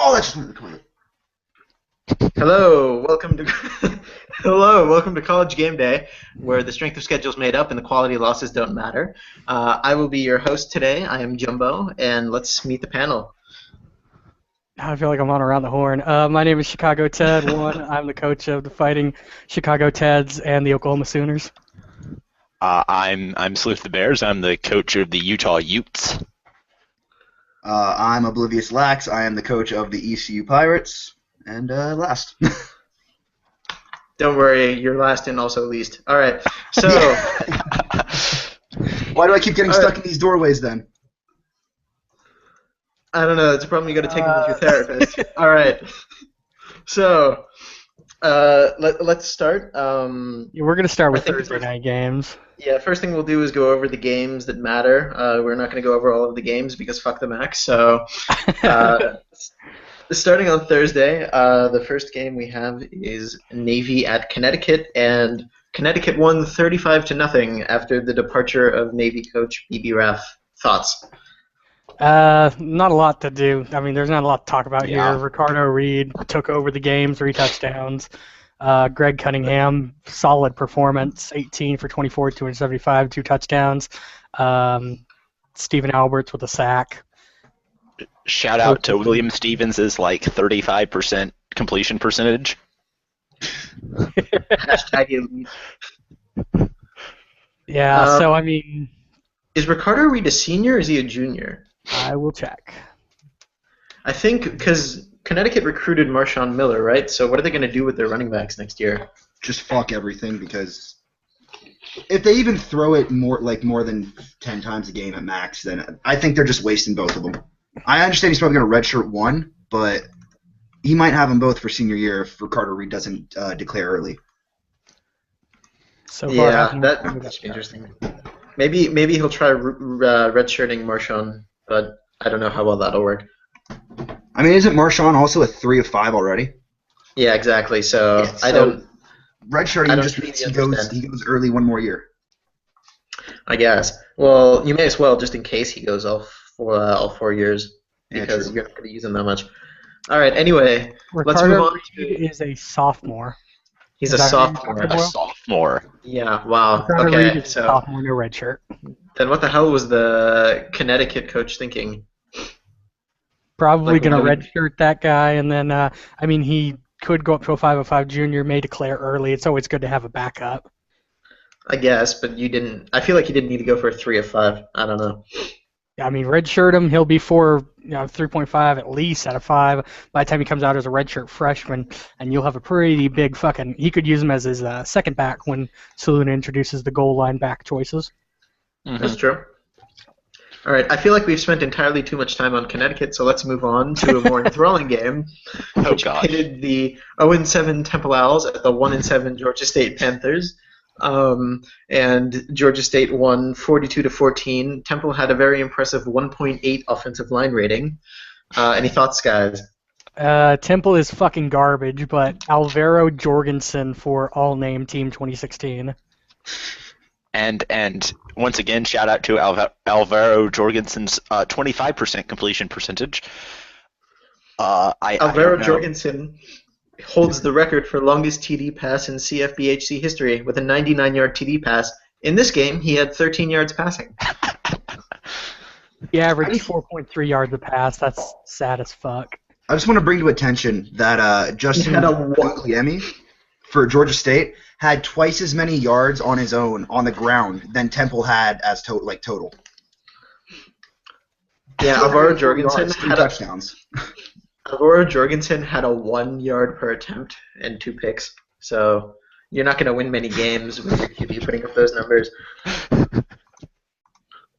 Oh, that's just went in the toilet. Hello, welcome to hello, welcome to College Game Day, where the strength of schedule is made up and the quality losses don't matter. I will be your host today. I am Jumbo, and let's meet the panel. I feel like I'm on around the horn. My name is Chicago Ted. I'm the coach of the Fighting Chicago Teds and the Oklahoma Sooners. I'm Sleuth the Bears. I'm the coach of the Utah Utes. I'm Oblivious Lax. I am the coach of the ECU Pirates. And last. Don't worry, you're last and also least. All right, so... Why do I keep getting stuck in these doorways then? I don't know. It's a problem you got to take up with your therapist. All right. So, let's start. We're going to start with Thursday night games. Yeah, first thing we'll do is go over the games that matter. We're not going to go over all of the games because fuck the Max. So, starting on Thursday, the first game we have is Navy at Connecticut, and Connecticut won 35-0 after the departure of Navy coach B.B. Raff. Thoughts? Not a lot to do. I mean, there's not a lot to talk about Yeah. here. Ricardo Reed took over the game, 3 touchdowns. Greg Cunningham, solid performance, 18 for 24, 275, 2 touchdowns. Stephen Alberts with a sack. Shout out to William Stevens' like 35% completion percentage. Hashtag elite. Yeah, so I mean, Is Ricardo Reed a senior or is he a junior? I will check. I think because Connecticut recruited Marshawn Miller, right? So what are they going to do with their running backs next year? Just fuck everything, because if they even throw it more than 10 times a game at max, then I think they're just wasting both of them. I understand he's probably going to redshirt one, but he might have them both for senior year if Ricardo Reed doesn't declare early. So far, Yeah, that's interesting. Maybe he'll try redshirting Marshawn, but I don't know how well that'll work. I mean, isn't Marshawn also a 3 of 5 already? Yeah, exactly. So Yeah, I don't. Redshirting I don't just really means he understand. goes early one more year. I guess. Well, you may as well just in case he goes all 4 years Yeah, because true. you're not going to use him that much. All right. Anyway, let's move Ricardo on. Reed is a sophomore. He's Is a that what you're sophomore. talking A about? sophomore. Yeah. Wow. Ricardo Reed Okay. is a So sophomore, no red shirt. then, what the hell was the Connecticut coach thinking? Probably Like, going to why would- redshirt that guy, and then, I mean, he could go up to a 505 junior, may declare early. It's always good to have a backup. I guess, but you didn't. I feel like you didn't need to go for a 3 of 5. I don't know. I mean, redshirt him, he'll be 3.5 at least out of 5 by the time he comes out as a redshirt freshman, and you'll have a pretty big fucking. He could use him as his second back when Saloon introduces the goal line back choices. That's true. All right, I feel like we've spent entirely too much time on Connecticut, so let's move on to a more enthralling game, Oh which gosh. pitted the 0-7 Temple Owls at the 1-7 Georgia State Panthers. And Georgia State won 42-14. Temple had a very impressive 1.8 offensive line rating. Any thoughts, guys? Temple is fucking garbage, but Alvaro Jorgensen for all-name Team 2016. And once again, shout out to Alvaro Jorgensen's 25% completion percentage. I Alvaro don't know. Jorgensen holds the record for longest TD pass in CFBHC history with a 99-yard TD pass. In this game, he had 13 yards passing. He averaged 4.3 yards a pass. That's sad as fuck. I just want to bring to attention that Justin had a Guglielmi for Georgia State had twice as many yards on his own on the ground than Temple had as total. Yeah, Alvaro 204 Jorgensen yards, 3 had a touchdowns. Aurora Jorgensen had a 1 yard per attempt and 2 picks. So you're not going to win many games with your QB putting up those numbers.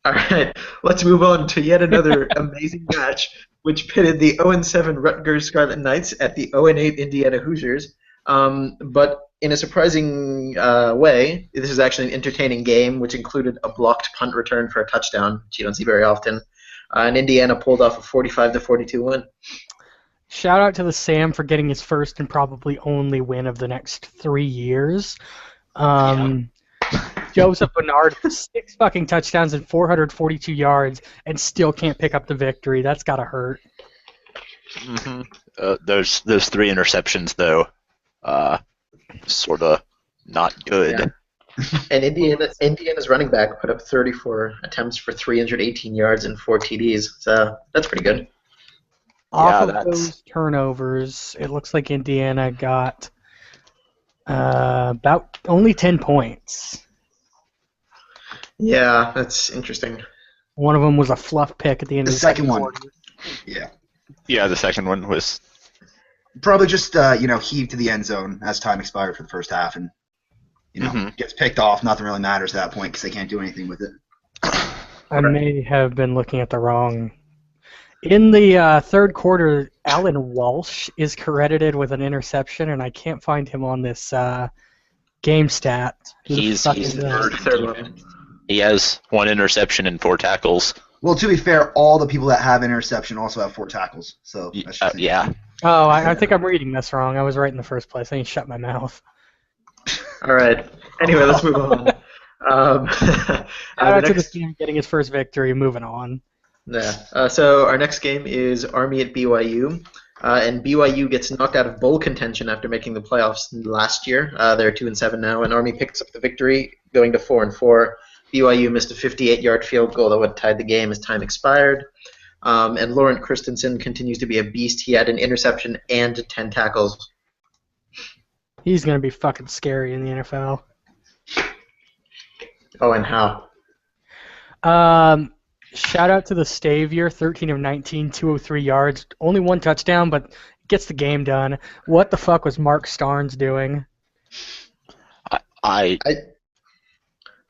All right, let's move on to yet another amazing match, which pitted the 0-7 Rutgers Scarlet Knights at the 0-8 Indiana Hoosiers. But in a surprising way, this is actually an entertaining game, which included a blocked punt return for a touchdown, which you don't see very often. And Indiana pulled off a 45-42 win. Shout out to the Sam for getting his first and probably only win of the next 3 years. Joseph Bernard, 6 fucking touchdowns and 442 yards, and still can't pick up the victory. That's gotta hurt. Those three interceptions though, sort of not good. Yeah. And Indiana's running back put up 34 attempts for 318 yards and 4 TDs. So that's pretty good. Off Yeah, of that's those turnovers, it looks like Indiana got about only 10 points. Yeah, that's interesting. One of them was a fluff pick at the end The of the second one. quarter. yeah. The second one was Probably just heaved to the end zone as time expired for the first half, and gets picked off. Nothing really matters at that point because they can't do anything with it. I may have been looking at the wrong. In the third quarter, Alan Walsh is credited with an interception, and I can't find him on this game stat. Who the he's fuck the is that? third one. He has 1 interception and 4 tackles. Well, to be fair, all the people that have interception also have 4 tackles. So that's just Yeah. Oh, I think I'm reading this wrong. I was right in the first place. I need to shut my mouth. All right. Anyway, let's move on. Shout out to this team getting his first victory. Moving on. Yeah. So our next game is Army at BYU, and BYU gets knocked out of bowl contention after making the playoffs last year. They're 2-7 now, and Army picks up the victory, going to 4-4. BYU missed a 58-yard field goal that would have tied the game as time expired. And Laurent Christensen continues to be a beast. He had an interception and 10 tackles. He's gonna be fucking scary in the NFL. Oh, and how? Shout out to the Stavier, 13 of 19, 203 yards, only 1 touchdown, but gets the game done. What the fuck was Mark Starnes doing? I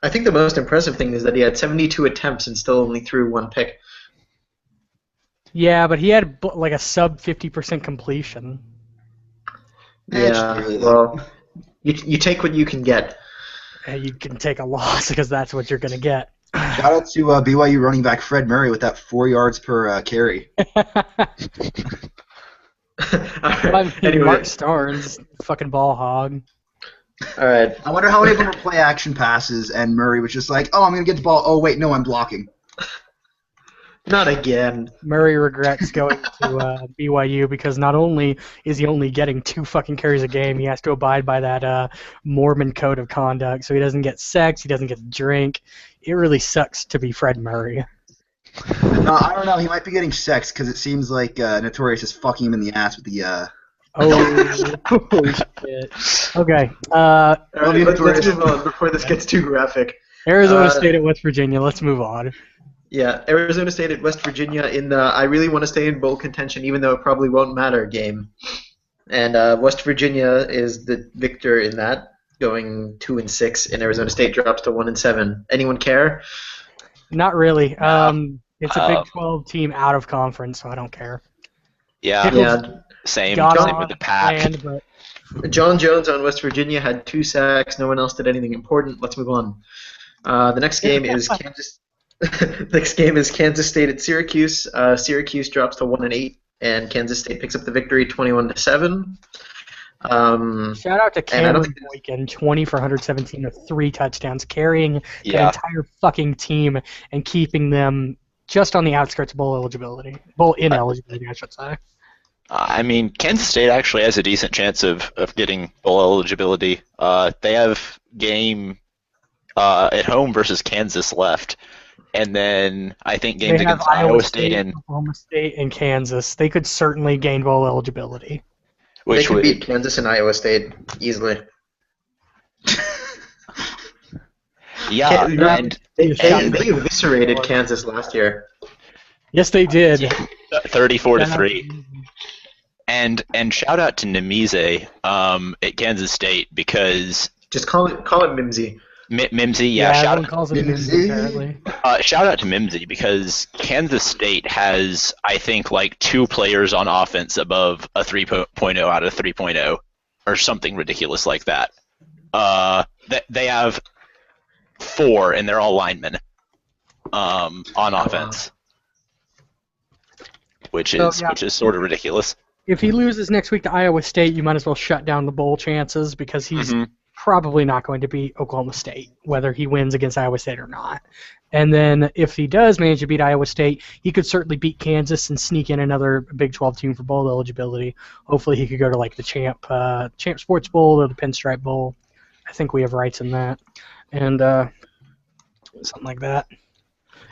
think the most impressive thing is that he had 72 attempts and still only threw 1 pick. Yeah, but he had like a sub 50% completion. Yeah, well, you take what you can get. You can take a loss because that's what you're gonna get. Shout out to BYU running back Fred Murray with that 4 yards per carry. Anyway. Mark Starnes, fucking ball hog. All right. I wonder how many of them were play action passes, and Murray was just like, "Oh, I'm gonna get the ball. Oh, wait, no, I'm blocking." Not again. Murray regrets going to BYU because not only is he only getting 2 fucking carries a game, he has to abide by that Mormon code of conduct. So he doesn't get sex, he doesn't get to drink. It really sucks to be Fred Murray. No, I don't know. He might be getting sex because it seems like Notorious is fucking him in the ass with the. Oh shit. Okay. All right, let's move on before this gets too graphic. Arizona State at West Virginia. Let's move on. Yeah, Arizona State at West Virginia in the I really want to stay in bowl contention even though it probably won't matter game. And West Virginia is the victor in that, going 2-6, and Arizona State drops to 1-7. Anyone care? Not really. It's a Big 12 team out of conference, so I don't care. Yeah. Same with the Pack. John Jones on West Virginia had 2 sacks. No one else did anything important. Let's move on. The next game is Kansas. Next game is Kansas State at Syracuse. Syracuse drops to 1-8, and Kansas State picks up the victory, 21-7. Shout out to Cameron Boykin, 20 for 117 with 3 touchdowns, carrying the entire fucking team and keeping them just on the outskirts of bowl ineligibility, I should say. I mean, Kansas State actually has a decent chance of getting bowl eligibility. They have game at home versus Kansas left. And then I think games against Iowa State and Oklahoma State and Kansas. They could certainly gain bowl eligibility. They could beat Kansas and Iowa State easily. Yeah, they eviscerated Kansas last year. Yes, they did. 34-3. And shout out to Nemize at Kansas State because just call it Mimsy. Mimsy, yeah. Everyone calls it Mimsy, apparently. Shout out to Mimsy because Kansas State has, I think, like 2 players on offense above a 3.0 out of 3.0 or something ridiculous like that. They have 4, and they're all linemen on offense, which is sort of ridiculous. If he loses next week to Iowa State, you might as well shut down the bowl chances because he's probably not going to beat Oklahoma State, whether he wins against Iowa State or not. And then if he does manage to beat Iowa State, he could certainly beat Kansas and sneak in another Big 12 team for bowl eligibility. Hopefully he could go to like the Champ Sports Bowl or the Pinstripe Bowl. I think we have rights in that. And something like that.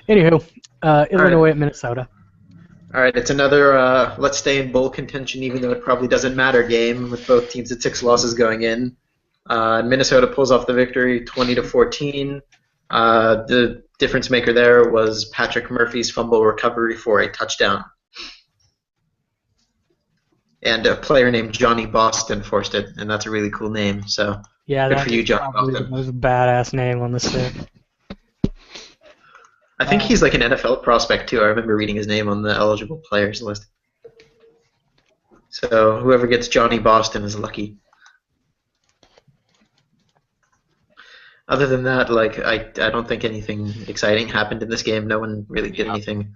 Anywho, Illinois at Minnesota. All right, it's another let's stay in bowl contention, even though it probably doesn't matter game with both teams at 6 losses going in. Minnesota pulls off the victory, 20-14. The difference maker there was Patrick Murphy's fumble recovery for a touchdown, and a player named Johnny Boston forced it, and that's a really cool name. So yeah, good for you, Johnny probably Boston. the most badass name on the stick. I think he's like an NFL prospect too. I remember reading his name on the eligible players list. So whoever gets Johnny Boston is lucky. Other than that, like I don't think anything exciting happened in this game. No one really did anything.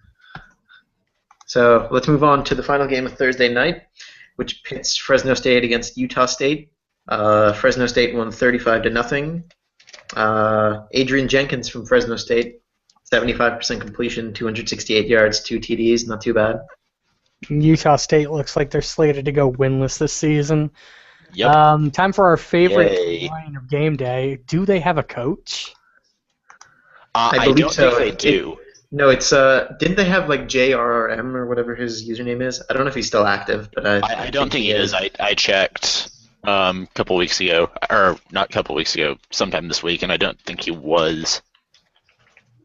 So let's move on to the final game of Thursday night, which pits Fresno State against Utah State. Fresno State won 35-0. Adrian Jenkins from Fresno State, 75% completion, 268 yards, 2 TDs, not too bad. Utah State looks like they're slated to go winless this season. Yep. Time for our favorite Yay. line of game day. Do they have a coach? I believe don't so. think they do. No, it's didn't they have like JRRM or whatever his username is? I don't know if he's still active, but I don't think he is. I checked a couple weeks ago, or not a couple weeks ago, sometime this week, and I don't think he was.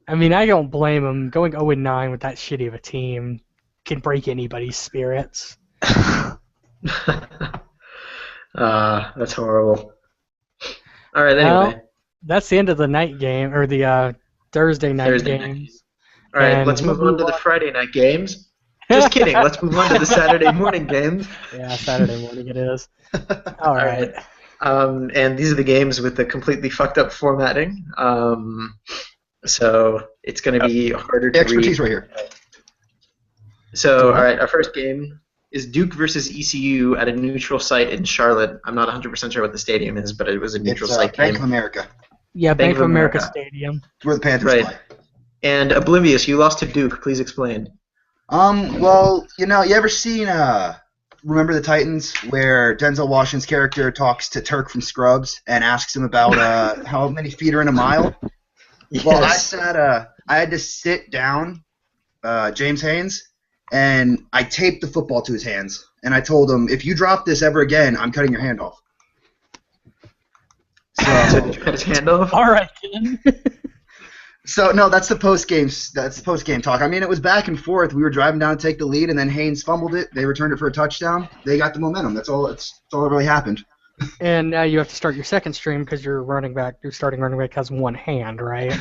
I mean, I don't blame him. Going 0-9 with that shitty of a team can break anybody's spirits. That's horrible. All right, anyway. Well, that's the end of the night game, or the Thursday night games. All right, And let's move we'll on to move the on- Friday night games. Just kidding. Let's move on to the Saturday morning games. Yeah, Saturday morning it is. All right. And these are the games with the completely fucked up formatting. So it's going to be harder to Expertise read. right here. So, all right, our first game is Duke versus ECU at a neutral site in Charlotte. I'm not 100% sure what the stadium is, but it was a neutral It's site Bank game. of America. Yeah, Bank of America America. Stadium. It's where the Panthers Right. play. And Oblivious, you lost to Duke. Please explain. Well, you ever seen Remember the Titans, where Denzel Washington's character talks to Turk from Scrubs and asks him about how many feet are in a mile? Well, I had to sit down, James Haynes, and I taped the football to his hands, and I told him, if you drop this ever again, I'm cutting your hand off. So did you cut his hand off? All right, then. So no, that's the post game. That's the post game talk. I mean, it was back and forth. We were driving down to take the lead, and then Haynes fumbled it. They returned it for a touchdown. They got the momentum. That's all. That's all that really happened. And now you have to start your second stream because your starting running back has one hand, right?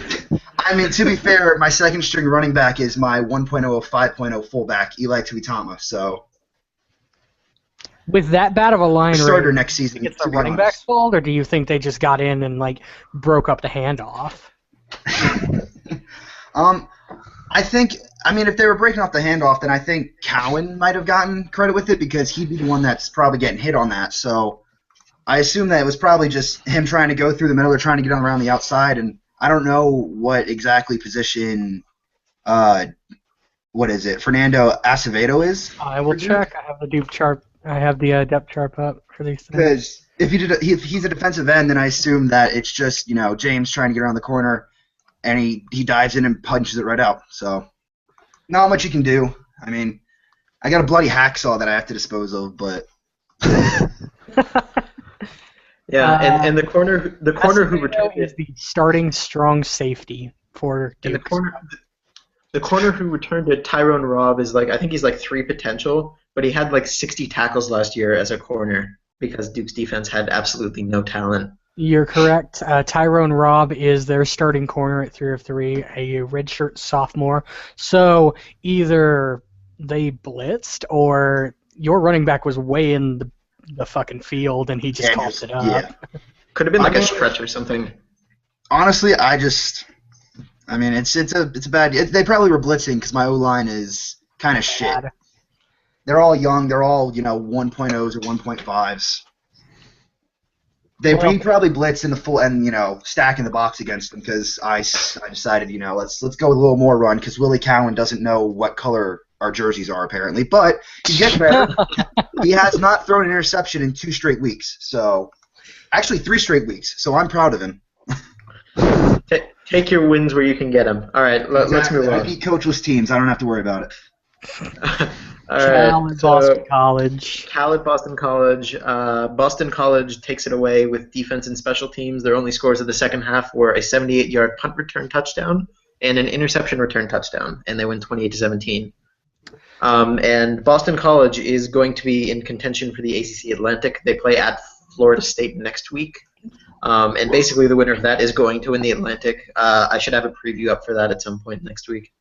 I mean, to be fair, my second string running back is my 1.0 of 5.0 fullback, Eli Tuitama. So With that bad of a line starter rate, next season. it's to the be running honest. back's fault, or do you think they just got in and like broke up the handoff? I think. I mean, if they were breaking off the handoff, then I think Cowan might have gotten credit with it because he'd be the one that's probably getting hit on that. So I assume that it was probably just him trying to go through the middle or trying to get on around the outside. And I don't know what exactly position. What is it? Fernando Acevedo is. I will check. I have the depth chart. I have the depth chart up for these things. Because if if he's a defensive end, then I assume that it's just James trying to get around the corner, and he dives in and punches it right out. So not much you can do. I mean, I got a bloody hacksaw that I have to dispose of, but Yeah, and the corner who Acevedo returned is it, the starting strong safety for and Duke. the corner who returned it, Tyrone Robb, is like I think he's like 3 potential, but he had like 60 tackles last year as a corner because Duke's defense had absolutely no talent. You're correct. Tyrone Robb is their starting corner at 3 of 3, a redshirt sophomore. So either they blitzed or your running back was way in the fucking field and he just tossed it up. Yeah. Could have been like I a mean- stretch or something. Honestly, I mean, it's a bad. They probably were blitzing because my O line is kind of shit. Bad. They're all young. They're all 1.0s or 1.5s. He probably blitz in the full and stack in the box against them because I decided let's go with a little more run because Willie Cowan doesn't know what color our jerseys are apparently, but he's getting better. He has not thrown an interception in 2 straight weeks, so actually 3 straight weeks. So I'm proud of him. Take your wins where you can get them. All right, let's move on. I beat coachless teams. I don't have to worry about it. All right, Boston College. Cal at Boston College. Boston College takes it away with defense and special teams. Their only scores of the second half were a 78-yard punt return touchdown and an interception return touchdown, and they win 28-17. And Boston College is going to be in contention for the ACC Atlantic. They play at Florida State next week. And basically the winner of that is going to win the Atlantic. I should have a preview up for that at some point next week.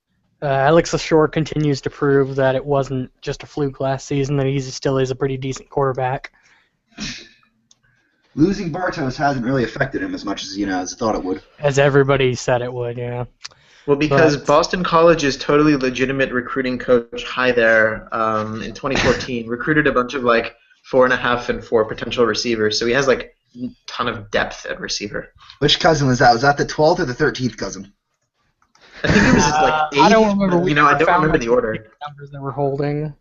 Alex LaShore continues to prove that it wasn't just a fluke last season, that he still is a pretty decent quarterback. Losing Bartos hasn't really affected him as much as as I thought it would. As everybody said it would, yeah. Well, because Boston College's totally legitimate recruiting coach, Hi there, in 2014, recruited a bunch of 4.5 and 4 potential receivers, so he has a ton of depth at receiver. Which cousin was that? Was that the 12th or the 13th cousin? I think it was 8th. I don't remember. I don't remember the order. Numbers that we're holding.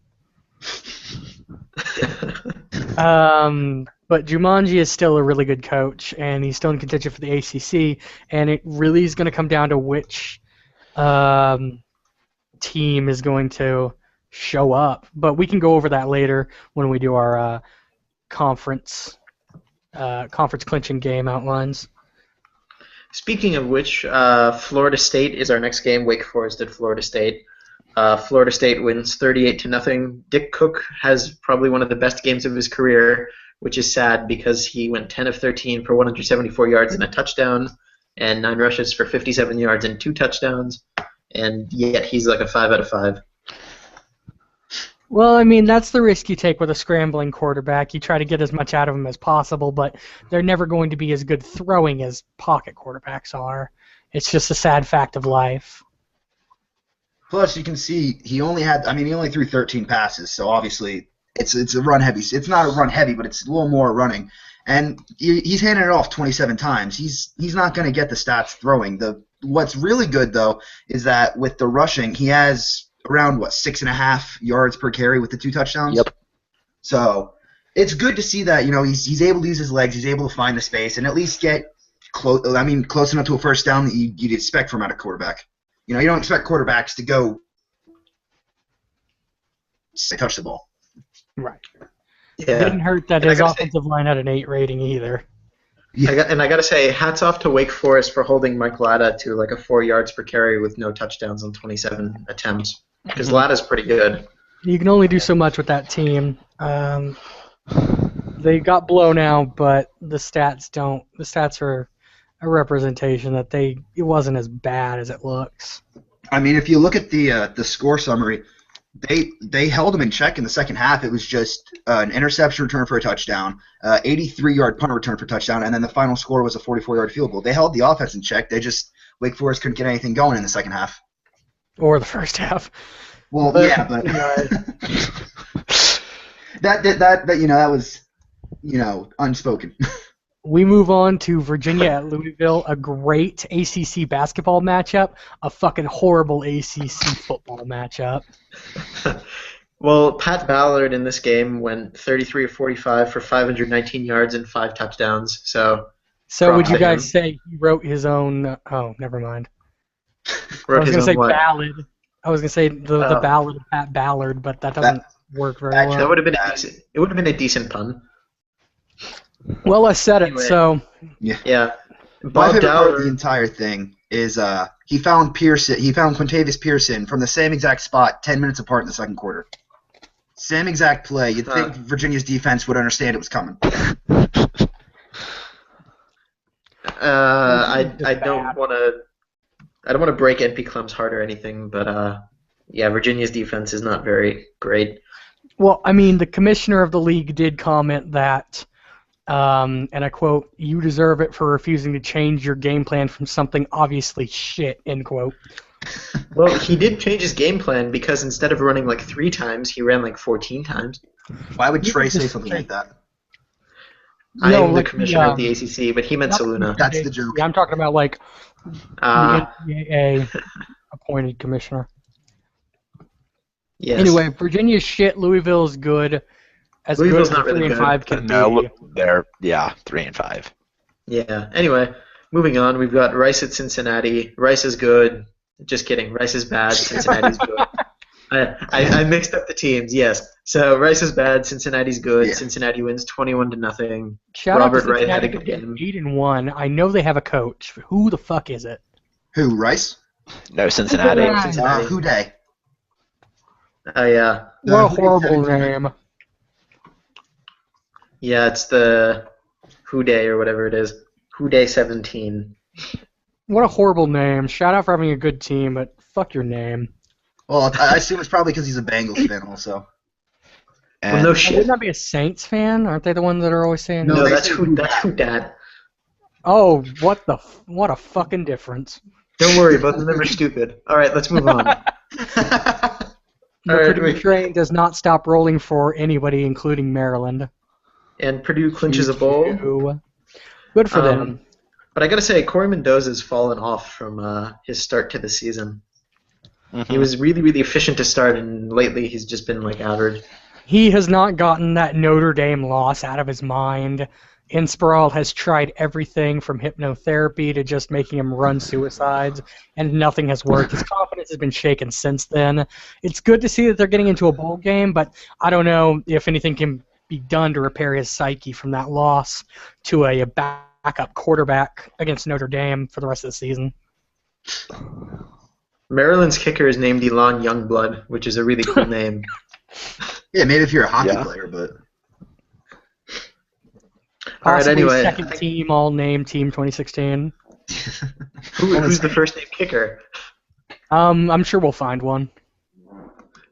But Jumanji is still a really good coach, and he's still in contention for the ACC. And it really is going to come down to which team is going to show up. But we can go over that later when we do our conference clinching game outlines. Speaking of which, Florida State is our next game. Wake Forest at Florida State. Florida State wins 38-0. Dick Cook has probably one of the best games of his career, which is sad because he went 10 of 13 for 174 yards and a touchdown, and 9 rushes for 57 yards and 2 touchdowns, and yet he's a 5 out of 5. Well, I mean, that's the risk you take with a scrambling quarterback. You try to get as much out of him as possible, but they're never going to be as good throwing as pocket quarterbacks are. It's just a sad fact of life. Plus, you can see he only threw 13 passes, so obviously it's a run heavy. It's not a run heavy, but it's a little more running. And he's handed it off 27 times. He's not going to get the stats throwing. What's really good though is that with the rushing, he has around 6.5 yards per carry with the 2 touchdowns. Yep. So it's good to see that he's able to use his legs, he's able to find the space, and at least get close enough to a first down that you'd expect from a quarterback. You don't expect quarterbacks to go touch the ball. Right. Yeah. It didn't hurt that his offensive line had an 8 rating either. Yeah. I got to say, hats off to Wake Forest for holding Mike Latta to 4 yards per carry with no touchdowns on 27 attempts. Because Latta's pretty good. You can only do so much with that team. They got blown out, but the stats don't. The stats are a representation that it wasn't as bad as it looks. I mean, if you look at the score summary, they held him in check in the second half. It was just an interception return for a touchdown, 83-yard punt return for a touchdown, and then the final score was a 44-yard field goal. They held the offense in check. Wake Forest couldn't get anything going in the second half. Or the first half. Well, yeah, but that was unspoken. We move on to Virginia at Louisville, a great ACC basketball matchup, a fucking horrible ACC football matchup. Well, Pat Ballard in this game went 33 of 45 for 519 yards and 5 touchdowns. So would you guys say he wrote his own? Oh, never mind. Wrote I was his going to own say what? ballad. I was going to say the ballad of Pat Ballard, but that doesn't work very well. That would have been it would have been a decent pun. Well, I said it, Anyway. so Yeah. My Bob favorite part of Dowler. the entire thing is he found Quintavious Pearson from the same exact spot 10 minutes apart in the second quarter. Same exact play. You'd think Virginia's defense would understand it was coming. I don't want to break NP Clem's heart or anything, but yeah, Virginia's defense is not very great. well, I mean, the commissioner of the league did comment that, and I quote, "You deserve it for refusing to change your game plan from something obviously shit," end quote. Well, he did change his game plan because instead of running 3 times, he ran 14 times. Why would Trey say something like that? I No, am the like commissioner of the ACC, but he meant not Saluna. That's the joke. Yeah, I'm talking about like Ah, the NCAA appointed commissioner. yes. Anyway, Virginia's shit. Louisville's good. As good Louisville's as not the 3 really and good, 5 can No, be. they're 3-5. Yeah. Anyway, moving on. We've got Rice at Cincinnati. Rice is good. Just kidding. Rice is bad. Cincinnati's good. I mixed up the teams. Yes. So Rice is bad. Cincinnati's good. Yeah. Cincinnati wins 21-0. Shout Robert out to Wright Cincinnati had a good for game. 8-1. I know they have a coach. Who the fuck is it? Who, Rice? No, Cincinnati. Cincinnati. Who Day? Oh yeah. What a Who Dey horrible 17. name. Yeah, it's the Who Day or whatever it is. Who Day 17. What a horrible name. Shout out for having a good team, but fuck your name. Well, I assume it's probably because he's a Bengals fan also. Well, And no Oh, shit. wouldn't that be a Saints fan? Aren't they the ones that are always saying No, No, they that's say who. Who That's Dat. Who Dat. Oh, what a fucking difference. Don't worry, both of them are stupid. All right, let's move on. The Alright, Purdue wait. train does not stop rolling for anybody, including Maryland. And Purdue clinches a bowl. Choo-choo. Good for them. But I gotta say, Corey Mendoza's fallen off from his start to the season. He was really, really efficient to start, and lately he's just been like average. He has not gotten that Notre Dame loss out of his mind. Inspiral has tried everything from hypnotherapy to just making him run suicides, and nothing has worked. His confidence has been shaken since then. It's good to see that they're getting into a bowl game, but I don't know if anything can be done to repair his psyche from that loss to a backup quarterback against Notre Dame for the rest of the season. Maryland's kicker is named Elon Youngblood, which is a really cool name. Yeah, maybe if you're a hockey Yeah. player, but All right, Possibly anyway. second team, all-name team 2016. Who's the first name kicker? I'm sure we'll find one.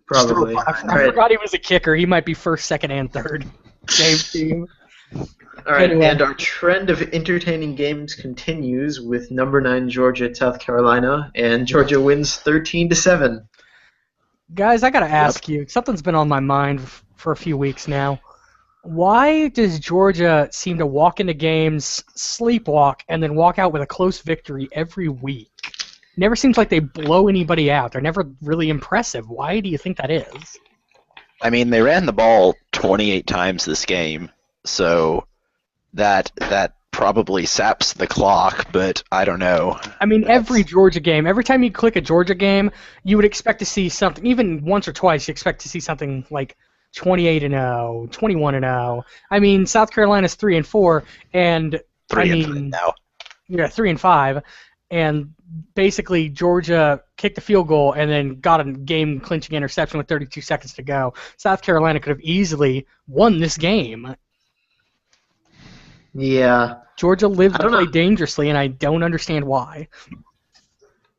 Probably. Just throw a All I right, forgot he was a kicker. He might be first, second, and third. Same team. all right. Anyway. And our trend of entertaining games continues with number 9 Georgia at South Carolina, and Georgia wins 13-7. Guys, I gotta ask you. Something's been on my mind for a few weeks now. Why does Georgia seem to walk into games, sleepwalk, and then walk out with a close victory every week? Never seems like they blow anybody out. They're never really impressive. Why do you think that is? I mean, they ran the ball 28 times this game, so that probably saps the clock, but I don't know. I mean, every Georgia game, every time you click a Georgia game, you would expect to see something, even once or twice, you expect to see something like 28-0, 21-0. I mean, South Carolina's 3-4, and 3-3 now. yeah, 3-5, and basically Georgia kicked a field goal and then got a game-clinching interception with 32 seconds to go. South Carolina could have easily won this game. Yeah, Georgia lived I to don't play know. dangerously, and I don't understand why.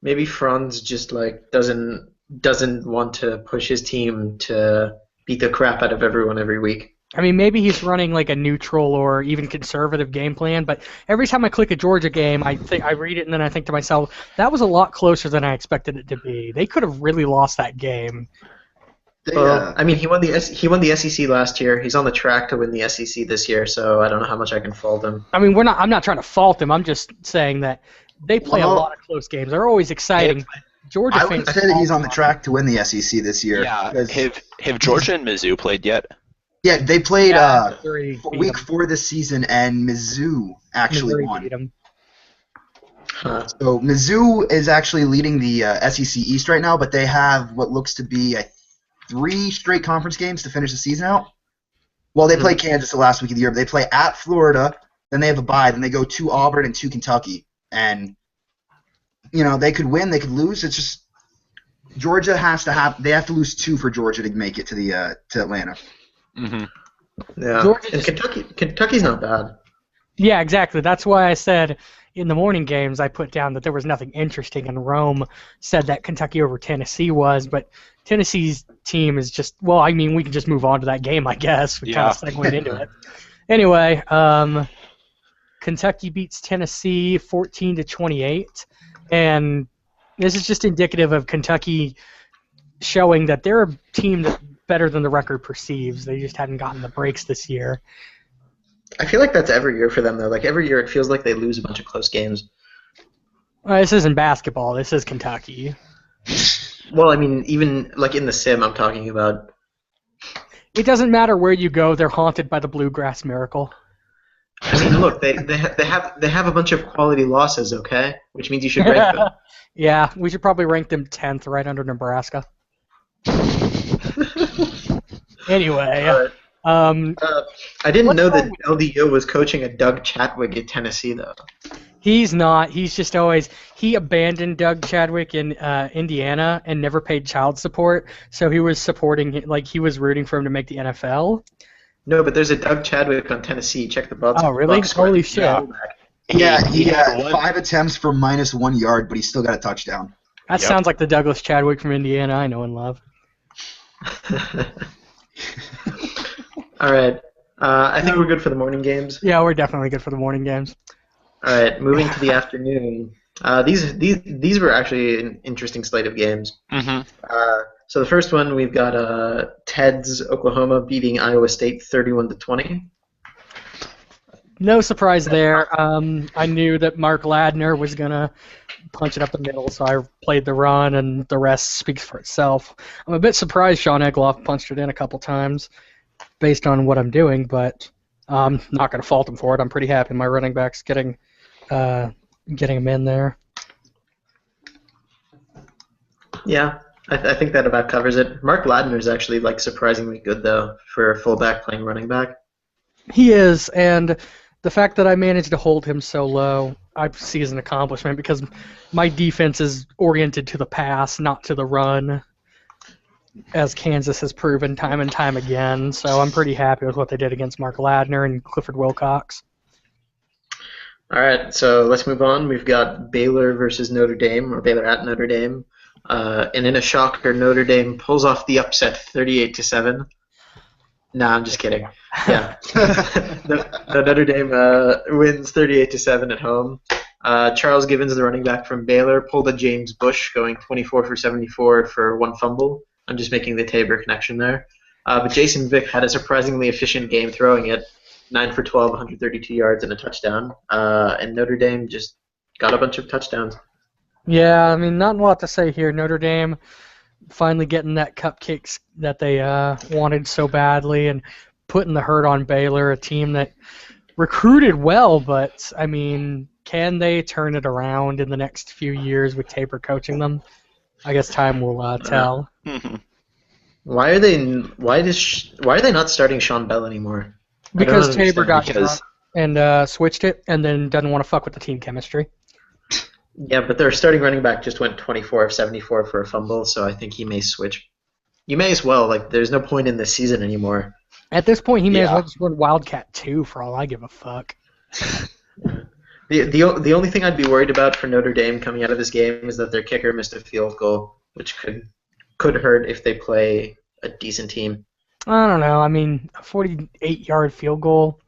maybe Franz just like doesn't want to push his team to beat the crap out of everyone every week. I mean, maybe he's running like a neutral or even conservative game plan, but every time I click a Georgia game, I read it and then I think to myself, that was a lot closer than I expected it to be. They could have really lost that game. they, Well, I mean, he won the SEC last year. He's on the track to win the SEC this year, so I don't know how much I can fault him. I mean, I'm not trying to fault them. I'm just saying that they play a Well, lot of close games. They're always exciting. But Georgia I fans would say that he's on the track to win the SEC this year. Yeah. 'cause- Have Georgia and Mizzou played yet? yeah, they played Yeah, Missouri beat week them. 4 this season, and Mizzou actually Missouri won. beat them. Huh. So Mizzou is actually leading the SEC East right now, but they have what looks to be 3 straight conference games to finish the season out. Well, they play Kansas the last week of the year, but they play at Florida, then they have a bye, then they go to Auburn and to Kentucky. And, you know, they could win, they could lose. It's just Georgia they have to lose 2 for Georgia to make it to Atlanta. Mm-hmm. Yeah, Georgia and just- Kentucky's not bad. Yeah, exactly. That's why I said in the morning games I put down that there was nothing interesting, and Rome said that Kentucky over Tennessee was, but Tennessee's team is just, well, I mean, we can just move on to that game, I guess. We kind of segued into it. Anyway, Kentucky beats Tennessee 14-28, and this is just indicative of Kentucky showing that they're a team that's better than the record perceives. They just hadn't gotten the breaks this year. I feel like that's every year for them though. Like every year, it feels like they lose a bunch of close games. This isn't basketball. This is Kentucky. Well, I mean, even like in the sim, I'm talking about. It doesn't matter where you go. They're haunted by the Bluegrass Miracle. I mean, look, they have a bunch of quality losses, okay? Which means you should rank them. Yeah, we should probably rank them 10th, right under Nebraska. Anyway, All right. um, I didn't What's know wrong that LDO was coaching a Doug Chadwick at Tennessee, though. he's not. He's just always he abandoned Doug Chadwick in Indiana and never paid child support. So he was supporting, like he was rooting for him to make the NFL. No, but there's a Doug Chadwick on Tennessee. Check the Bucks. Oh, really? Bucks score. Holy shit! Yeah, he had one- 5 attempts for -1 yard, but he still got a touchdown. That Yep. sounds like the Douglas Chadwick from Indiana I know and love. All right. I think we're good for the morning games. Yeah, we're definitely good for the morning games. All right, moving to the afternoon. These were actually an interesting slate of games. Mhm. So the first one we've got Ted's Oklahoma beating Iowa State 31-20. No surprise there. I knew that Mark Ladner was gonna punch it up the middle, so I played the run, and the rest speaks for itself. I'm a bit surprised Sean Egloff punched it in a couple times, based on what I'm doing, but I'm not gonna fault him for it. I'm pretty happy my running back's getting him in there. Yeah, I think that about covers it. Mark Ladner is actually like surprisingly good though for a fullback playing running back. He is, and the fact that I managed to hold him so low, I see as an accomplishment because my defense is oriented to the pass, not to the run, as Kansas has proven time and time again. So I'm pretty happy with what they did against Mark Ladner and Clifford Wilcox. All right, so let's move on. We've got Baylor versus Notre Dame, or Baylor at Notre Dame. And in a shocker, Notre Dame pulls off the upset 38-7. Nah, I'm just kidding. Yeah. the Notre Dame wins 38-7 at home. Charles Gibbons, the running back from Baylor, pulled a James Bush, going 24 for 74 for 1 fumble. I'm just making the Tabor connection there. But Jason Vick had a surprisingly efficient game throwing it, 9 for 12, 132 yards and a touchdown. And Notre Dame just got a bunch of touchdowns. Yeah, I mean, not a lot to say here. Notre Dame finally getting that cupcakes that they wanted so badly and putting the hurt on Baylor, a team that recruited well, but, I mean, can they turn it around in the next few years with Tabor coaching them? I guess time will tell. Mhm. Why are they not starting Sean Bell anymore? Because I don't Tabor got because- drunk and switched it and then doesn't want to fuck with the team chemistry. Yeah, but their starting running back just went 24 of 74 for a fumble, so I think he may switch. You may as well. Like, there's no point in this season anymore. At this point, he may as Yeah. well just run Wildcat 2 for all I give a fuck. The only thing I'd be worried about for Notre Dame coming out of this game is that their kicker missed a field goal, which could hurt if they play a decent team. I don't know. I mean, a 48-yard field goal.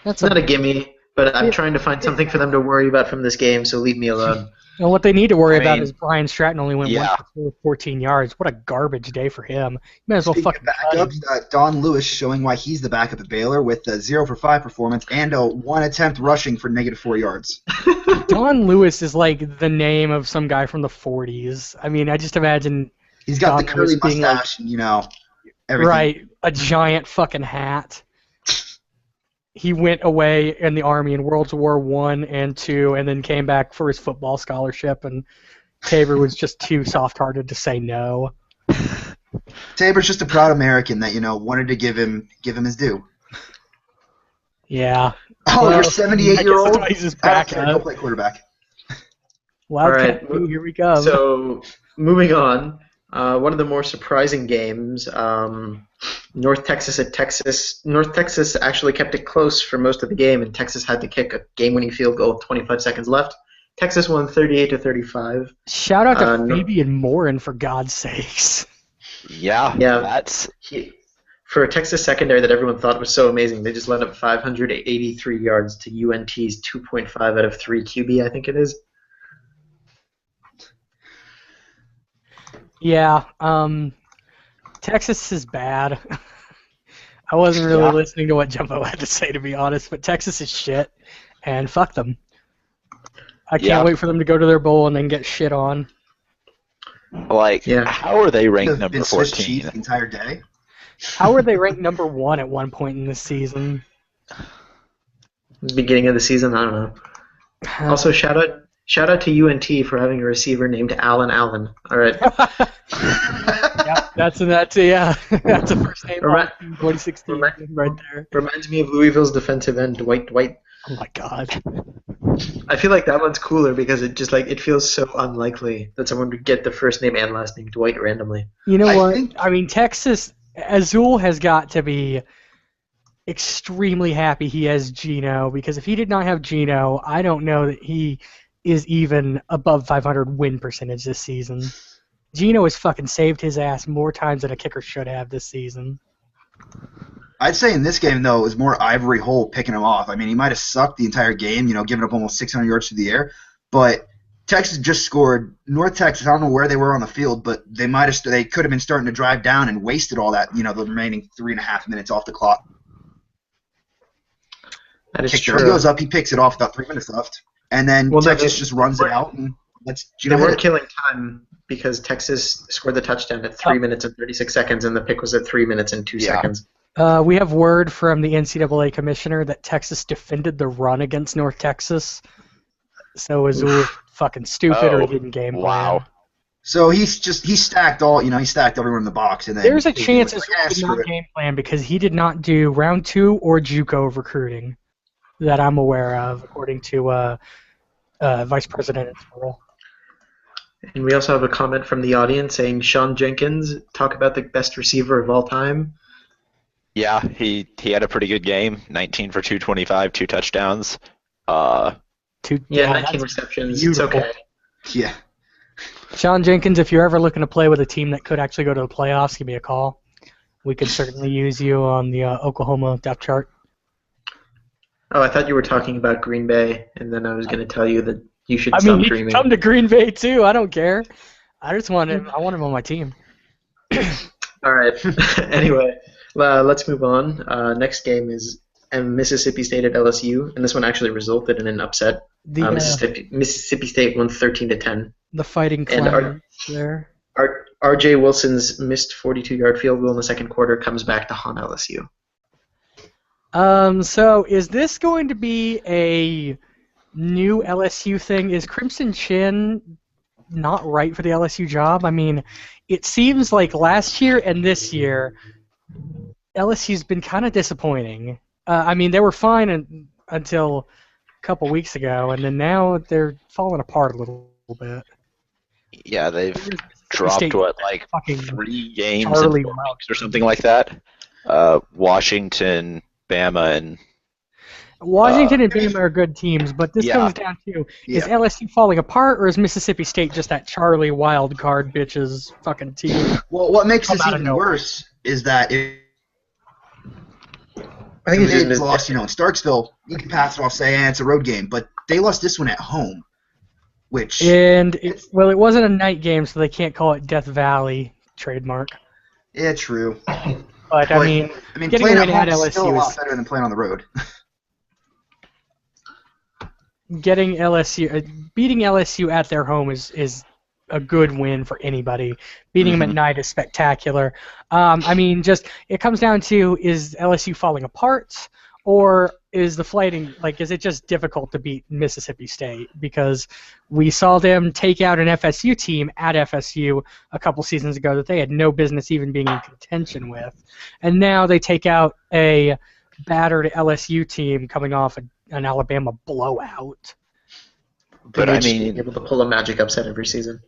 That's It's not a gimme, but I'm trying to find something for them to worry about from this game, so leave me alone. And what they need to worry I about mean, is Brian Stratton only went yeah. 1 for 14 yards. What a garbage day for him. You may as well Speaking fucking of cut him. backups, Don Lewis showing why he's the backup at Baylor with a 0 for 5 performance and a 1 attempt rushing for -4 yards. Don Lewis is like the name of some guy from the 40s. I mean, I just imagine He's got Don the curly Lewis being like- mustache and, everything. right, a giant fucking hat. He went away in the Army in World War I and II and then came back for his football scholarship, and Tabor was just too soft-hearted to say no. Tabor's just a proud American that, wanted to give him his due. Yeah. Oh, Well, you're I guess 78-year-old? that's why he's just I don't back care. up. Go play quarterback. Wildcat, All right. here we go. So, moving on, one of the more surprising games, North Texas at Texas. North Texas actually kept it close for most of the game, and Texas had to kick a game-winning field goal with 25 seconds left. Texas won 38-35. Shout out to no- Fabian Morin, for God's sakes. Yeah, Yeah. that's For a Texas secondary that everyone thought was so amazing, they just led up 583 yards to UNT's 2.5 out of 3 QB, I think it is. Yeah, Texas is bad. I wasn't really Yeah. listening to what Jumbo had to say, to be honest, but Texas is shit, and fuck them. I can't Yeah. wait for them to go to their bowl and then get shit on. Like, Yeah. how are they ranked They've number been Swiss cheese 14? the entire day. How were they ranked number 1 at one point in this season? Beginning of the season, I don't know. Also, shout out to UNT for having a receiver named Allen Allen. All right. Yeah, that's a first name Remi- 2016 remi- right there. Reminds me of Louisville's defensive end Dwight. Oh my god. I feel like that one's cooler because it feels so unlikely that someone would get the first name and last name Dwight randomly. You know I what? think- I mean, Texas, Azul has got to be extremely happy he has Gino, because if he did not have Gino, I don't know that he is even above 500 win percentage this season. Gino has fucking saved his ass more times than a kicker should have this season. I'd say in this game, though, it was more Ivory Hole picking him off. I mean, he might have sucked the entire game, giving up almost 600 yards through the air, but Texas just scored. North Texas, I don't know where they were on the field, but they could have been starting to drive down and wasted all that, the remaining 3.5 minutes off the clock. That is He true. goes up, he picks it off, about 3 minutes left, and then Well, no, Texas they- just runs it out and lets They Gino hit weren't it. killing time because Texas scored the touchdown at 3 minutes and 36 seconds, and the pick was at 3 minutes and 2 Yeah. seconds. We have word from the NCAA commissioner that Texas defended the run against North Texas. So Azul was fucking stupid or Oh, he didn't game plan. wow. So he stacked he stacked everyone in the box, and then There's a he chance was Azul like, did screw not it. game plan because he did not do round 2 or JUCO recruiting that I'm aware of, according to Vice President Earl. And we also have a comment from the audience saying, Sean Jenkins, talk about the best receiver of all time. Yeah, he had a pretty good game. 19 for 225, 2 touchdowns. Yeah, 19 that's receptions. beautiful. It's okay. Yeah. Sean Jenkins, if you're ever looking to play with a team that could actually go to the playoffs, give me a call. We could certainly use you on the Oklahoma depth chart. Oh, I thought you were talking about Green Bay, and then I was going to tell you that you should I stop mean, he dreaming. can come to Green Bay too. I don't care. I just want him. I want him on my team. All right. Anyway, let's move on. Next game is Mississippi State at LSU, and this one actually resulted in an upset. The Mississippi State won 13-10. the fighting And clan there. R.J. Wilson's missed 42-yard field goal in the second quarter comes back to haunt LSU. So is this going to be a new LSU thing? Is Crimson Chin not right for the LSU job? I mean, it seems like last year and this year, LSU's been kind of disappointing. I mean, they were fine until a couple weeks ago, and then now they're falling apart a little bit. Yeah, they've dropped, State like fucking 3 games in Charlie 4 Wild. weeks or something like that. Washington, Bama, and Washington and Bama are good teams, but this yeah. comes down to, is Yeah. LSU falling apart, or is Mississippi State just that Charlie wild card bitches fucking team? Well, what makes Come this out of even nowhere. worse is that if I think they it's just lost, in Starksville, you can pass it off, say, it's a road game, but they lost this one at home, which And, it wasn't a night game, so they can't call it Death Valley trademark. yeah, true. But, I mean, getting playing a at win home at is still a LSU lot is better than playing on the road. getting beating LSU at their home is a good win for anybody. Beating them at night is spectacular. I mean, it comes down to, is LSU falling apart, or is the fighting, is it just difficult to beat Mississippi State? Because we saw them take out an FSU team at FSU a couple seasons ago that they had no business even being in contention with. And now they take out a battered LSU team coming off an Alabama blowout. But I just mean, being able to pull a magic upset every season.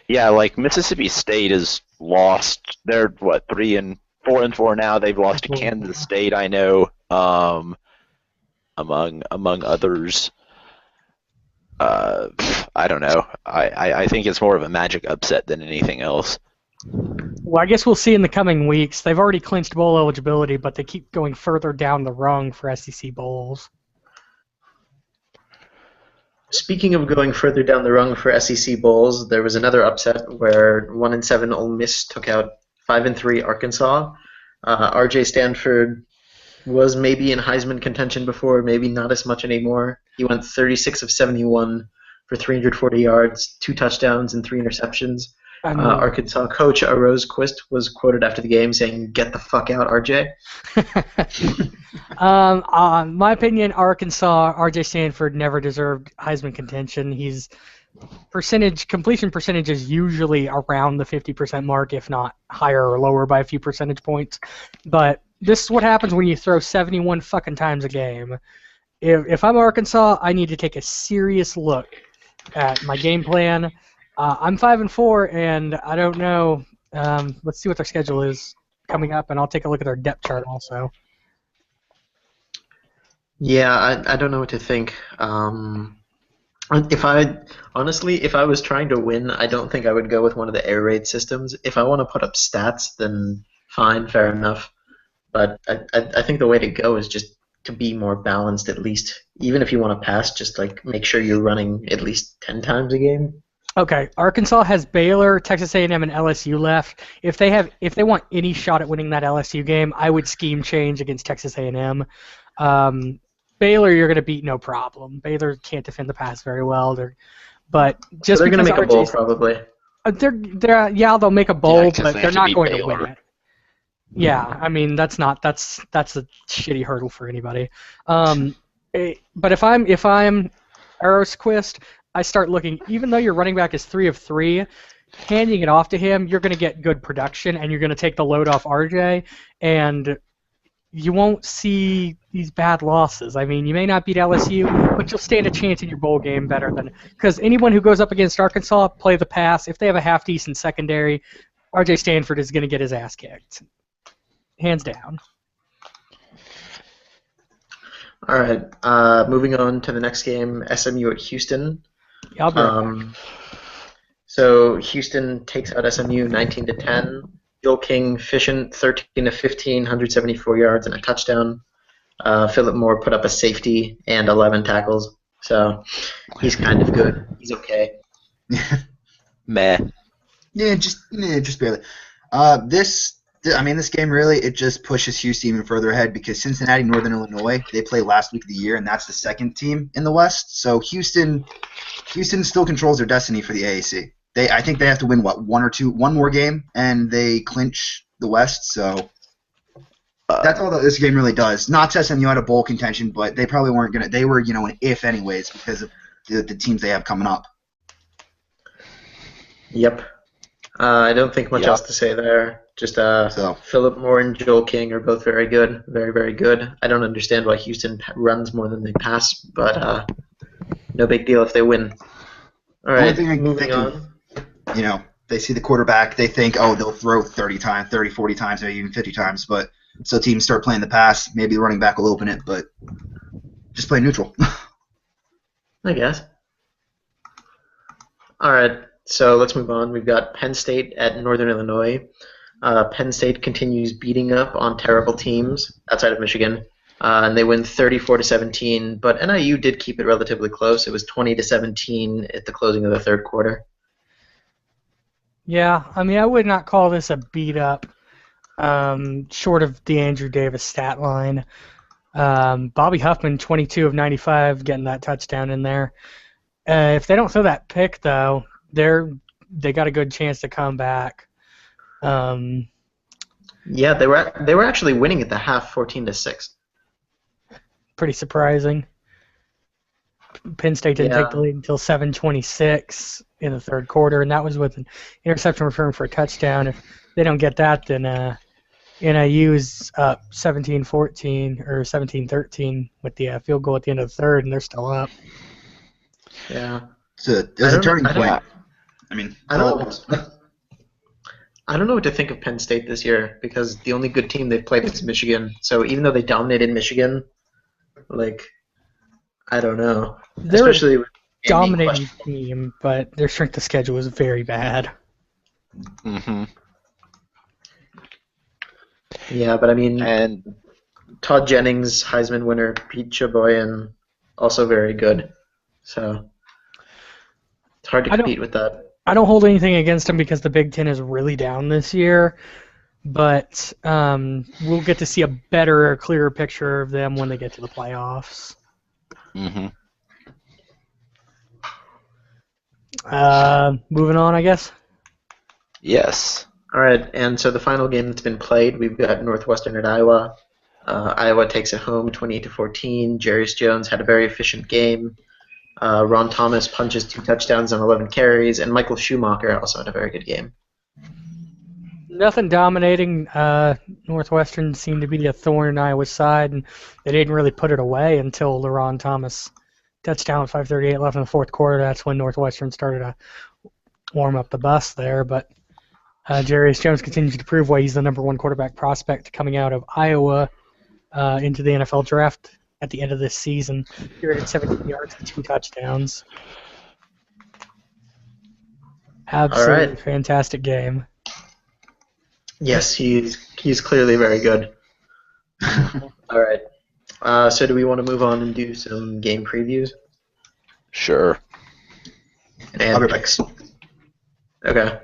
yeah, like Mississippi State has lost. They're 4-4 now. They've lost to Kansas State, I know, among others. I don't know. I think it's more of a magic upset than anything else. Well, I guess we'll see in the coming weeks. They've already clinched bowl eligibility, but they keep going further down the rung for SEC bowls. Speaking of going further down the rung for SEC bowls, there was another upset where 1-7 Ole Miss took out 5-3 Arkansas. R.J. Stanford was maybe in Heisman contention before, maybe not as much anymore. He went 36 of 71 for 340 yards, 2 touchdowns, and 3 interceptions. I mean, Arkansas coach Arose Quist was quoted after the game saying, "Get the fuck out, RJ." my opinion, Arkansas, R.J. Stanford never deserved Heisman contention. He's completion percentage is usually around the 50% mark, if not higher or lower by a few percentage points. But this is what happens when you throw 71 fucking times a game. If I'm Arkansas, I need to take a serious look at my game plan. I'm 5-4, and I don't know. Let's see what their schedule is coming up, and I'll take a look at their depth chart also. Yeah, I don't know what to think. If I was trying to win, I don't think I would go with one of the air raid systems. If I want to put up stats, then fine, fair enough. But I think the way to go is just to be more balanced at least. Even if you want to pass, just like make sure you're running at least 10 times a game. Okay, Arkansas has Baylor, Texas A&M, and LSU left. If they want any shot at winning that LSU game, I would scheme change against Texas A&M. Baylor, you're going to beat no problem. Baylor can't defend the pass very well. They're going to make a bowl probably. They'll make a bowl, but they're not going to win Baylor. it. Yeah, I mean that's a shitty hurdle for anybody. But if I'm Aroquist, I start looking. Even though your running back is 3 of 3, handing it off to him, you're going to get good production, and you're going to take the load off RJ, and you won't see these bad losses. I mean, you may not beat LSU, but you'll stand a chance in your bowl game better than because anyone who goes up against Arkansas play the pass. If they have a half decent secondary, RJ Stanford is going to get his ass kicked. Hands down. All right. Moving on to the next game, SMU at Houston. Yeah, I'll be right back. So Houston takes out SMU 19-10. Joel King, efficient, 13 of 15, 174 yards and a touchdown. Philip Moore put up a safety and 11 tackles. So he's kind of good. He's okay. Meh. Yeah, just barely. This game really, it just pushes Houston even further ahead because Cincinnati, Northern Illinois, they play last week of the year, and that's the second team in the West. So Houston still controls their destiny for the AAC. I think they have to win one more game, and they clinch the West. So that's all that this game really does. Not to SMU out of bowl contention, but they probably weren't gonna. They were an if anyways because of the teams they have coming up. Yep. I don't think much else to say there. Just Philip Moore and Joel King are both very good, very, very good. I don't understand why Houston runs more than they pass, but no big deal if they win. All right, moving on. They see the quarterback, they think, they'll throw 30 times, 30, 40 times, maybe even 50 times, but so teams start playing the pass, maybe the running back will open it, but just play neutral. I guess. All right, so let's move on. We've got Penn State at Northern Illinois. Penn State continues beating up on terrible teams outside of Michigan, and they win 34-17, but NIU did keep it relatively close. It was 20-17 at the closing of the third quarter. Yeah, I mean, I would not call this a beat-up, short of the Andrew Davis stat line. Bobby Huffman, 22 of 95, getting that touchdown in there. If they don't throw that pick, though, they got a good chance to come back. Yeah, they were actually winning at the half, 14-6. Pretty surprising. Penn State didn't take the lead until 7:26 in the third quarter, and that was with an interception return for a touchdown. If they don't get that, then NIU is up 17-14 or 17-13 with the field goal at the end of the third, and they're still up. Yeah. It's a turning point. I don't know what to think of Penn State this year because the only good team they've played is Michigan. So even though they dominated Michigan, I don't know. They're especially with a dominating team, but their strength of schedule is very bad. Mm-hmm. Yeah, but and Todd Jennings, Heisman winner, Pete Cheboyan, also very good. So it's hard to compete with that. I don't hold anything against them because the Big Ten is really down this year. but we'll get to see a better, clearer picture of them when they get to the playoffs. Mm-hmm. Moving on, I guess. Yes. All right, and so the final game that's been played, we've got Northwestern at Iowa. Iowa takes it home 28-14. Jarius Jones had a very efficient game. Ron Thomas punches 2 touchdowns on 11 carries, and Michael Schumacher also had a very good game. Nothing dominating. Northwestern seemed to be a thorn in Iowa's side, and they didn't really put it away until LaRon Thomas touchdown, 5:38 left in the fourth quarter. That's when Northwestern started to warm up the bus there. But Jarius Jones continues to prove why he's the number 1 quarterback prospect coming out of Iowa into the NFL draft at the end of this season. He rated 17 yards and 2 touchdowns. Absolutely fantastic game. Yes, he's clearly very good. All right. So do we want to move on and do some game previews? Sure. And I'll be back. Okay.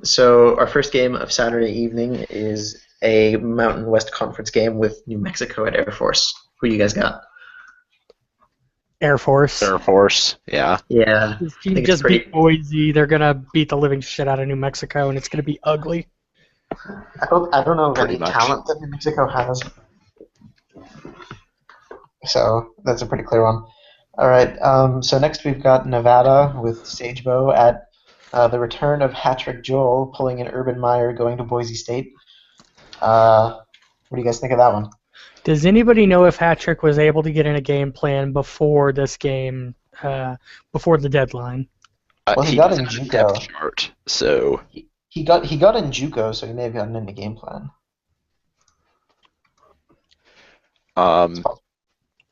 So our first game of Saturday evening is a Mountain West Conference game with New Mexico at Air Force. Who you guys got? Air Force. Air Force. Yeah. Yeah. This team just beat Boise. They're gonna beat the living shit out of New Mexico, and it's gonna be ugly. I don't know of Pretty any much. talent that New Mexico has. So that's a pretty clear one. All right. So next we've got Nevada with Sagebo at the return of Hatrick Joel pulling an Urban Meyer going to Boise State. What do you guys think of that one? Does anybody know if Hatrick was able to get in a game plan before this game, before the deadline? Well, he got in JUCO. Chart, so He got in JUCO, so he may have gotten in the game plan.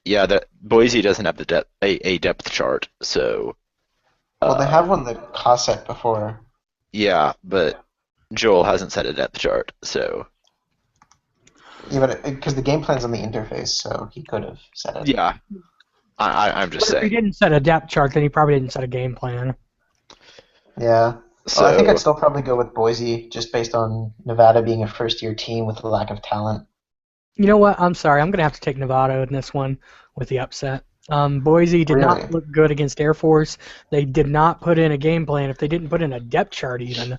yeah, that Boise doesn't have the a depth chart, so Well, they have one that Cossack before. yeah, but Joel hasn't set a depth chart, so Yeah, but because the game plan's on the interface, so he could have set it. yeah. I'm just If he saying. didn't set a depth chart, then he probably didn't set a game plan. Yeah. So Well, I think I'd still probably go with Boise, just based on Nevada being a first-year team with a lack of talent. You know what? I'm sorry. I'm going to have to take Nevada in this one with the upset. Boise did Really? not look good against Air Force. They did not put in a game plan. If they didn't put in a depth chart even,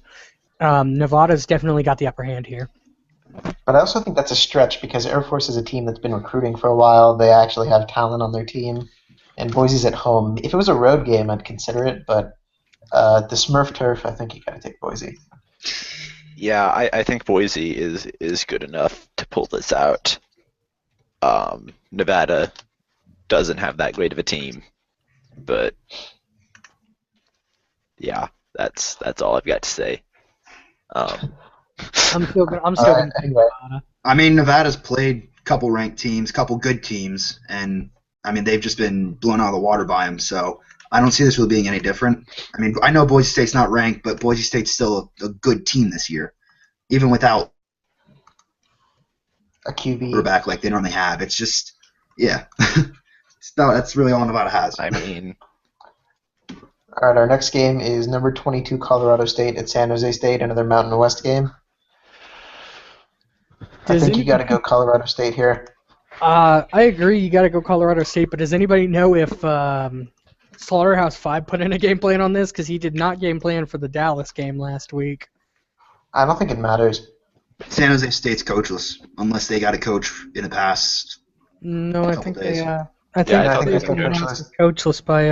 Nevada's definitely got the upper hand here. But I also think that's a stretch because Air Force is a team that's been recruiting for a while. They actually have talent on their team. And Boise's at home. If it was a road game, I'd consider it, but the Smurf turf, I think you got to take Boise. yeah, I think Boise is good enough to pull this out. Nevada doesn't have that great of a team, but yeah, that's all I've got to say. I'm still going to Alright, take anyway. Nevada. I mean, Nevada's played a couple ranked teams, couple good teams, and I mean they've just been blown out of the water by them. So I don't see this really being any different. I mean, I know Boise State's not ranked, but Boise State's still a good team this year, even without A QB. quarterback like they normally have. It's just, yeah, that's really all Nevada has. I mean, All right, our next game is number 22 Colorado State at San Jose State, another Mountain West game. I Does think you got to anybody- go Colorado State here. I agree. You got to go Colorado State, but does anybody know if Slaughterhouse 5 put in a game plan on this? Because he did not game plan for the Dallas game last week. I don't think it matters. San Jose State's coachless unless they got a coach in the past. No, I Couple think days. they. I Yeah, think I thought they they were announced coachless by.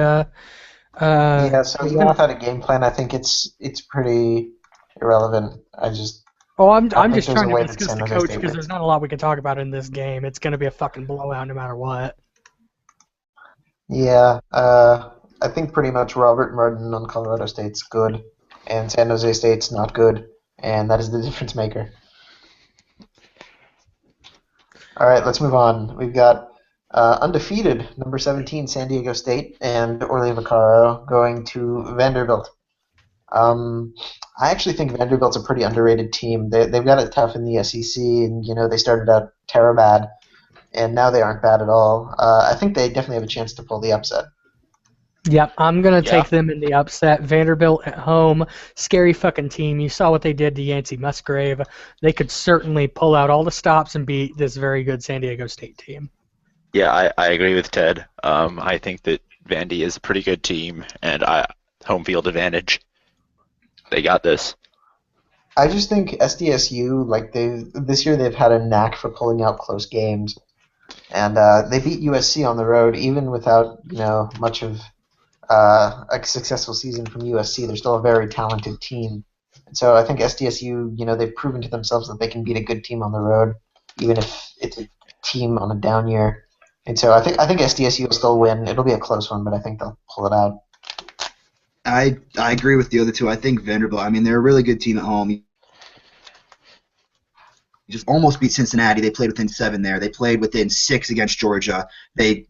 Yeah, so even without a game plan, I think it's pretty irrelevant. Oh, I'm think just there's trying a way to that discuss San the Jose coach State because wins. there's not a lot we can talk about in this game. It's going to be a fucking blowout no matter what. Yeah, I think pretty much Robert Martin on Colorado State's good, and San Jose State's not good, and that is the difference maker. All right, let's move on. We've got undefeated number 17 San Diego State and Orly Vaccaro going to Vanderbilt. I actually think Vanderbilt's a pretty underrated team. They've got it tough in the SEC, and they started out terror bad, and now they aren't bad at all. I think they definitely have a chance to pull the upset. Yep, I'm gonna Yeah. take them in the upset. Vanderbilt at home, scary fucking team. You saw what they did to Yancey Musgrave. They could certainly pull out all the stops and beat this very good San Diego State team. Yeah, I agree with Ted. I think that Vandy is a pretty good team, and home field advantage. They got this. I just think SDSU, like this year, they've had a knack for pulling out close games, and they beat USC on the road, even without much of a successful season from USC. They're still a very talented team, and so I think SDSU, they've proven to themselves that they can beat a good team on the road, even if it's a team on a down year. And so I think SDSU will still win. It'll be a close one, but I think they'll pull it out. I agree with the other two. I think Vanderbilt. I mean, they're a really good team at home. You just almost beat Cincinnati. They played within 7 there. They played within 6 against Georgia. They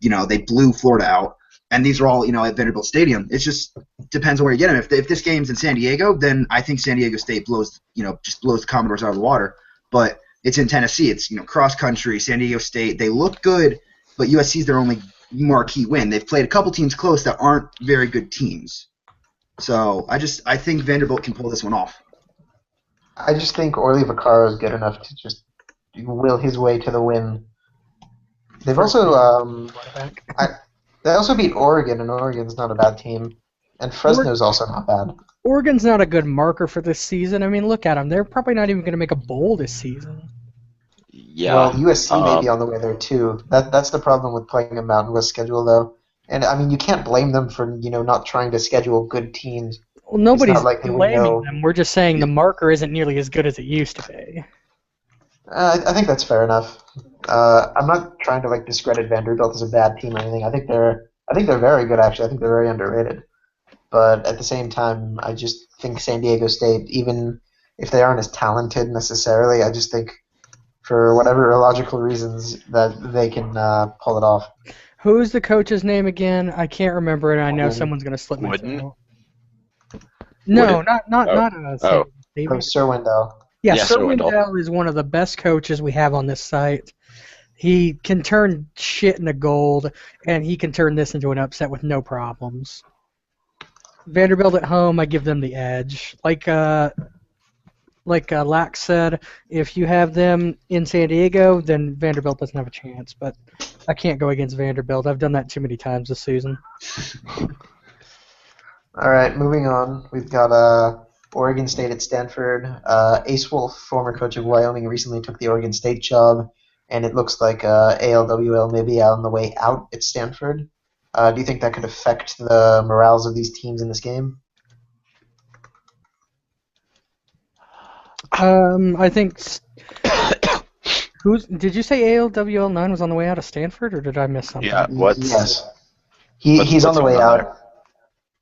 blew Florida out. And these are all at Vanderbilt Stadium. It just depends on where you get them. If this game's in San Diego, then I think San Diego State blows the Commodores out of the water. But it's in Tennessee. It's cross country. San Diego State. They look good, but USC's their only marquee win. They've played a couple teams close that aren't very good teams. So I think Vanderbilt can pull this one off. I just think Orly Vaccaro is good enough to just will his way to the win. They've also they also beat Oregon, and Oregon's not a bad team, and Fresno's also not bad. Oregon's not a good marker for this season. I mean, look at them. They're probably not even going to make a bowl this season. Yeah. Well, USC may be on the way there too. That's the problem with playing a Mountain West schedule, though. And I mean, you can't blame them for not trying to schedule good teams. Well, nobody's like they would blaming know. them. We're just saying the marker isn't nearly as good as it used to be. I think that's fair enough. I'm not trying to discredit Vanderbilt as a bad team or anything. I think they're very good, actually. I think they're very underrated. But at the same time, I just think San Diego State, even if they aren't as talented necessarily, I just think for whatever illogical reasons that they can pull it off. Who's the coach's name again? I can't remember it. I know Wooden. someone's going to slip my Wooden? throat. No, Wooden? not Oh. Sir Wendell. Yeah, Yeah, Sir Sir Wendell. Wendell is one of the best coaches we have on this site. He can turn shit into gold, and he can turn this into an upset with no problems. Vanderbilt at home, I give them the edge. Like Lax said, if you have them in San Diego, then Vanderbilt doesn't have a chance. But I can't go against Vanderbilt. I've done that too many times this season. All right, moving on. We've got Oregon State at Stanford. Ace Wolf, former coach of Wyoming, recently took the Oregon State job, and it looks like ALWL may be on the way out at Stanford. Do you think that could affect the morales of these teams in this game? I think. Did you say ALWL 9 was on the way out of Stanford, or did I miss something? Yeah. Yes. He's on the way out.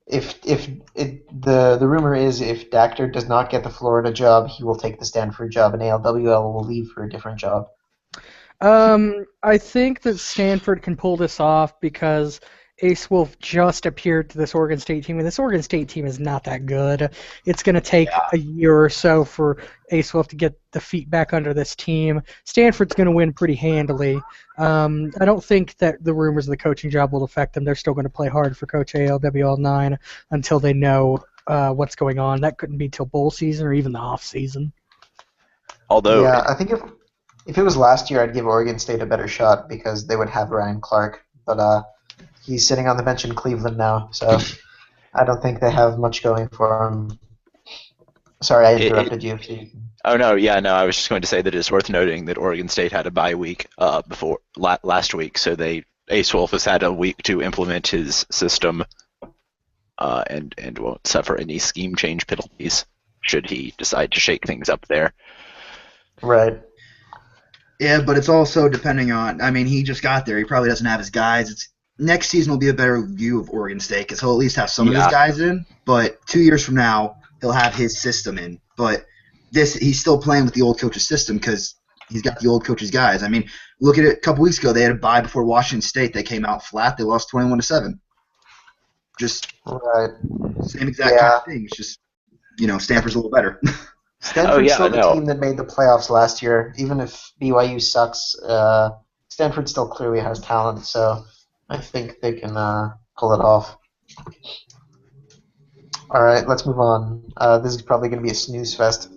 The rumor is if Dactor does not get the Florida job, he will take the Stanford job, and ALWL will leave for a different job. I think that Stanford can pull this off because Ace Wolf just appeared to this Oregon State team, and this Oregon State team is not that good. It's going to take a year or so for Ace Wolf to get the feet back under this team. Stanford's going to win pretty handily. I don't think that the rumors of the coaching job will affect them. They're still going to play hard for Coach ALWL 9 until they know what's going on. That couldn't be till bowl season or even the off season. Although, yeah, I think if it was last year, I'd give Oregon State a better shot because they would have Ryan Clark, but he's sitting on the bench in Cleveland now, so I don't think they have much going for him. Sorry, I interrupted you. Oh no, I was just going to say that it's worth noting that Oregon State had a bye week before last week, so Ace Wolf has had a week to implement his system, and won't suffer any scheme change penalties should he decide to shake things up there. Right. Yeah, but it's also depending on. I mean, he just got there. He probably doesn't have his guys. Next season will be a better view of Oregon State because he'll at least have some of his guys in. But 2 years from now, he'll have his system in. But he's still playing with the old coach's system because he's got the old coach's guys. I mean, look at it. A couple weeks ago, they had a bye before Washington State. They came out flat. They lost 21-7. Just same exact kind of thing. It's just Stanford's a little better. Stanford's still the team that made the playoffs last year. Even if BYU sucks, Stanford still clearly has talent, so I think they can pull it off. All right, let's move on. This is probably going to be a snooze fest.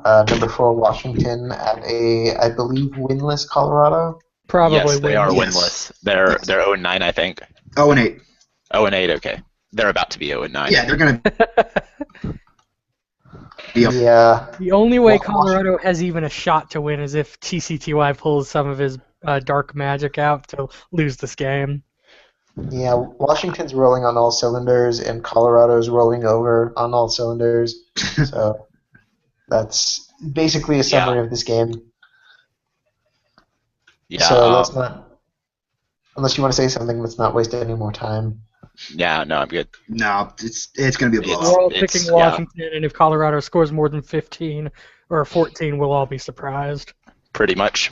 Number 4, Washington at I believe, winless Colorado. Probably Yes, they are Yes. winless. They're Yes. 0-9, I think. 0-8. 0-8, okay. They're about to be 0-9. Yeah, they're gonna be up. Yeah. The only way Wa- Colorado has even a shot to win is if TCTY pulls some of his dark magic out to lose this game. Yeah, Washington's rolling on all cylinders, and Colorado's rolling over on all cylinders. So that's basically a summary of this game. Yeah. So let's not, unless you want to say something, let's not waste any more time. Yeah, no, I'm good. No, it's gonna be a It's- blowout. We're all it's- picking Washington, and if Colorado scores more than 15 or 14, we'll all be surprised. Pretty much.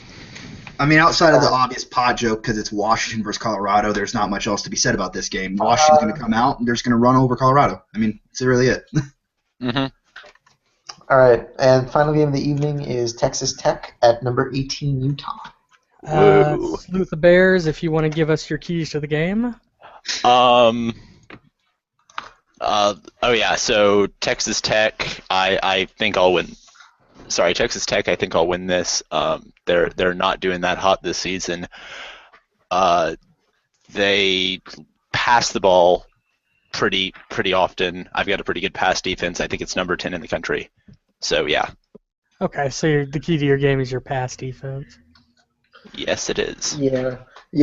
I mean, outside of the obvious pot joke, because it's Washington versus Colorado, there's not much else to be said about this game. Washington's going to come out and they're just going to run over Colorado. I mean, that's really it. Mm-hmm. All right, and final game of the evening is Texas Tech at number 18, Utah. Woo. Salute the Bears if you want to give us your keys to the game. Oh yeah, so Texas Tech, I think I'll win. Sorry, Texas Tech, I think I'll win this. They're not doing that hot this season. They pass the ball pretty often. I've got a pretty good pass defense. I think it's number 10 in the country. So yeah. Okay, so the key to your game is your pass defense. Yes, it is. Yeah,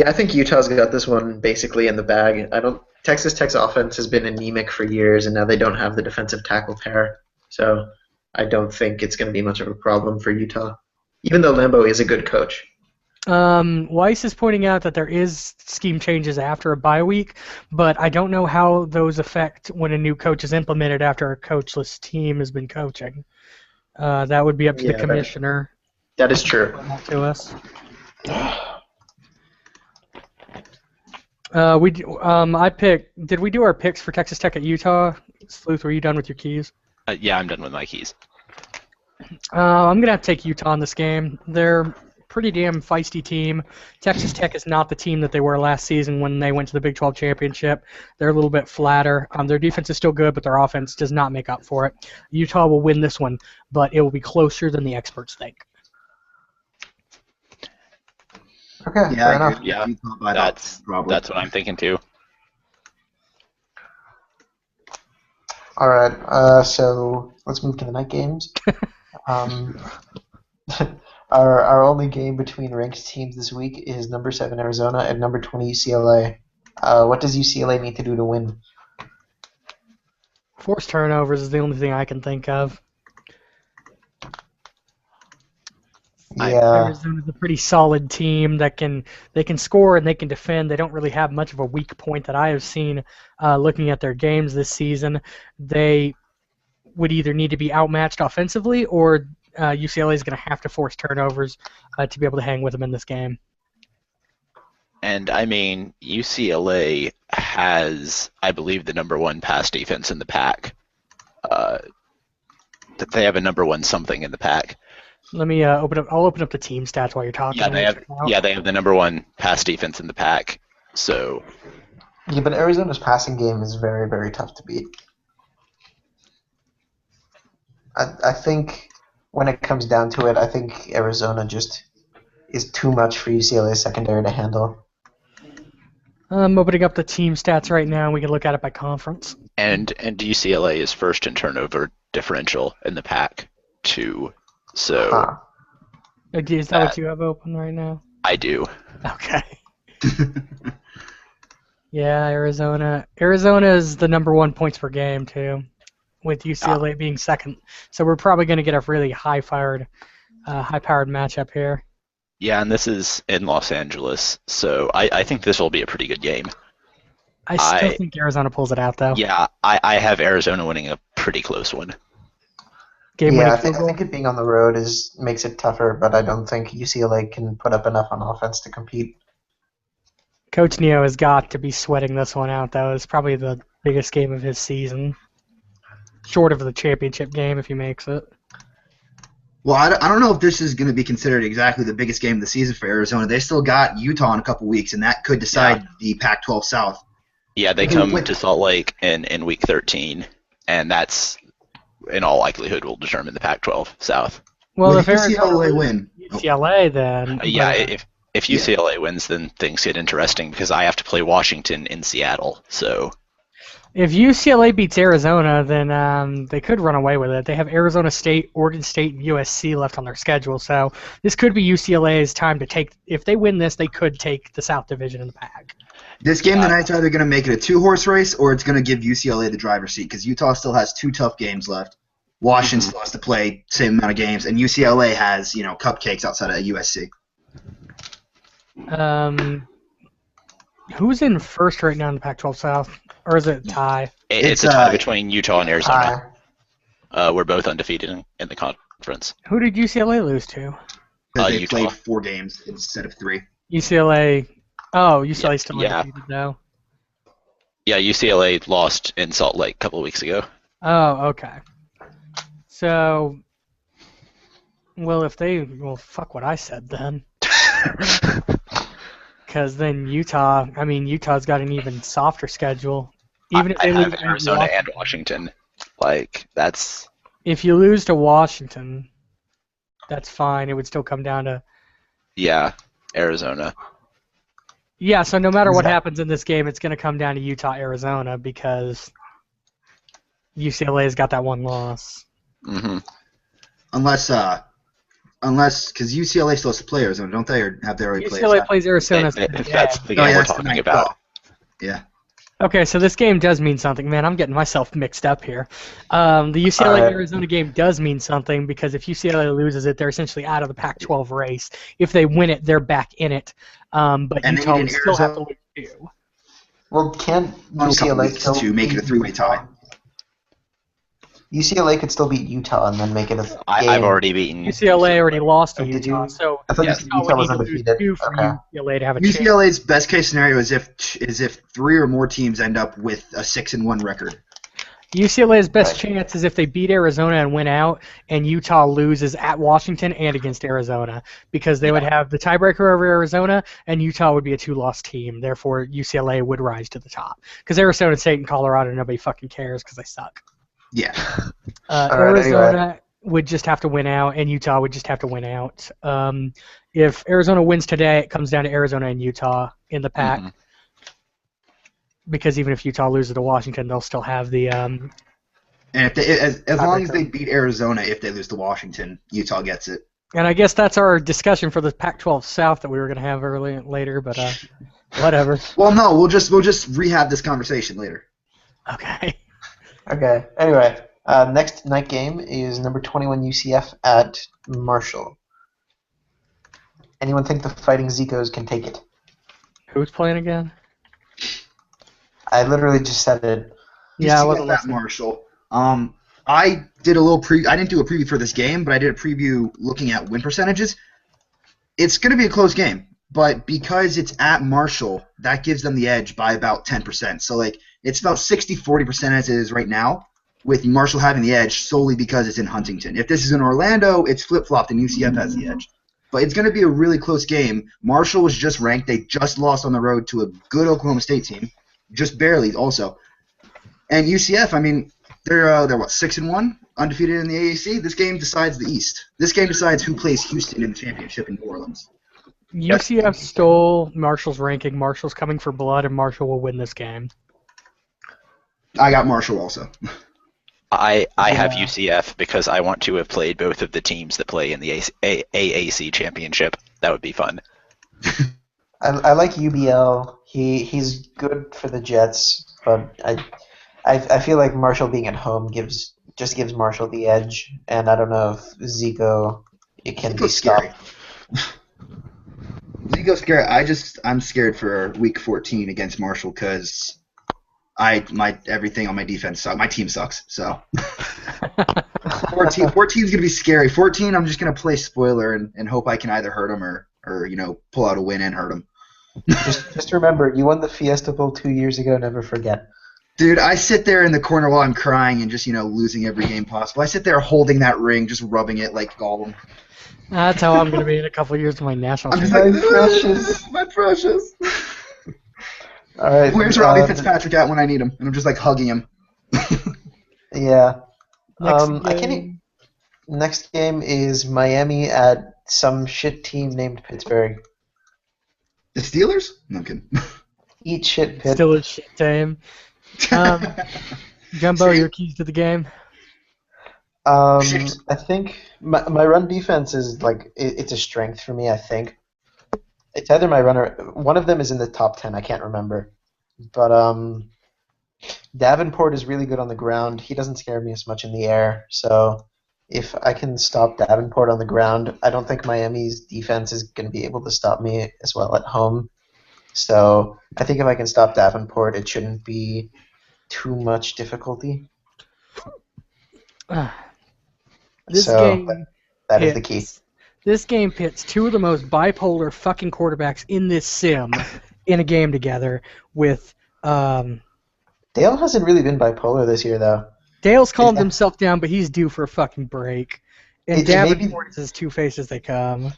I think Utah's got this one basically in the bag. Texas Tech's offense has been anemic for years, and now they don't have the defensive tackle pair. So I don't think it's going to be much of a problem for Utah, even though Lambeau is a good coach. Weiss is pointing out that there is scheme changes after a bye week, but I don't know how those affect when a new coach is implemented after a coachless team has been coaching. That would be up to the commissioner. That is true. To us. I picked. Did we do our picks for Texas Tech at Utah? Sleuth, were you done with your keys? Yeah, I'm done with my keys. I'm gonna have to take Utah in this game. They're a pretty damn feisty team. Texas Tech is not the team that they were last season when they went to the Big 12 championship. They're a little bit flatter. Their defense is still good, but their offense does not make up for it. Utah will win this one, but it will be closer than the experts think. Okay, Yeah, fair enough. Yeah, Utah by that's probably. what I'm thinking too. All right, so let's move to the night games. Our only game between ranked teams this week is number 7 Arizona and number 20 UCLA. What does UCLA need to do to win? Forced turnovers is the only thing I can think of. Yeah, Arizona's a pretty solid team that they can score and they can defend. They don't really have much of a weak point that I have seen looking at their games this season. They would either need to be outmatched offensively or UCLA is going to have to force turnovers to be able to hang with them in this game. And I mean, UCLA has, I believe, the number 1 pass defense in the pack. That they have a number 1 something in the pack. Let me open up. I'll open up the team stats while you're talking. Yeah, they have the number 1 pass defense in the pack. So yeah, but Arizona's passing game is very, very tough to beat. I think when it comes down to it, I think Arizona just is too much for UCLA's secondary to handle. I'm opening up the team stats right now. We can look at it by conference. and UCLA is first in turnover differential in the pack too. So Huh. Is that what you have open right now? I do. Okay. Yeah, Arizona. Arizona is the number 1 points per game too, with UCLA being second. So we're probably going to get a really high-powered matchup here. Yeah, and this is in Los Angeles, so I think this will be a pretty good game. I still think Arizona pulls it out though. Yeah, I have Arizona winning a pretty close one. Yeah, I think it being on the road makes it tougher, but I don't think UCLA can put up enough on offense to compete. Coach Neo has got to be sweating this one out, though. It's probably the biggest game of his season, short of the championship game if he makes it. Well, I don't know if this is going to be considered exactly the biggest game of the season for Arizona. They still got Utah in a couple weeks, and that could decide the Pac-12 South. Yeah, they come to Salt Lake in week 13, and that's in all likelihood will determine the Pac-12 South. Well, With if Arizona UCLA win. UCLA, then Yeah, but, if UCLA wins, then things get interesting because I have to play Washington in Seattle. So if UCLA beats Arizona, then they could run away with it. They have Arizona State, Oregon State, and USC left on their schedule, so this could be UCLA's time to take. If they win this, they could take the South Division in the Pac. This game tonight's either going to make it a two-horse race or it's going to give UCLA the driver's seat because Utah still has 2 tough games left. Washington still has to play same amount of games, and UCLA has cupcakes outside of USC. Who's in first right now in the Pac-12 South, or is it a tie? It's a tie between Utah and Arizona. We're both undefeated in the conference. Who did UCLA lose to? Because they Utah. played 4 games instead of 3. UCLA. Oh, UCLA still undefeated though. Yeah, UCLA lost in Salt Lake a couple of weeks ago. Oh, okay. So, well, fuck what I said then. Because then Utah's got an even softer schedule. Even if they I lose have Arizona and Washington. Like, that's... If you lose to Washington, that's fine. It would still come down to... Yeah, Arizona. Yeah, so no matter what happens in this game, it's going to come down to Utah-Arizona because UCLA's got that one loss. Mm-hmm. Unless, because UCLA still has to play Arizona, don't they? Or have they already played? UCLA plays Arizona. That's the game we're talking about. Yeah. Okay, so this game does mean something. Man, I'm getting myself mixed up here. The UCLA-Arizona game does mean something because if UCLA loses it, they're essentially out of the Pac-12 race. If they win it, they're back in it. But And Utah would still have to lose too. Well, can't UCLA still to make it a 3-way tie? UCLA could still beat Utah and then make it a game. I've already beaten UCLA already lost to Oh, did Utah, you? so I thought Utah Utah would was need to lose undefeated. 2 for Okay. UCLA to have a chance. UCLA's best case scenario is if 3 or more teams end up with a 6-1 record. UCLA's best chance is if they beat Arizona and win out, and Utah loses at Washington and against Arizona, because they would have the tiebreaker over Arizona, and Utah would be a 2-loss team. Therefore, UCLA would rise to the top. Because Arizona State and Colorado, nobody fucking cares because they suck. Yeah. Arizona would just have to win out, and Utah would just have to win out. If Arizona wins today, it comes down to Arizona and Utah in the Pac. Mm-hmm. Because even if Utah loses to Washington, they'll still have the. And if they, as long as they beat Arizona, if they lose to Washington, Utah gets it. And I guess that's our discussion for the Pac-12 South that we were going to have later, but whatever. Well, no, we'll just rehab this conversation later. Okay. Okay. Anyway, next night game is number 21 UCF at Marshall. Anyone think the Fighting Zikos can take it? Who's playing again? I literally just said it. Yeah, I wasn't at Marshall. I did a little I didn't do a preview for this game, but I did a preview looking at win percentages. It's going to be a close game, but because it's at Marshall, that gives them the edge by about 10%. So it's about 60-40% as it is right now, with Marshall having the edge solely because it's in Huntington. If this is in Orlando, it's flip-flopped and UCF has the edge. But it's going to be a really close game. Marshall was just ranked. They just lost on the road to a good Oklahoma State team. Just barely, also. And UCF, I mean, they're what, 6-1, undefeated in the AAC. This game decides the East. This game decides who plays Houston in the championship in New Orleans. UCF stole Marshall's ranking. Marshall's coming for blood, and Marshall will win this game. I got Marshall also. I have UCF because I want to have played both of the teams that play in the AAC championship. That would be fun. I like UBL. He's good for the Jets, but I feel like Marshall being at home gives Marshall the edge, and I don't know if Zico can be stopped. Zico's scary. I'm scared for Week 14 against Marshall because everything on my defense sucks. My team sucks. So 14's gonna be scary. 14, I'm just gonna play spoiler and hope I can either hurt him or pull out a win and hurt him. Just remember, you won the Fiesta Bowl 2 years ago. Never forget. Dude, I sit there in the corner while I'm crying and just losing every game possible. I sit there holding that ring, just rubbing it like Gollum. That's how I'm gonna be in a couple of years with my national. I'm just like, precious, my precious. All right. Where's Robbie Fitzpatrick at when I need him? And I'm just like hugging him. Yeah. Next I can't. game. Next game is Miami at some shit team named Pittsburgh. The Steelers? No, I'm kidding. Eat shit, Pitt. Still a shit team. Jumbo, your keys to the game. Shit. I think my run defense is like it's a strength for me. I think it's either my runner. One of them is in the top 10. I can't remember, but Davenport is really good on the ground. He doesn't scare me as much in the air. So if I can stop Davenport on the ground, I don't think Miami's defense is going to be able to stop me as well at home. So I think if I can stop Davenport, it shouldn't be too much difficulty. This So game that is the key. This game pits two of the most bipolar fucking quarterbacks in this sim in a game together with Dale hasn't really been bipolar this year, though. Dale's calmed himself down, but he's due for a fucking break. And Davenport is as two-faced as they come.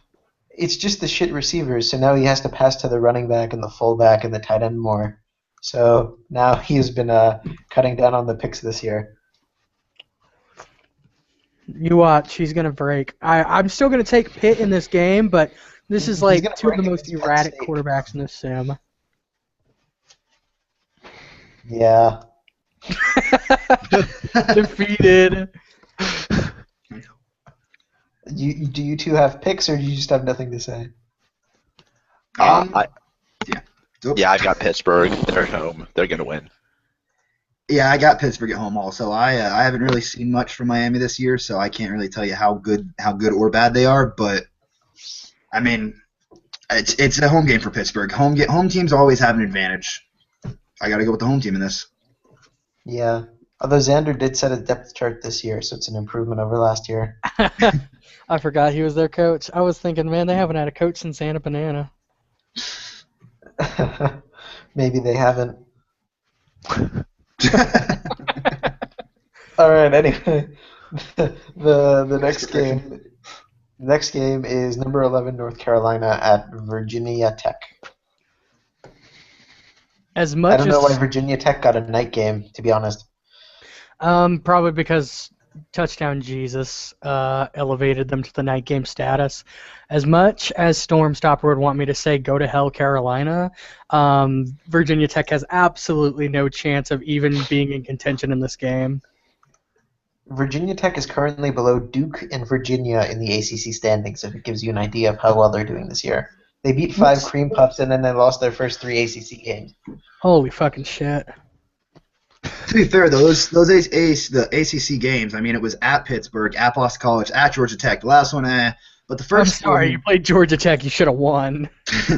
It's just the shit receivers, so now he has to pass to the running back and the fullback and the tight end more. So now he's been cutting down on the picks this year. You watch, he's going to break. I'm still going to take Pitt in this game, but this is like two of the most erratic quarterbacks in this sim. Yeah. Defeated. Do you two have picks, or do you just have nothing to say? Yeah, I've got Pittsburgh. They're at home. They're going to win. Yeah, I got Pittsburgh at home also. I haven't really seen much from Miami this year, so I can't really tell you how good or bad they are. But I mean, it's a home game for Pittsburgh. Home teams always have an advantage. I got to go with the home team in this. Yeah. Although Xander did set a depth chart this year, so it's an improvement over last year. I forgot he was their coach. I was thinking, man, they haven't had a coach since Santa Banana. Maybe they haven't. All right. Anyway, the next game is number 11 North Carolina at Virginia Tech. I don't know why Virginia Tech got a night game, to be honest. Probably because Touchdown Jesus elevated them to the night game status. As much as Stormstopper would want me to say go to hell Carolina, Virginia Tech has absolutely no chance of even being in contention in this game. Virginia Tech is currently below Duke and Virginia in the ACC standings, if it gives you an idea of how well they're doing this year. They beat 5 Cream Puffs, and then they lost their first 3 ACC games. Holy fucking shit. To be fair, though, the ACC games, I mean, it was at Pittsburgh, at Boston College, at Georgia Tech. The last one, but the first. I'm sorry, you played Georgia Tech. You should have won. I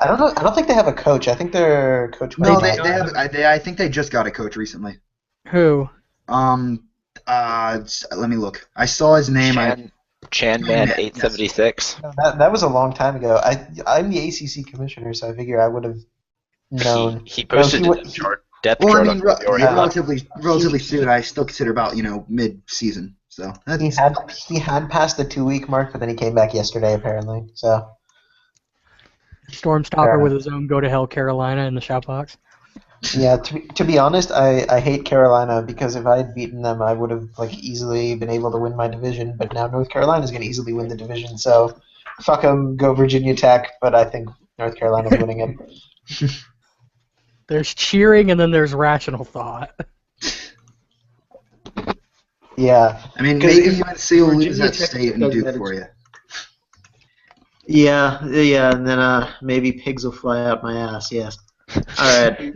don't know. I don't think they have a coach. I think they're coached by. No, they have. I think they just got a coach recently. Who? Let me look. I saw his name. Chanman 876. Yes. That was a long time ago. I'm the ACC commissioner, so I figure I would have known. He posted a depth chart. I mean, relatively soon. I still consider about mid-season. So he had passed the 2-week mark, but then he came back yesterday apparently. So Stormstopper with his own go to hell Carolina in the shout box. Yeah, to be honest, I hate Carolina because if I had beaten them, I would have easily been able to win my division. But now North Carolina is going to easily win the division, so fuck them, go Virginia Tech. But I think North Carolina's winning it. There's cheering and then there's rational thought. Yeah, I mean maybe UNC will lose at State and Duke for you. Yeah, and then maybe pigs will fly out my ass. Yes. All right.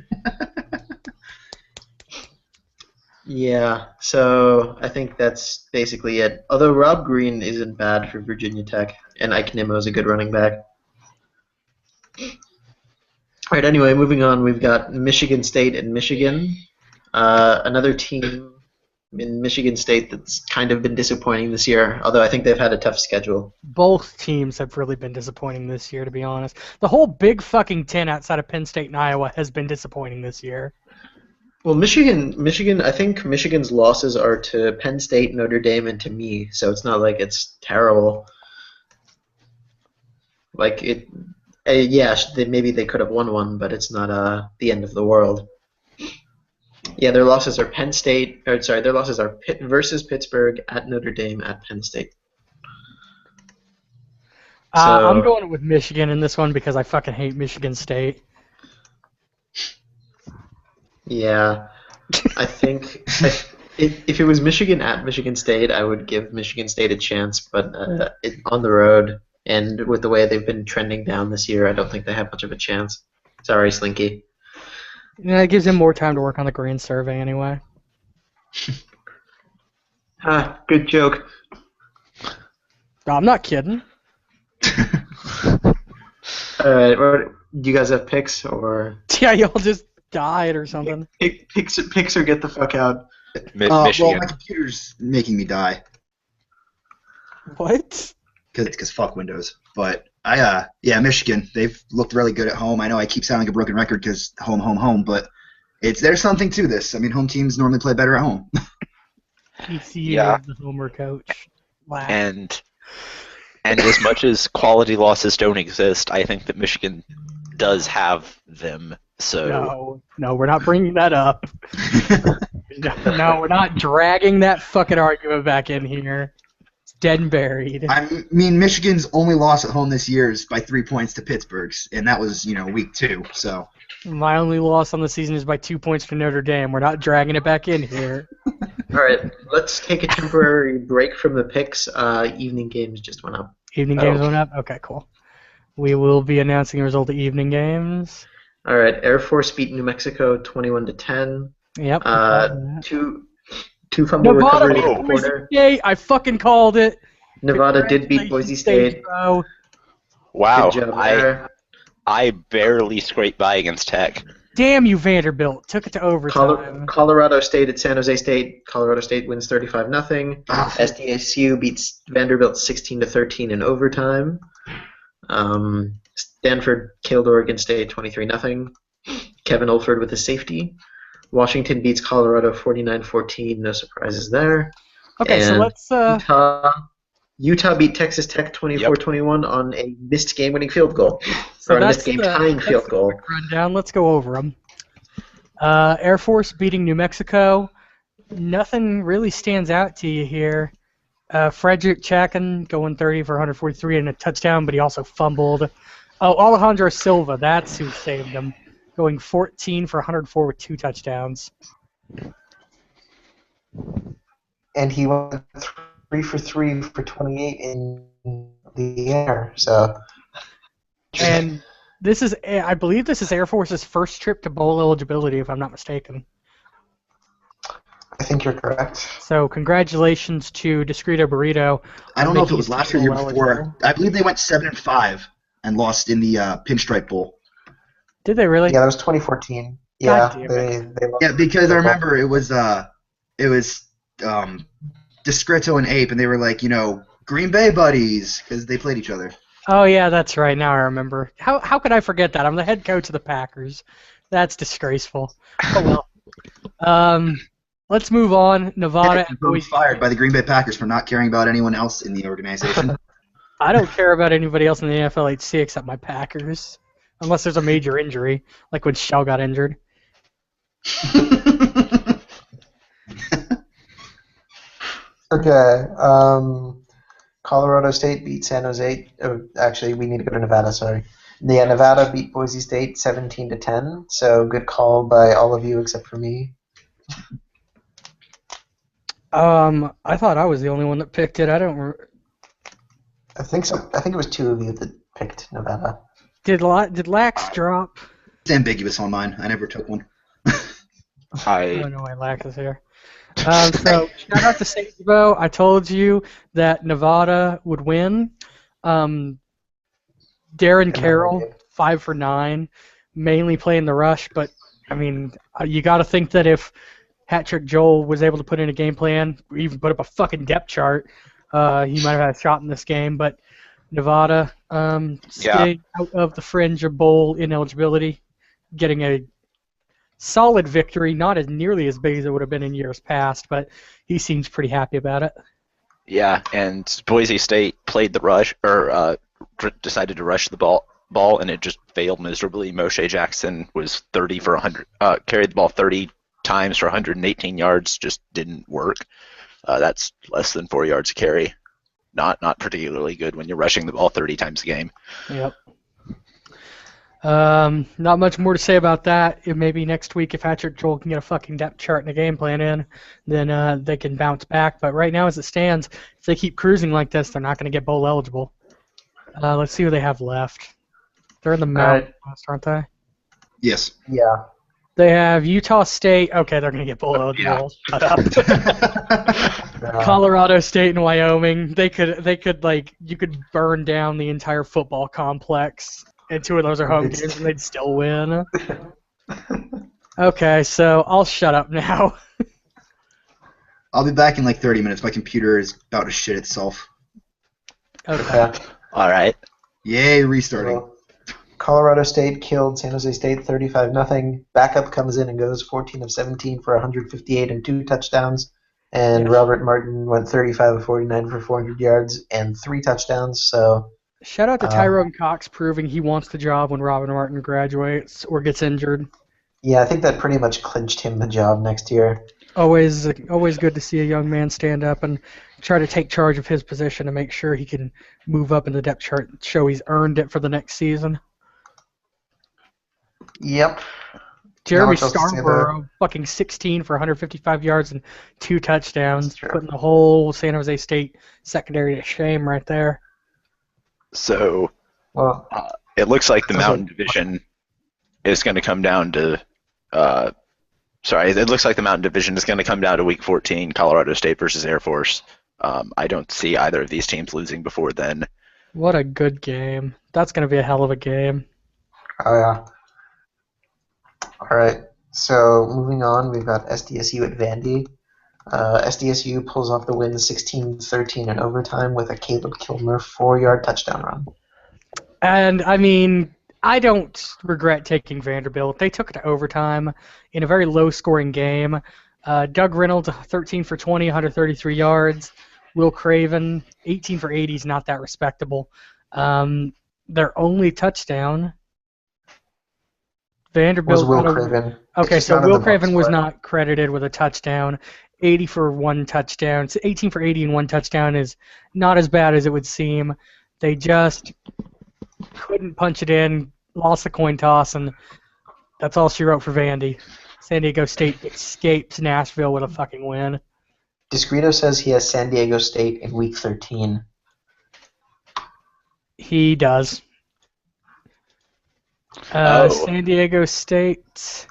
Yeah, so I think that's basically it. Although Rob Green isn't bad for Virginia Tech, and Ike Nimmo is a good running back. All right, anyway, moving on, we've got Michigan State and Michigan. Another team in Michigan State that's kind of been disappointing this year, although I think they've had a tough schedule. Both teams have really been disappointing this year, to be honest. The whole Big fucking 10 outside of Penn State and Iowa has been disappointing this year. Well, Michigan, I think Michigan's losses are to Penn State, Notre Dame, and to me, so it's not like it's terrible. Yeah, maybe they could have won one, but it's not the end of the world. Yeah, their losses are their losses are Pitt versus Pittsburgh, at Notre Dame, at Penn State. I'm So going with Michigan in this one because I fucking hate Michigan State. yeah, I think if it was Michigan at Michigan State, I would give Michigan State a chance, but on the road and with the way they've been trending down this year, I don't think they have much of a chance. Sorry, Slinky. Yeah, it gives him more time to work on the green survey anyway. Good joke. No, I'm not kidding. All right, do you guys have picks or Yeah, y'all just died or something. picks or get the fuck out? Well, Michigan. my computer's making me die What? because fuck Windows. But yeah, Michigan. They've looked really good at home. I know I keep sounding like a broken record because home, but there's something to this. I mean, home teams normally play better at home. TCU Yeah. is the homer coach. Wow. And as much as quality losses don't exist, I think that Michigan does have them. So No, we're not bringing that up. No, we're not dragging that fucking argument back in here. It's dead and buried. I mean, Michigan's only loss at home this year is by 3 points to Pittsburgh's, and that was week 2. So My only loss on the season is by 2 points to Notre Dame. We're not dragging it back in here. All right, let's take a temporary break from the picks. Evening games just went up. Evening games went up? Okay, cool. We will be announcing the result of evening games. All right, Air Force beat New Mexico 21-10. Yep. Two fumble Nevada recoveries in beat the Boise quarter. State. I fucking called it. Nevada did beat Boise State. Bro. wow, Good job there. I barely scraped by against Tech. Damn you, Vanderbilt. Took it to overtime. Colorado State at San Jose State. Colorado State wins 35-0. SDSU beats Vanderbilt 16-13 in overtime. Stanford killed Oregon State 23-0. Kevin Olford with a safety. Washington beats Colorado 49-14. No surprises there. Okay, so And let's Utah beat Texas Tech 24-21 on a missed game-winning field goal. So Or on a that's missed game-tying field goal. rundown. Let's go over them. Air Force beating New Mexico. Nothing really stands out to you here. Frederick Chacon going 30 for 143 and a touchdown, but he also fumbled. Oh, Alejandro Silva, that's who saved him, going 14 for 104 with 2 touchdowns. And he went 3 for 3 for 28 in the air. So. And I believe this is Air Force's first trip to bowl eligibility, if I'm not mistaken. I think you're correct. So congratulations to Discreto Burrito. I don't know if it was making last year or the year bowl before. eligible. I believe they went 7-5 and lost in the Pinstripe Bowl. Did they really? Yeah, that was 2014. God Yeah, damn they lost Yeah, because I the bowl. remember it was Discreto and Ape, and they were like, Green Bay buddies, because they played each other. Oh yeah, that's right. Now I remember. How could I forget that? I'm the head coach of the Packers. That's disgraceful. Oh well. Let's move on. Nevada and He was Boise. fired by the Green Bay Packers for not caring about anyone else in the organization. I don't care about anybody else in the NFLHC except my Packers, unless there's a major injury, like when Shell got injured. Okay. Colorado State beat San Jose. Actually, we need to go to Nevada. Sorry. Yeah, Nevada beat Boise State 17-10. So good call by all of you except for me. I thought I was the only one that picked it. I don't. I think so. I think it was 2 of you that picked Nevada. Did Lax drop? It's ambiguous on mine. I never took one. I don't know why Lax is here. So shout out to Sabo. I told you that Nevada would win. Darren Carroll, 5 for 9, mainly playing the rush, but I mean, you got to think that if Hat-Trick Joel was able to put in a game plan, or even put up a fucking depth chart, he might have had a shot in this game. But Nevada staying out of the fringe of bowl ineligibility, getting a solid victory, not as nearly as big as it would have been in years past, but he seems pretty happy about it. Yeah, and Boise State played the rush, or decided to rush the ball, ball, and it just failed miserably. Moshe Jackson was 30 for 100, carried the ball 30 times for 118 yards, just didn't work. That's less than 4 yards a carry. Not particularly good when you're rushing the ball 30 times a game. Yep. Not much more to say about that. Maybe next week, if Patrick Joel can get a fucking depth chart and a game plan in, then they can bounce back. But right now, as it stands, if they keep cruising like this, they're not going to get bowl eligible. Let's see who they have left. They're in the Mountain West, aren't they? Yes. Yeah. They have Utah State. Okay, they're going to get bowl eligible. Shut up. Colorado State and Wyoming. They could like, you could burn down the entire football complex, and 2 of those are home games, and they'd still win. Okay, so I'll shut up now. I'll be back in like 30 minutes. My computer is about to shit itself. Okay. All right. Yay, restarting. Well, Colorado State killed San Jose State 35-0. Backup comes in and goes 14 of 17 for 158 and 2 touchdowns. And Yes. Robert Martin went 35 of 49 for 400 yards and 3 touchdowns. So Shout out to Tyrone Cox proving he wants the job when Robin Martin graduates or gets injured. yeah, I think that pretty much clinched him the job next year. Always good to see a young man stand up and try to take charge of his position to make sure he can move up in the depth chart and show he's earned it for the next season. Yep. Jeremy Not much else to say there. Scarborough, fucking 16 for 155 yards and 2 touchdowns, That's true. putting the whole San Jose State secondary to shame right there. So Well, it looks like the Sounds Mountain like- Division is going to come down to. It looks like the Mountain Division is going to come down to Week 14, Colorado State versus Air Force. I don't see either of these teams losing before then. What a good game. That's going to be a hell of a game. oh yeah. All right. So moving on, we've got SDSU at Vandy. SDSU pulls off the win 16-13 in overtime with a Caleb Kilmer 4-yard touchdown run. And, I mean, I don't regret taking Vanderbilt. They took it to overtime in a very low-scoring game. Doug Reynolds, 13 for 20, 133 yards. Will Craven, 18 for 80 is not that respectable. Their only touchdown. Vanderbilt. Was Will got a- Craven. It's Okay, just so not in Will the Craven box was score. not credited with a touchdown. 80 for 1 touchdown. So 18 for 80 and 1 touchdown is not as bad as it would seem. They just couldn't punch it in, lost the coin toss, and that's all she wrote for Vandy. San Diego State escapes Nashville with a fucking win. Discreto says he has San Diego State in Week 13. He does. Oh. San Diego State.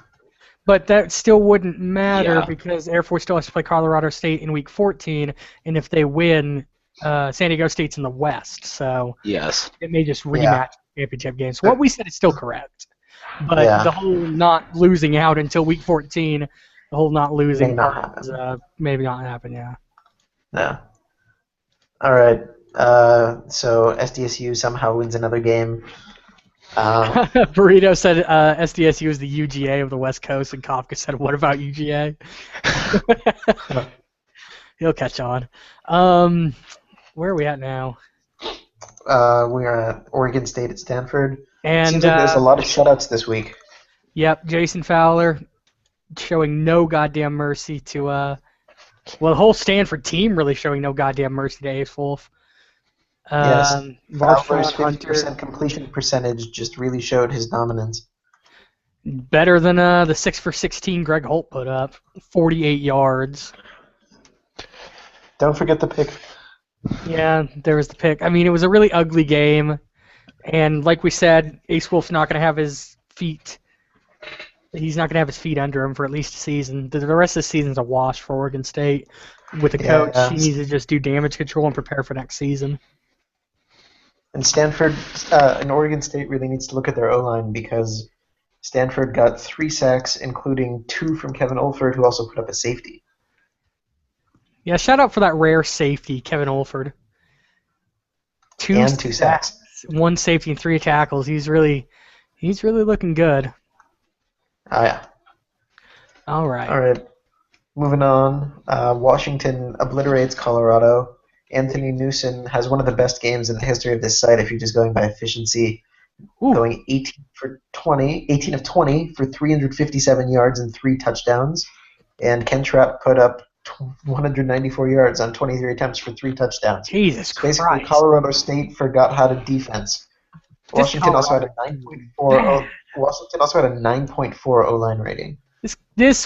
But that still wouldn't matter Yeah. because Air Force still has to play Colorado State in Week 14, and if they win, San Diego State's in the West, so Yes. it may just rematch Yeah. the championship game. So what we said is still correct. But Yeah. the whole not losing out until Week 14, the whole not losing May not part happen. is, maybe not happen, yeah. No. All right. So SDSU somehow wins another game. Burrito said SDSU is the UGA of the West Coast, and Kafka said, what about UGA? He'll catch on. Where are we at now? We are at Oregon State at Stanford. And Seems like there's a lot of shutouts this week. Yep, Jason Fowler showing no goddamn mercy to the whole Stanford team really showing no goddamn mercy to Ace Wolf. Yes. Fowler's Marshawn Hunter 50% completion percentage just really showed his dominance. better than the 6 for 16 Greg Holt put up, 48 yards. Don't forget the pick. Yeah, there was the pick. I mean, it was a really ugly game, and like we said, Ace Wolf's not going to have his feet. He's not going to have his feet under him for at least a season. The rest of the season's a wash for Oregon State. With the coach, he needs to just do damage control and prepare for next season. And Stanford and Oregon State really needs to look at their O-line because Stanford got 3 sacks, including 2 from Kevin Olford, who also put up a safety. Yeah, shout out for that rare safety, Kevin Olford. 2 sacks. 1 safety and 3 tackles. He's really looking good. Oh, yeah. All right. All right. Moving on. Washington obliterates Colorado. Anthony Newsom has one of the best games in the history of this site if you're just going by efficiency. Ooh, going 18 of 20 for 357 yards and 3 touchdowns. And Ken Trapp put up 194 yards on 23 attempts for 3 touchdowns. Jesus So basically, Christ. Colorado State forgot how to defense. This Washington also had a Colorado team is 9.4. bad. Washington also had a 9.4 O-line rating. This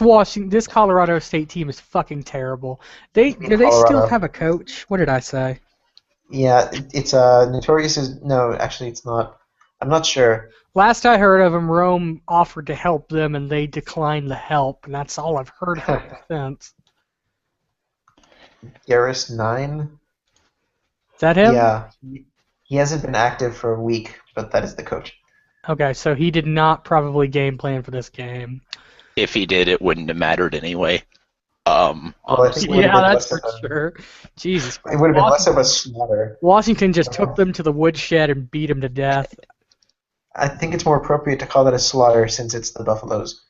Colorado State team is fucking terrible. You mean Do they still Colorado? have a coach? What did I say? Yeah, it's Notorious is no, actually it's not. I'm not sure. Last I heard of him, Rome offered to help them, and they declined the help, and that's all I've heard from them since. Garris 9. Is that him? Yeah, he hasn't been active for a week, but that is the coach. Okay, so he did not probably game plan for this game. If he did, it wouldn't have mattered anyway. Well, I think it would have Yeah, been that's less for of a, sure. Jesus. it would have been less of a slaughter. Washington just took them to the woodshed and beat them to death. I think it's more appropriate to call that a slaughter since it's the Buffaloes.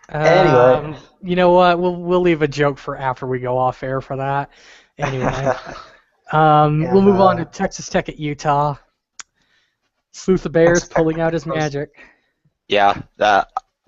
Anyway. You know what? We'll leave a joke for after we go off air for that. Anyway, we'll move on to Texas Tech at Utah. Sleuth the Bears pulling out his magic. Yeah,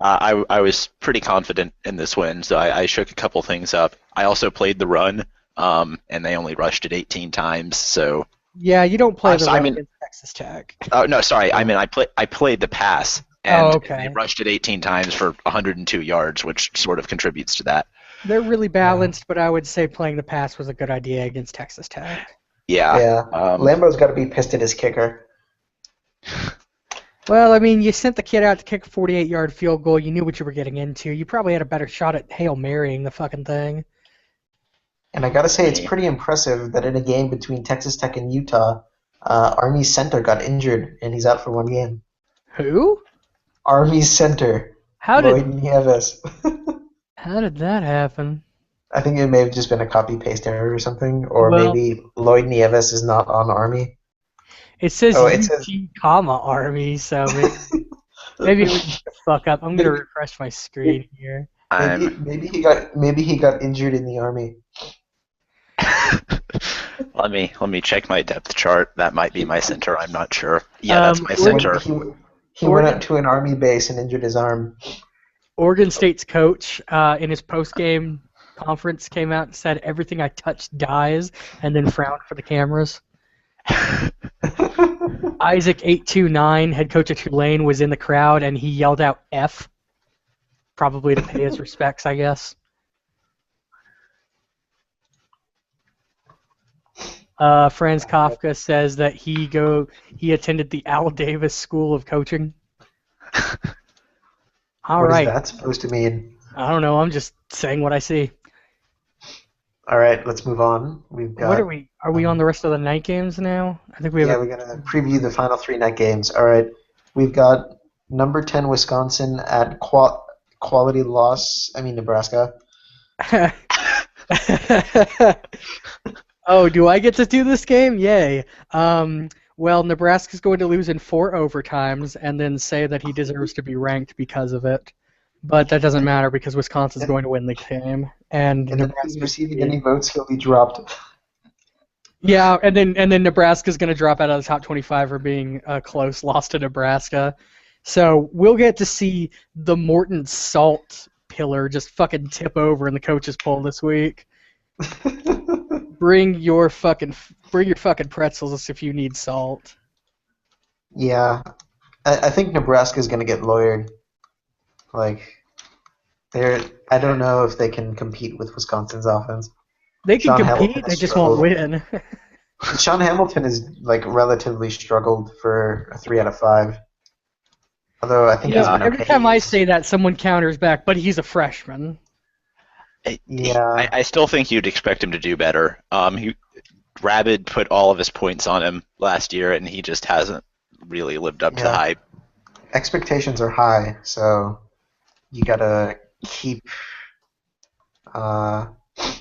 I was pretty confident in this win, so I shook a couple things up. I also played the run, and they only rushed it 18 times, so... Yeah, you don't play the so, run against Texas Tech. Oh, no, sorry. I mean, I played the pass, and okay. they rushed it 18 times for 102 yards, which sort of contributes to that. They're really balanced, but I would say playing the pass was a good idea against Texas Tech. Yeah. Lambeau's got to be pissed at his kicker. Well, I mean, you sent the kid out to kick a 48-yard field goal. You knew what you were getting into. You probably had a better shot at Hail Marying the fucking thing. And I got to say, it's pretty impressive that in a game between Texas Tech and Utah, Army's center got injured, and he's out for 1 game. Who? Army's center. Lloyd Nieves. How did that happen? I think it may have just been a copy-paste error or something, or maybe Lloyd Nieves is not on Army. It says UT, Army, so maybe it was just a fuck up. I'm gonna refresh my screen here. Maybe he got injured in the Army. Let me check my depth chart. That might be my center. I'm not sure. Yeah, that's my center. He went out to an Army base and injured his arm. Oregon State's coach, in his post-game conference, came out and said, "Everything I touch dies," and then frowned for the cameras. Isaac 829, head coach of Tulane, was in the crowd, and he yelled out "F," probably to pay his respects, I guess. Franz Kafka says that he attended the Al Davis School of Coaching. What is that supposed to mean? I don't know. I'm just saying what I see. All right, let's move on. We've got. What are we? Are we on the rest of the night games now? I think we have. Yeah, we're gonna preview the final 3 night games. All right, we've got number 10 Wisconsin at quality loss. I mean Nebraska. Oh, do I get to do this game? Yay. Well, Nebraska's going to lose in 4 overtimes and then say that he deserves to be ranked because of it. But that doesn't matter because Wisconsin's going to win the game. And if he's receiving any votes, he'll be dropped. Yeah, and then Nebraska's going to drop out of the top 25 for being a close loss to Nebraska. So we'll get to see the Morton Salt pillar just fucking tip over in the coaches poll this week. Bring your fucking pretzels if you need salt. Yeah, I think Nebraska's going to get lawyered. Like, I don't know if they can compete with Wisconsin's offense. They can compete, they just won't win. Sean Hamilton has relatively struggled for a 3 out of 5. Although I think every time I say that, someone counters back, but he's a freshman. I still think you'd expect him to do better. Rabid put all of his points on him last year, and he just hasn't really lived up to the hype. Expectations are high, so you gotta keep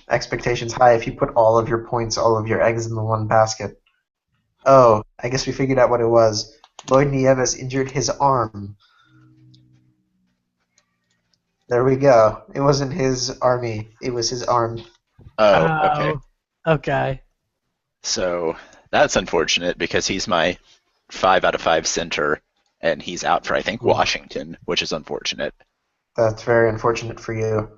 expectations high. If you put all of your points, all of your eggs in the one basket. Oh, I guess we figured out what it was. Lloyd Nieves injured his arm. There we go. It wasn't his army. It was his arm. Oh, okay. Okay. So That's unfortunate because he's my 5 out of 5 center, and he's out for I think Washington, which is unfortunate. That's very unfortunate for you.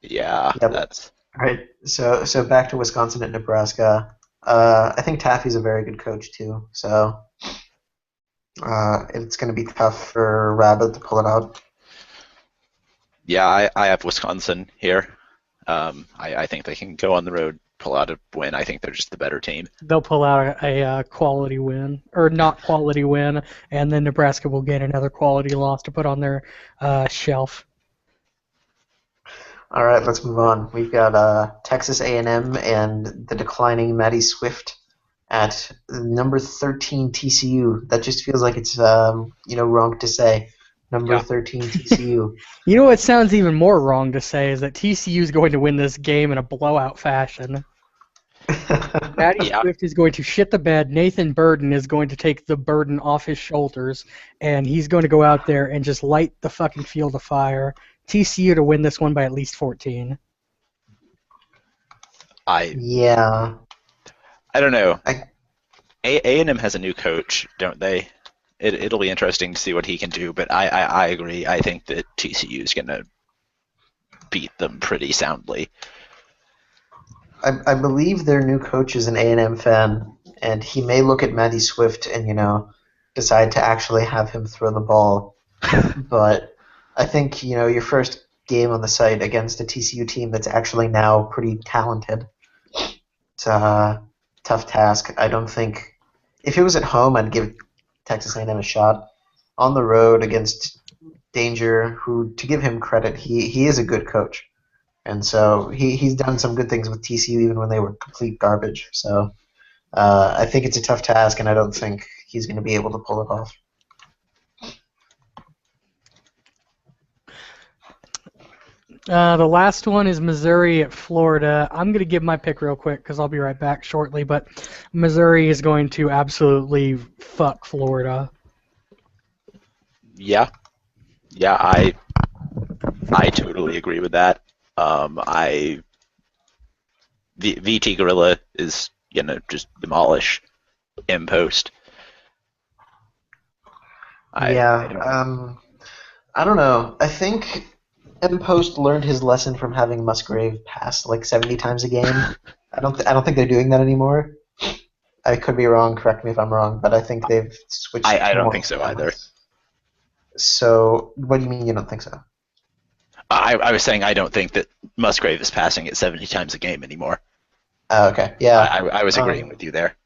Yeah, Yep. that's All right. So back to Wisconsin and Nebraska. I think Taffy's a very good coach too. So it's going to be tough for Rabbit to pull it out. yeah. I have Wisconsin here. I think they can go on the road, pull out a win. I think they're just the better team. They'll pull out a quality win, or not quality win, and then Nebraska will get another quality loss to put on their shelf. All right, let's move on. We've got Texas A&M and the declining Maddie Swift at number 13 TCU. That just feels like it's wrong to say. Number 13 TCU. You know what sounds even more wrong to say is that TCU is going to win this game in a blowout fashion. Maddie Swift is going to shit the bed. Nathan Burden is going to take the burden off his shoulders, and he's going to go out there and just light the fucking field of fire. TCU to win this one by at least 14. Yeah. I don't know. A&M has a new coach, don't they? It'll be interesting to see what he can do, but I agree. I think that TCU is going to beat them pretty soundly. I believe their new coach is an A&M fan, and he may look at Maddie Swift and decide to actually have him throw the ball. But I think your first game on the site against a TCU team that's actually now pretty talented. It's a tough task. I don't think if it was at home, I'd give Texas A&M a shot. On the road against Danger, who, to give him credit, he is a good coach. And so he's done some good things with TCU even when they were complete garbage. So I think it's a tough task, and I don't think he's going to be able to pull it off. The last one is Missouri at Florida. I'm going to give my pick real quick because I'll be right back shortly, but Missouri is going to absolutely fuck Florida. Yeah, I totally agree with that. VT Gorilla is just demolish Impost. I don't know. I think Impost learned his lesson from having Musgrave pass like 70 times a game. I don't think they're doing that anymore. I could be wrong. Correct me if I'm wrong, but I think they've switched. I don't think so either. So, what do you mean you don't think so? I was saying I don't think that Musgrave is passing it 70 times a game anymore. Okay, yeah. I was agreeing with you there.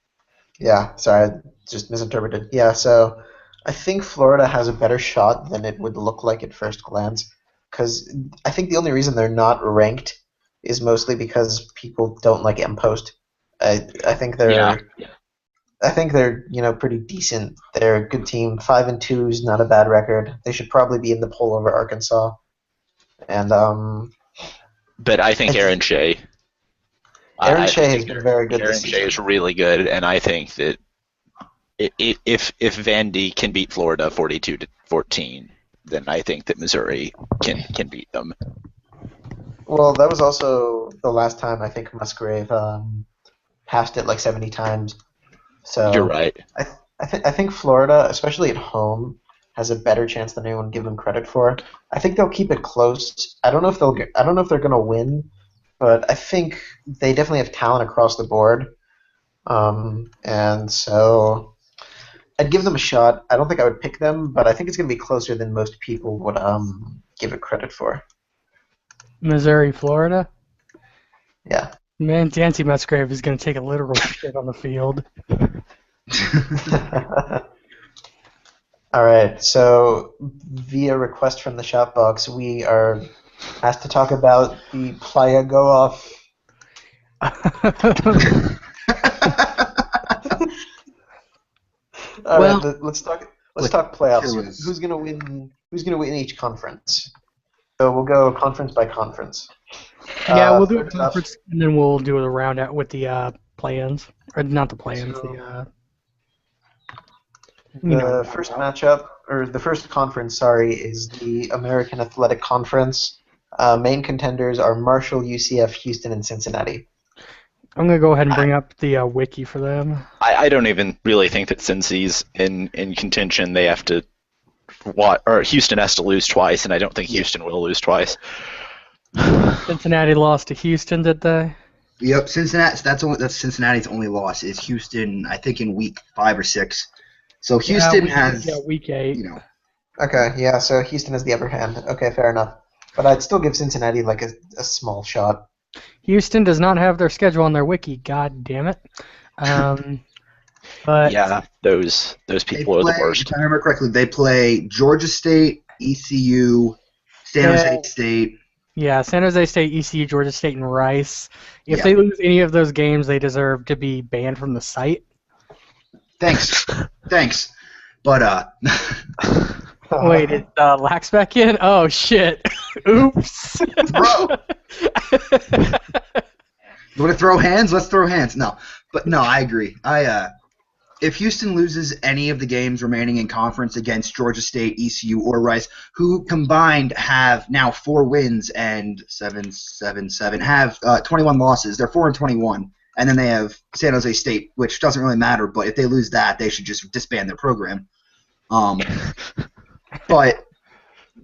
Yeah, sorry, I just misinterpreted. Yeah, so I think Florida has a better shot than it would look like at first glance, because I think the only reason they're not ranked is mostly because people don't like Impost. I think they're pretty decent. They're a good team. 5-2 is not a bad record. They should probably be in the poll over Arkansas. And but I think Aaron Shea. Aaron Shea has been very good. Aaron Shea is really good, and I think that if Vandy can beat Florida 42-14, then I think that Missouri can beat them. Well, that was also the last time I think Musgrave passed it like 70 times. So you're right. I think Florida, especially at home, has a better chance than anyone give them credit for. I think they'll keep it close. I don't know if they're going to win, but I think they definitely have talent across the board. And so I'd give them a shot. I don't think I would pick them, but I think it's going to be closer than most people would give it credit for. Missouri, Florida? Yeah. Man, Dancy Musgrave is going to take a literal shit on the field. All right, so via request from the shop box, we are asked to talk about the Playa Go Off. All right, let's talk playoffs. Who's gonna win? Who's gonna win each conference? So we'll go conference by conference. Yeah, we'll do a conference, and then we'll do a round out with the play-ins, or not the play-ins. The first matchup, or the first conference, sorry, is the American Athletic Conference. Main contenders are Marshall, UCF, Houston, and Cincinnati. I'm gonna go ahead and bring up the wiki for them. I don't even really think that Cincy's in contention. They have to or Houston has to lose twice, and I don't think Houston will lose twice. Cincinnati lost to Houston, did they? Yep, Cincinnati. That's Cincinnati's only loss is Houston. I think in week 5 or 6. So Houston has week 8. You know, Okay, yeah, so Houston has the upper hand. Okay, fair enough. But I'd still give Cincinnati like a small shot. Houston does not have their schedule on their wiki. God damn it. But yeah, those people are the worst. If I remember correctly, they play Georgia State, ECU, San Jose State. Yeah, San Jose State, ECU, Georgia State, and Rice. If they lose any of those games, they deserve to be banned from the site. Thanks. But wait, is Lax back in? Oh shit! Oops. Bro. You want to throw hands? Let's throw hands. No, I agree. If Houston loses any of the games remaining in conference against Georgia State, ECU, or Rice, who combined have now 4 wins and 7, have 21 losses. They're 4-21, and then they have San Jose State, which doesn't really matter. But if they lose that, they should just disband their program. But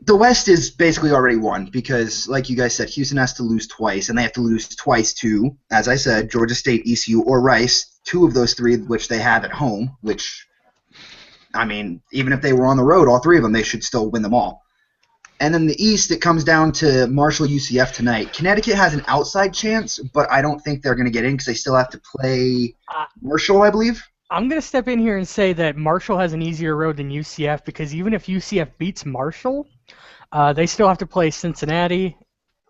the West is basically already won because, like you guys said, Houston has to lose twice, and they have to lose twice to, as I said, Georgia State, ECU, or Rice. 2 of those 3 which they have at home, which, I mean, even if they were on the road, all 3 of them, they should still win them all. And then the East, it comes down to Marshall UCF tonight. Connecticut has an outside chance, but I don't think they're going to get in because they still have to play Marshall, I believe. I'm going to step in here and say that Marshall has an easier road than UCF because even if UCF beats Marshall, they still have to play Cincinnati.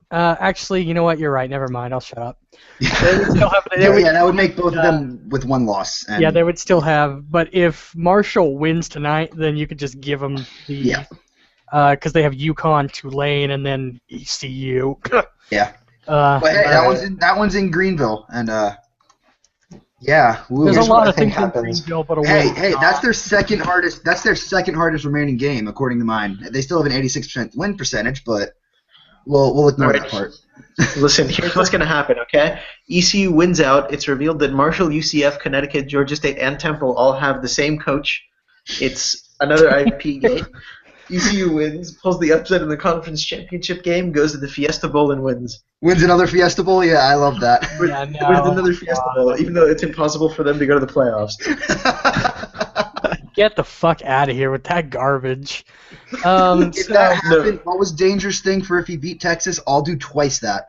Actually, you know what? You're right. Never mind. I'll shut up. They would still have, that would make both of them with 1 loss. And yeah, they would still have. But if Marshall wins tonight, then you could just give them the because they have UConn, Tulane, and then ECU. Yeah. But hey, that one's in Greenville, and yeah. There's a lot of things in Greenville, but hey, that's their second hardest. That's their second hardest remaining game, according to mine. They still have an 86% win percentage, but we'll ignore that part. Listen, here's what's going to happen, okay? ECU wins out. It's revealed that Marshall, UCF, Connecticut, Georgia State, and Temple all have the same coach. It's another IP game. ECU wins, pulls the upset in the conference championship game, goes to the Fiesta Bowl and wins. Wins another Fiesta Bowl? Yeah, I love that. Yeah, no. Wins another Fiesta Bowl, even though it's impossible for them to go to the playoffs. Get the fuck out of here with that garbage. If that happened, what was Danger's thing for if he beat Texas? I'll do twice that.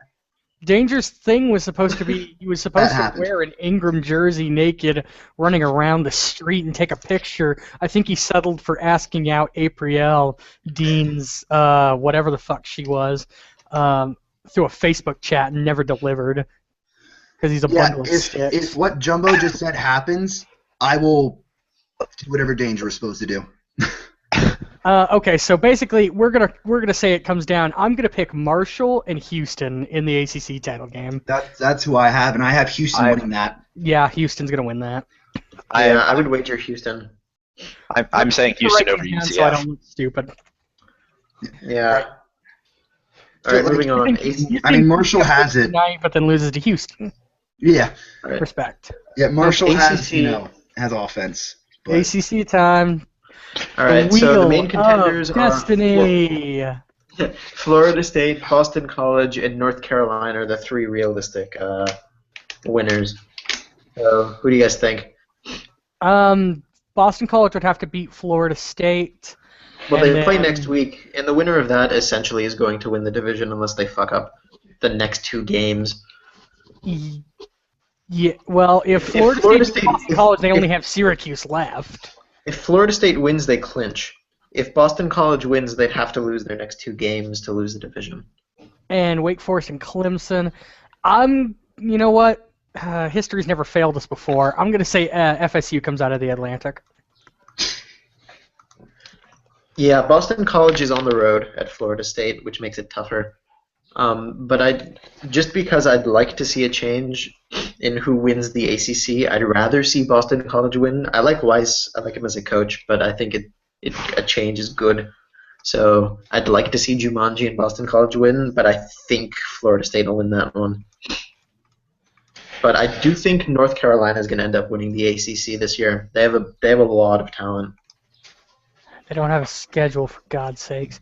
Danger's thing was supposed to be he was supposed to wear an Ingram jersey naked running around the street and take a picture. I think he settled for asking out April Dean's whatever the fuck she was through a Facebook chat and never delivered because he's a bundle of sticks. If what Jumbo just said happens, I will do whatever Danger was supposed to do. Okay, so basically, we're gonna say it comes down. I'm gonna pick Marshall and Houston in the ACC title game. That's who I have, and I have Houston winning that. Yeah, Houston's gonna win that. I would wager Houston. I'm saying Houston over UCF. So I don't look stupid. Yeah. All right, moving on. I mean, Marshall has it, tonight, but then loses to Houston. Yeah. Right. Respect. Yeah, Marshall has offense. But... ACC time. All right, so the main contenders Destiny. are Florida State, Boston College, and North Carolina are the 3 realistic winners. So, who do you guys think? Boston College would have to beat Florida State. Well, they play next week, and the winner of that essentially is going to win the division unless they fuck up the next 2 games. Yeah. Well, if Florida State beats Boston College, they only have Syracuse left. If Florida State wins, they clinch. If Boston College wins, they'd have to lose their next 2 games to lose the division. And Wake Forest and Clemson. You know what? History's never failed us before. I'm going to say FSU comes out of the Atlantic. Yeah, Boston College is on the road at Florida State, which makes it tougher. But just because I'd like to see a change in who wins the ACC, I'd rather see Boston College win. I like Weiss. I like him as a coach, but I think a change is good. So I'd like to see Jumanji and Boston College win, but I think Florida State will win that one. But I do think North Carolina is going to end up winning the ACC this year. They have a lot of talent. They don't have a schedule, for God's sakes.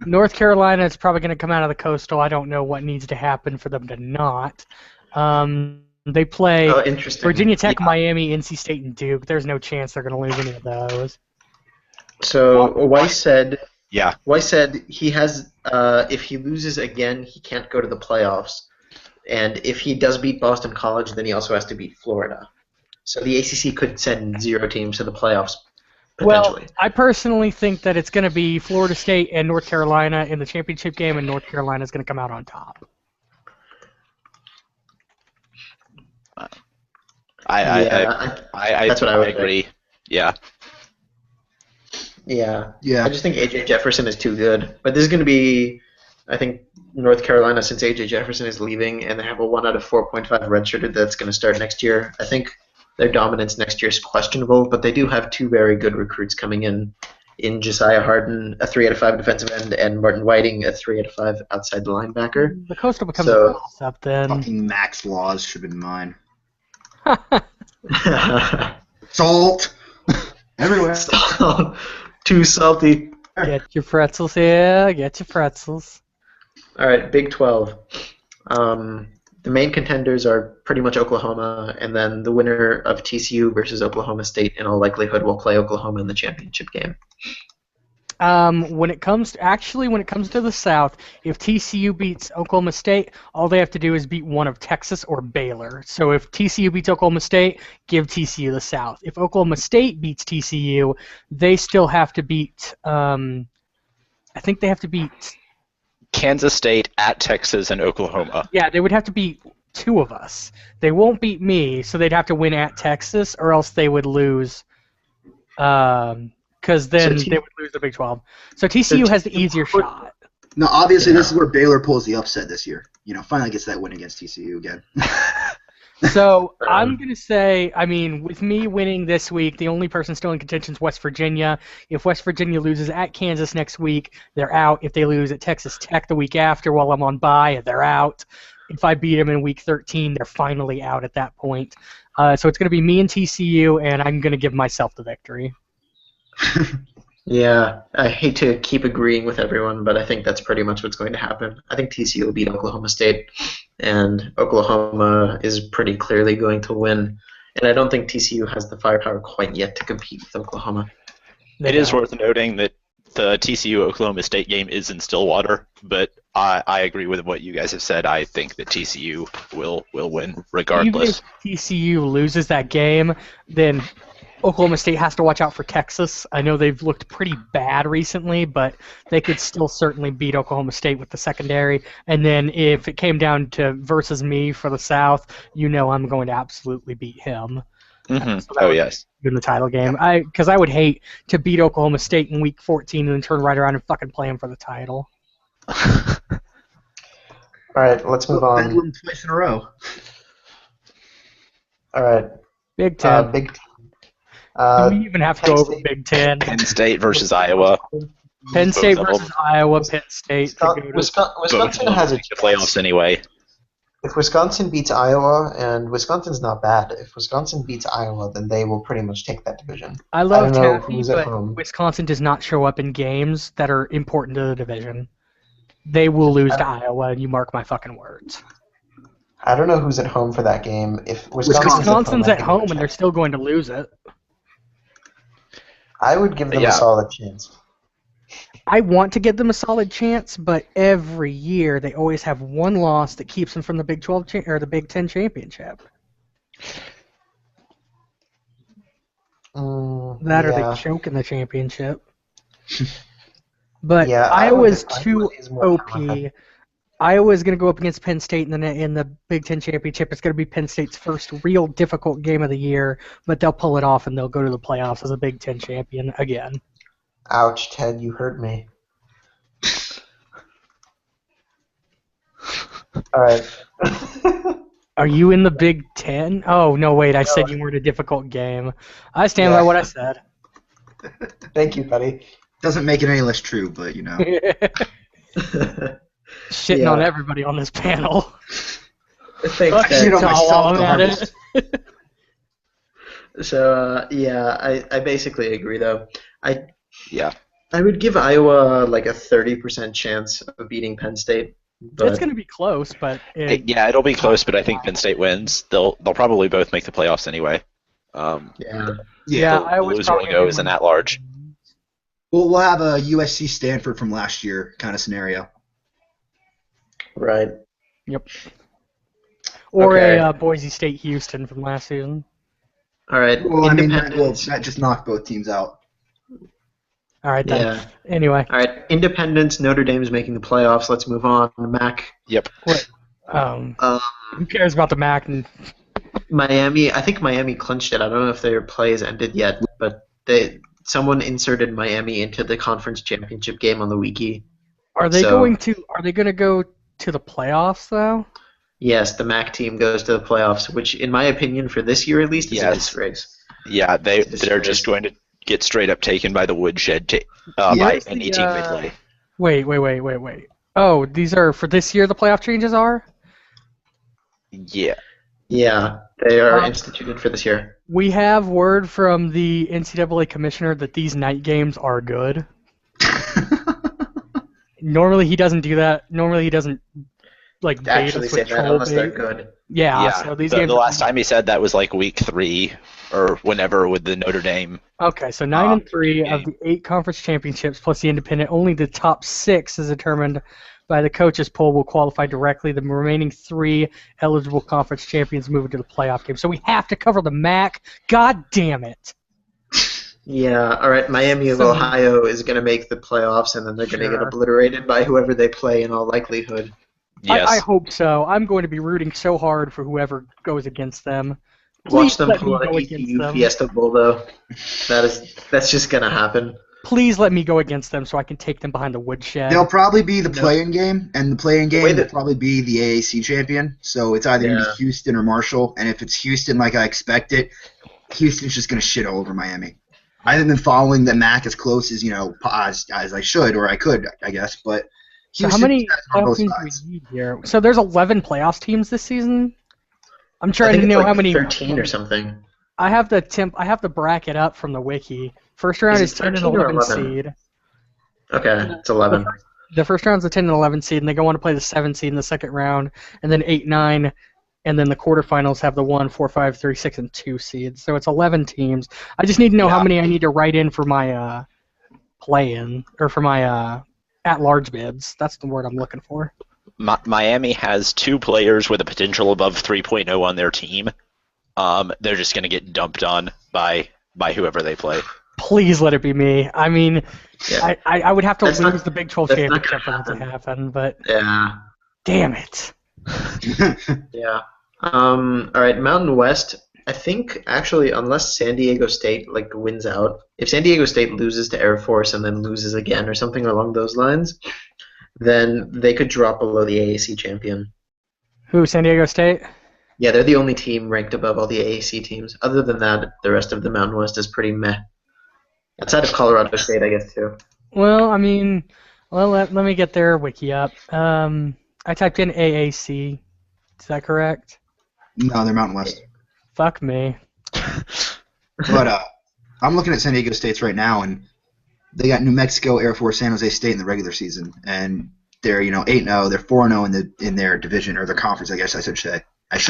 North Carolina is probably going to come out of the Coastal. I don't know what needs to happen for them to not. They play Interesting. Virginia Tech, Yeah. Miami, NC State, and Duke. There's no chance they're going to lose any of those. So Weiss said Yeah. he has if he loses again, he can't go to the playoffs. And if he does beat Boston College, then he also has to beat Florida. So the ACC could send 0 teams to the playoffs, potentially. Well, I personally think that it's going to be Florida State and North Carolina in the championship game, and North Carolina is going to come out on top. That's what I would agree. Yeah. Yeah. Yeah. I just think A.J. Jefferson is too good. But this is going to be, I think, North Carolina, since A.J. Jefferson is leaving, and they have a 1 out of 4.5 redshirted that's going to start next year. I think their dominance next year is questionable, but they do have 2 very good recruits coming in Josiah Harden, a 3 out of 5 defensive end, and Martin Whiting, a 3 out of 5 outside the linebacker. The Coastal becomes So- a toss-up then. Fucking Max Laws should have been mine. Salt everywhere. Stop. Too salty. Get your pretzels here. Get your pretzels. All right, Big 12. The main contenders are pretty much Oklahoma, and then the winner of TCU versus Oklahoma State in all likelihood will play Oklahoma in the championship game. When it comes to the South, if TCU beats Oklahoma State, all they have to do is beat one of Texas or Baylor. So if TCU beats Oklahoma State, give TCU the South. If Oklahoma State beats TCU, they still have to beat. I think they have to beat. Kansas State at Texas and Oklahoma. Yeah, they would have to beat 2 of us. They won't beat me, so they'd have to win at Texas, or else they would lose. Because then they would lose the Big 12. So TCU has the easier shot. No, obviously this is where Baylor pulls the upset this year. Finally gets that win against TCU again. So I'm going to say, with me winning this week, the only person still in contention is West Virginia. If West Virginia loses at Kansas next week, they're out. If they lose at Texas Tech the week after while I'm on bye, they're out. If I beat them in week 13, they're finally out at that point. So it's going to be me and TCU, and I'm going to give myself the victory. Yeah, I hate to keep agreeing with everyone, but I think that's pretty much what's going to happen. I think TCU will beat Oklahoma State, and Oklahoma is pretty clearly going to win. And I don't think TCU has the firepower quite yet to compete with Oklahoma. It is worth noting that the TCU-Oklahoma State game is in Stillwater, but I agree with what you guys have said. I think that TCU will win regardless. Even if TCU loses that game, then Oklahoma State has to watch out for Texas. I know they've looked pretty bad recently, but they could still certainly beat Oklahoma State with the secondary. And then if it came down to versus me for the South, I'm going to absolutely beat him. Mm-hmm. So yes. In the title game. Because I would hate to beat Oklahoma State in week 14 and then turn right around and fucking play them for the title. All right, let's move on. Win twice in a row. All right. Big Ten. Big Ten. Do we even have to go over Big Ten? Penn State versus Iowa. Penn State versus Iowa, Penn State. Wisconsin has a the playoffs anyway. If Wisconsin beats Iowa, and Wisconsin's not bad, if Wisconsin beats Iowa, then they will pretty much take that division. I love don't know Taffy, who's at but home. Wisconsin does not show up in games that are important to the division. They will lose to Iowa, and you mark my fucking words. I don't know who's at home for that game. If Wisconsin's at home, and they're still going to lose it. I would give them a solid chance. I want to give them a solid chance, but every year they always have one loss that keeps them from the Big 12 or the Big 10 championship. Or they choke in the championship. But Iowa's too OP. Iowa's going to go up against Penn State in the Big Ten championship. It's going to be Penn State's first real difficult game of the year, but they'll pull it off and they'll go to the playoffs as a Big Ten champion again. Ouch, Ted, you hurt me. All right. Are you in the Big Ten? Oh, no, wait, I said you were in a difficult game. I stand by what I said. Thank you, buddy. Doesn't make it any less true, but Shitting on everybody on this panel. Thanks, Actually, guys. myself the at hardest. it. So I basically agree though. I Yeah. I would give Iowa like a 30% chance of beating Penn State, It's but going to be close, but Yeah, it'll be close, but I think Penn State wins. They'll probably both make the playoffs anyway. yeah. yeah, The Iowa's loser will probably go gonna as an win. at-large. We'll have a USC Stanford from last year kind of scenario. Right. Yep. Or Okay. a Boise State Houston from last season. All right. Well, I mean, Independence. that just knocked both teams out. All right then. Yeah. Anyway, All right. Independence. Notre Dame's making the playoffs. Let's move on. Mac. Yep. um, Um, who cares about the MAC? And Miami. I think Miami clinched it. I don't know if their play has ended yet, but someone inserted Miami into the conference championship game on the wiki. are they So- going to go to the playoffs though? Yes, the MAC team goes to the playoffs, which, in my opinion, for this year at least, is a Yes. disgrace. Yeah, they're Disgrace. just going to get straight up taken by the woodshed Yeah. by Where's any the, team they play. Wait. Oh, these are for this year. The playoff changes are. Yeah. Yeah, they are Um, instituted for this year. We have word from the NCAA commissioner that these night games are good. Normally he doesn't do that. Normally he doesn't like To bait actually us say with that troll unless they're bait. good. Yeah, Yeah. so these the, games. the last time he said that was like week 3 or whenever with the Notre Dame. Okay, so 9 and 3 of the 8 conference championships plus the independent. Only the top 6 is determined by the coaches poll will qualify directly. The remaining 3 eligible conference champions move into the playoff game. So we have to cover the MAC. God damn it! Yeah, all right. Miami of So- Ohio is going to make the playoffs, and then they're going to get Sure. obliterated by whoever they play in all likelihood. Yes. I hope so. I'm going to be rooting so hard for whoever goes against them. Watch Please them let pull me an go against ECU them. Fiesta Bowl, though. That's just going to happen. Please let me go against them so I can take them behind the woodshed. They'll probably be the No. play-in game, and the play-in The game way will that- probably be the AAC champion. So it's either going to Yeah. be Houston or Marshall. And if it's Houston, like I expect it, Houston's just going to shit all over Miami. I haven't been following the MAC as close as as I should or I could, I guess. But So how Houston's many on playoff both teams do sides. we need here? So there's 11 playoff teams this season. I'm I trying think to it's know like how many. 13 or something. I have the bracket up from the wiki. First round Is is it 10 and 13 or 11 11? seed. Okay, it's 11. The first round's the 10 and 11 seed, and they go on to play the 7 seed in the second round, and then 8, 9, and then the quarterfinals have the 1, 4, 5, 3, 6, and 2 seeds. So it's 11 teams. I just need to know how Yeah. many I need to write in for my play-in or for my at-large bids. That's the word I'm looking for. Miami has 2 players with a potential above 3.0 on their team. They're just going to get dumped on by whoever they play. Please let it be me. I mean, Yeah. I would have to That's lose not- the Big 12 that's not championship for gonna that to happen, but Yeah. damn it. Yeah. All right, Mountain West. I think actually, unless San Diego State wins out, if San Diego State loses to Air Force and then loses again or something along those lines, then they could drop below the AAC champion. Who, San Diego State? Yeah, they're the only team ranked above all the AAC teams. Other than that, the rest of the Mountain West is pretty meh. Outside of Colorado State, I guess too. Well, I mean, let me get their wiki up. I typed in AAC. Is that correct? No, they're Mountain West. Fuck me. But I'm looking at San Diego State's right now, and they got New Mexico, Air Force, San Jose State in the regular season, and they're 8-0. They're 4-0 in their division or their conference, I guess I should say.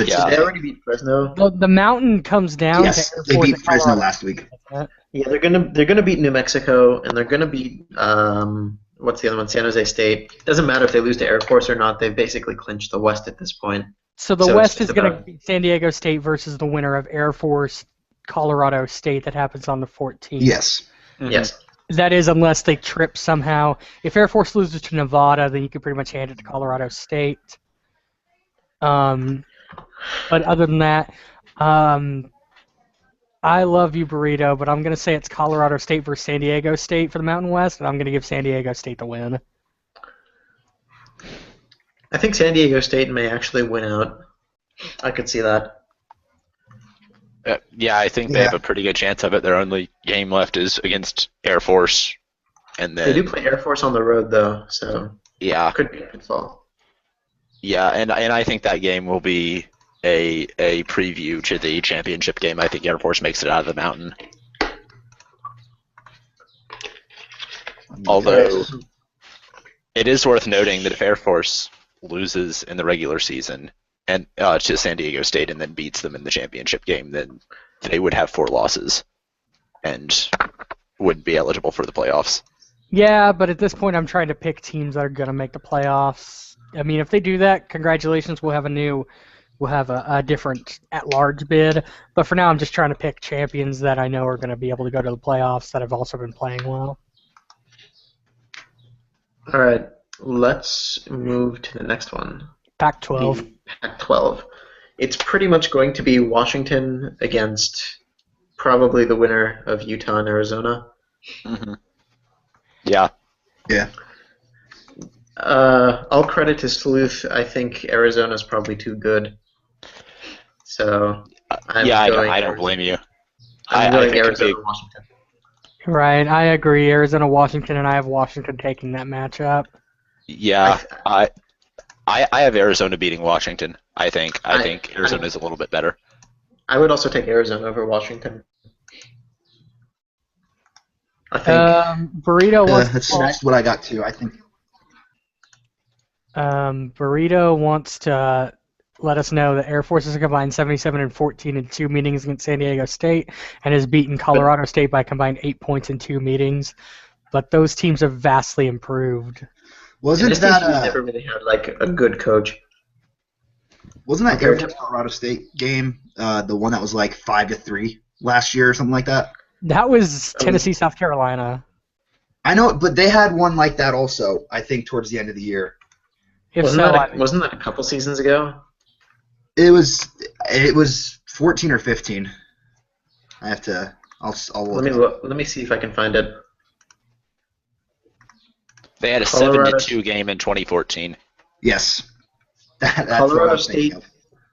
Yeah. They already beat Fresno. The mountain comes down Yes, to Air they Force beat and Fresno Colorado. last week. Yeah, they're gonna beat New Mexico, and they're gonna beat what's the other one? San Jose State. Doesn't matter if they lose to Air Force or not. They've basically clinched the West at this point. So the So West it's is going to about- be San Diego State versus the winner of Air Force, Colorado State. That happens on the 14th. Yes. Yes. That is, unless they trip somehow. If Air Force loses to Nevada, then you could pretty much hand it to Colorado State. But other than that, I love you, Burrito, but I'm going to say it's Colorado State versus San Diego State for the Mountain West, and I'm going to give San Diego State the win. I think San Diego State may actually win out. I could see that. Yeah, I think they Yeah. have a pretty good chance of it. Their only game left is against Air Force, and They then do play Air Force on the road though, so yeah, could be a pitfall. Yeah, and I think that game will be a preview to the championship game. I think Air Force makes it out of the mountain. Although it is worth noting that if Air Force loses in the regular season and to San Diego State and then beats them in the championship game, then they would have 4 losses and wouldn't be eligible for the playoffs. Yeah, but at this point, I'm trying to pick teams that are going to make the playoffs. I mean, if they do that, congratulations. We'll have a different at-large bid. But for now, I'm just trying to pick champions that I know are going to be able to go to the playoffs that have also been playing well. All right, let's move to the next one. Pac-12. The Pac-12. It's pretty much going to be Washington against probably the winner of Utah and Arizona. Mm-hmm. Yeah. Yeah. All credit to Sleuth. I think Arizona's probably too good. So I don't blame you. I'm I going think Arizona, Washington. Right, I agree. Arizona, Washington, and I have Washington taking that matchup. Yeah, I have Arizona beating Washington. I think Arizona is a little bit better. I would also take Arizona over Washington. I think Burrito wants that's what I got too. I think. Burrito wants to let us know that Air Force has combined 77 and 14 in 2 meetings against San Diego State and has beaten Colorado State by combined 8 points in 2 meetings. But those teams have vastly improved. Wasn't that never really had like a good coach? Wasn't that Air Force Colorado State game the one that was like 5-3 last year or something like that? That was Tennessee, South Carolina. I know, but they had one like that also. I think towards the end of the year. Wasn't that a couple seasons ago? It was 14 or 15. I have to. I'll look. Let me see if I can find it. They had a 7-2 game in 2014. Yes. That's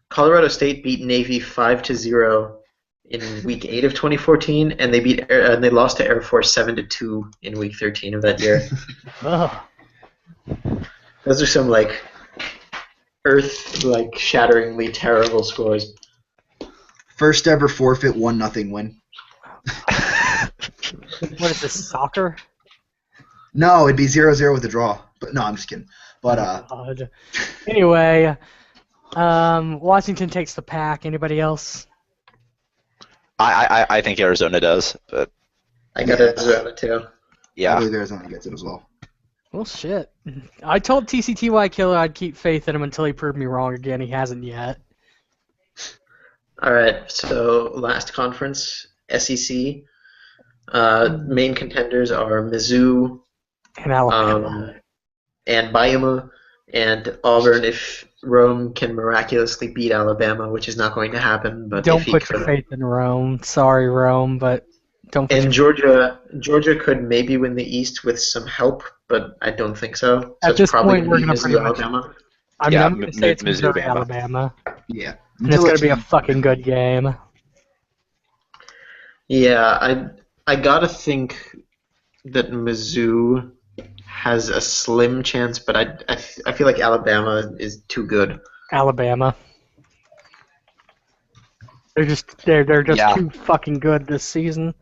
Colorado State beat Navy 5-0 in Week 8 of 2014, and they lost to Air Force 7-2 in Week 13 of that year. Those are some shatteringly terrible scores. First ever forfeit, 1-0 win. What is this, soccer? No, it'd be 0-0 with a draw. But no, I'm just kidding. But anyway, Washington takes the pack. Anybody else? I think Arizona does, but I got Arizona too. Yeah, I believe Arizona gets it as well. Well, shit. I told TCTY Killer I'd keep faith in him until he proved me wrong again. He hasn't yet. All right, so last conference, SEC. Main contenders are Mizzou And Alabama. And Bama and Auburn. If Rome can miraculously beat Alabama, which is not going to happen, but don't if he put could, your faith in Rome. Sorry, Rome, but don't. And Georgia could maybe win the East with some help, but I don't think so. So at this point, we're going to pretty much. Alabama. I'm going to say it's Missouri, Alabama. Yeah. And it's going to be a fucking good game. Yeah, I gotta think that Mizzou has a slim chance, but I feel like Alabama is too good. Alabama. They're just too fucking good this season.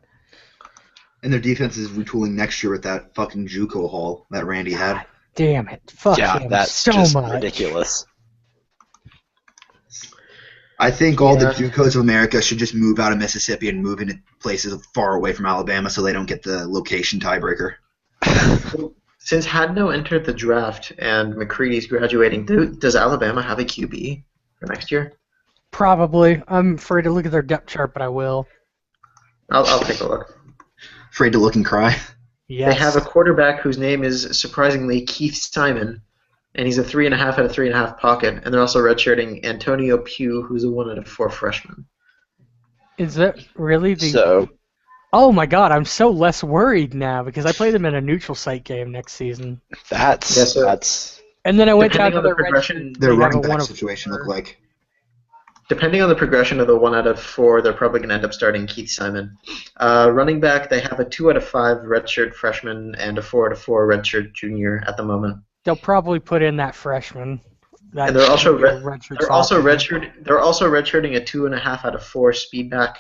And their defense is retooling next year with that fucking JUCO haul that Randy had. Damn it! Fuck him that's so just much. ridiculous. I think all the JUCOs of America should just move out of Mississippi and move into places far away from Alabama so they don't get the location tiebreaker. Since Hadno entered the draft and McCready's graduating, does Alabama have a QB for next year? Probably. I'm afraid to look at their depth chart, but I will. I'll take a look. Afraid to look and cry. Yes. They have a quarterback whose name is surprisingly Keith Simon, and he's a 3.5 out of 3.5 pocket, and they're also redshirting Antonio Pugh, who's a 1 out of 4 freshman. Is that really the... So... Oh my god, I'm so less worried now because I played them in a neutral site game next season. That's... And then I went down to the the progression. Their running back situation look like. Depending on the progression of the 1 out of 4, they're probably going to end up starting Keith Simon. Running back, they have a 2 out of 5 redshirt freshman and a 4 out of 4 redshirt junior at the moment. They'll probably put in that freshman. That And they're also should be a redshirt they're also sophomore. redshirting a 2.5 out of 4 speed back.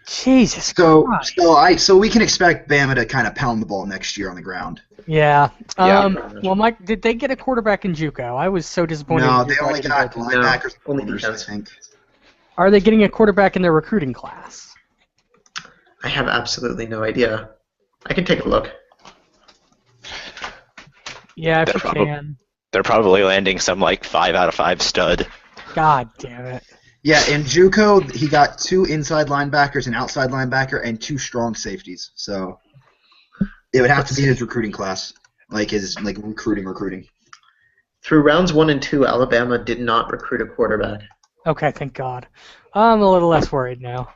Jesus So Christ. so we can expect Bama to kind of pound the ball next year on the ground. Yeah. Yeah. Well, Mike, did they get a quarterback in JUCO? I was so disappointed. No, in they JUCO I only didn't got go to. linebackers and only corners, I defense. think. Are they getting a quarterback in their recruiting class? I have absolutely no idea. I can take a look. Yeah, if They're you probably- can. They're probably landing some like 5 out of 5 stud. God damn it. Yeah, in JUCO, he got 2 inside linebackers, an outside linebacker, and 2 strong safeties. So it would have to be his recruiting class, like his recruiting. Through rounds 1 and 2, Alabama did not recruit a quarterback. Okay, thank God. I'm a little less worried now.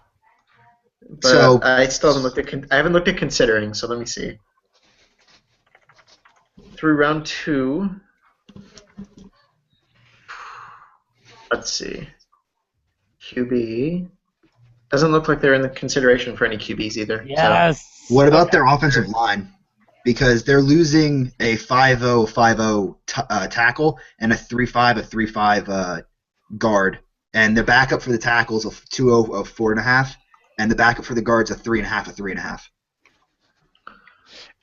But So- I still haven't looked at considering. So let me see. Through round 2, let's see. QB doesn't look like they're in the consideration for any QBs either. Yes. What about their offensive line? Because they're losing a 5-0 tackle and a 3-5 guard, and the backup for the tackles of 2-0 of 4.5, and the backup for the guards a 3.5 of 3.5.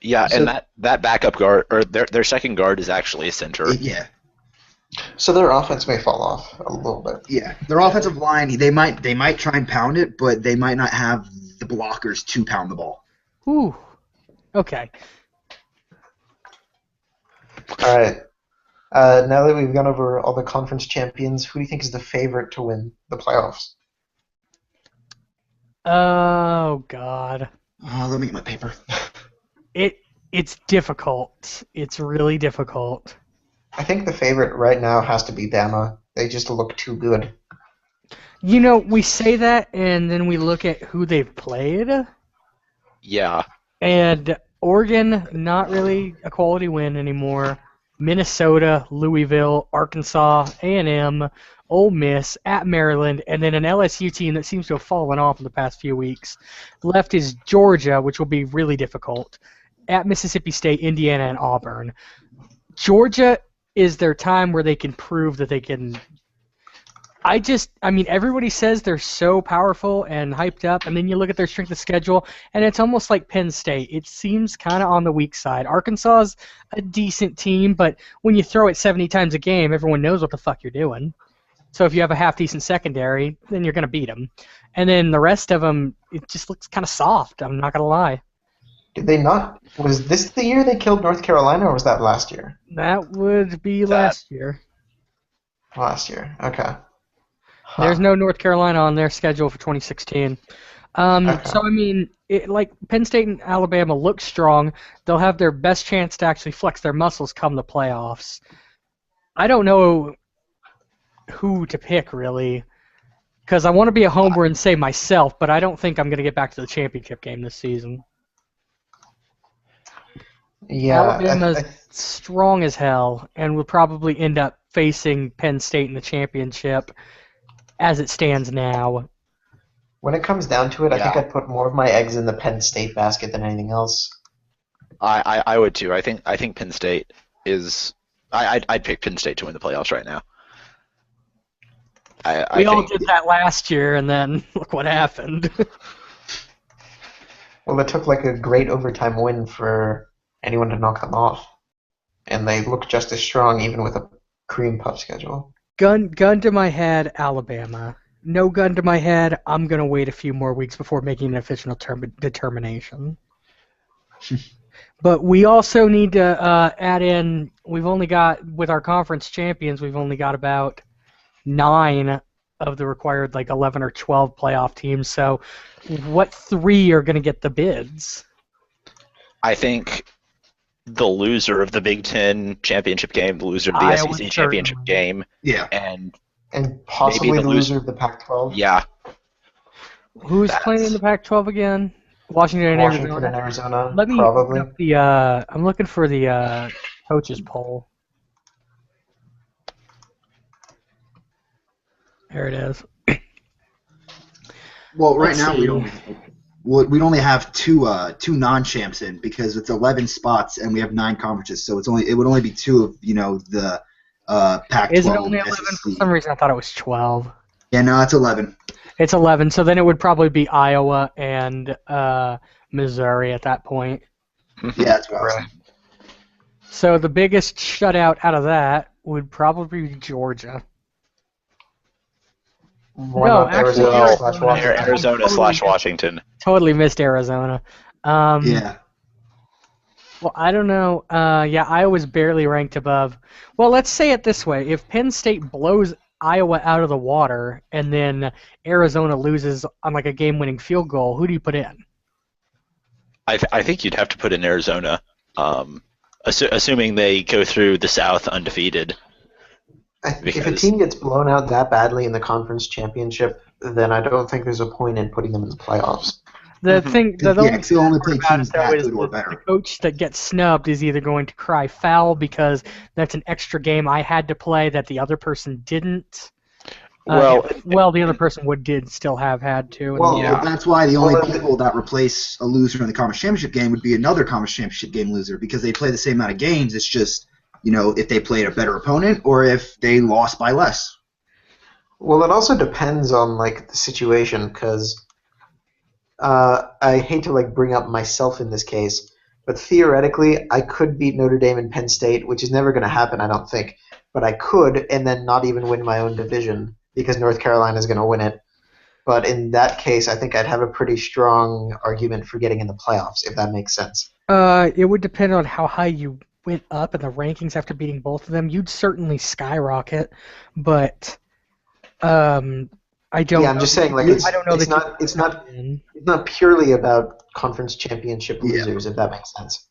Yeah, So- and that backup guard or their second guard is actually a center. Yeah, So their offense may fall off a little bit. yeah. Their offensive line, they might try and pound it, but they might not have the blockers to pound the ball. Ooh. Okay. All right. Now that we've gone over all the conference champions, who do you think is the favorite to win the playoffs? Oh God. Let me get my paper. It's difficult. It's really difficult. I think the favorite right now has to be Bama. They just look too good. You know, we say that, and then we look at who they've played, Yeah. and Oregon, not really a quality win anymore. Minnesota, Louisville, Arkansas, A&M, Ole Miss, at Maryland, and then an LSU team that seems to have fallen off in the past few weeks. Left is Georgia, which will be really difficult. At Mississippi State, Indiana, and Auburn. Georgia is their time where they can prove that they can. I mean, everybody says they're so powerful and hyped up, and then you look at their strength of schedule, and it's almost like Penn State. It seems kind of on the weak side. Arkansas is a decent team, but when you throw it 70 times a game, everyone knows what the fuck you're doing. So if you have a half-decent secondary, then you're going to beat them. And then the rest of them, it just looks kind of soft, I'm not going to lie. Did they not? Was this the year they killed North Carolina, or was that last year? That would be last year. Last year. Okay. Huh. There's no North Carolina on their schedule for 2016. Okay. So, I mean, like Penn State and Alabama look strong. They'll have their best chance to actually flex their muscles come the playoffs. I don't know who to pick, really, because I want to be a homer and say myself, but I don't think I'm going to get back to the championship game this season. Yeah. Alabama's strong as hell and will probably end up facing Penn State in the championship as it stands now. When it comes down to it, I think Yeah. I'd put more of my eggs in the Penn State basket than anything else. I would too. I think Penn State is. I'd pick Penn State to win the playoffs right now. We all did that last year, and then look what happened. Well, it took like a great overtime win for anyone to knock them off. And they look just as strong even with a cream puff schedule. Gun to my head, Alabama. No gun to my head, I'm going to wait a few more weeks before making an official determination. But we also need to add in, with our conference champions, we've only got about 9 of the required 11 or 12 playoff teams. So what 3 are going to get the bids? I think the loser of the Big Ten championship game, the loser of the Iowa SEC championship certainly. game, Yeah. and possibly Maybe the the loser of the Pac-12. yeah, Who's playing in the Pac-12 again? Washington and Washington Arizona. and Arizona, Let me probably. look up the. I'm looking for the coaches poll. There it is. Well, right Let's now see. we'd only have two non-champs in because it's 11 spots and we have 9 conferences, so it would only be 2 of the Pac-12 Is it only 11? For SEC. some reason, I thought it was 12. Yeah, no, it's 11. It's 11, so then it would probably be Iowa and Missouri at that point. Yeah, that's what I was Right. thinking. So the biggest shutout out of that would probably be Georgia. Why No, not actually, Arizona/Washington? Arizona. Arizona/Washington. Totally missed Arizona. Yeah. Well, I don't know. Yeah, Iowa's barely ranked above. Well, let's say it this way: if Penn State blows Iowa out of the water, and then Arizona loses on like a game-winning field goal, who do you put in? I think you'd have to put in Arizona, assuming they go through the South undefeated. If a Because- team gets blown out that badly in the conference championship, then I don't think there's a point in putting them in the playoffs. The Mhm. thing, the Yeah, only because you only play about teams it, though, that is good or the better. coach that gets snubbed is either going to cry foul because that's an extra game I had to play that the other person didn't. Well, The other person did still have had to. and Well, then- Yeah. that's why the only Well, people that replace a loser in the conference championship game would be another conference championship game loser because they play the same amount of games. It's just, if they played a better opponent or if they lost by less. Well, it also depends on like the situation, because I hate to like bring up myself in this case, but theoretically I could beat Notre Dame and Penn State, which is never going to happen, I don't think. But I could, and then not even win my own division because North Carolina is going to win it. But in that case, I think I'd have a pretty strong argument for getting in the playoffs, if that makes sense. It would depend on how high you went up in the rankings after beating both of them. You'd certainly skyrocket, but I don't. Yeah, I'm just saying, like, I don't know it's that not you- it's not purely about conference championship Yeah. losers, if that makes sense.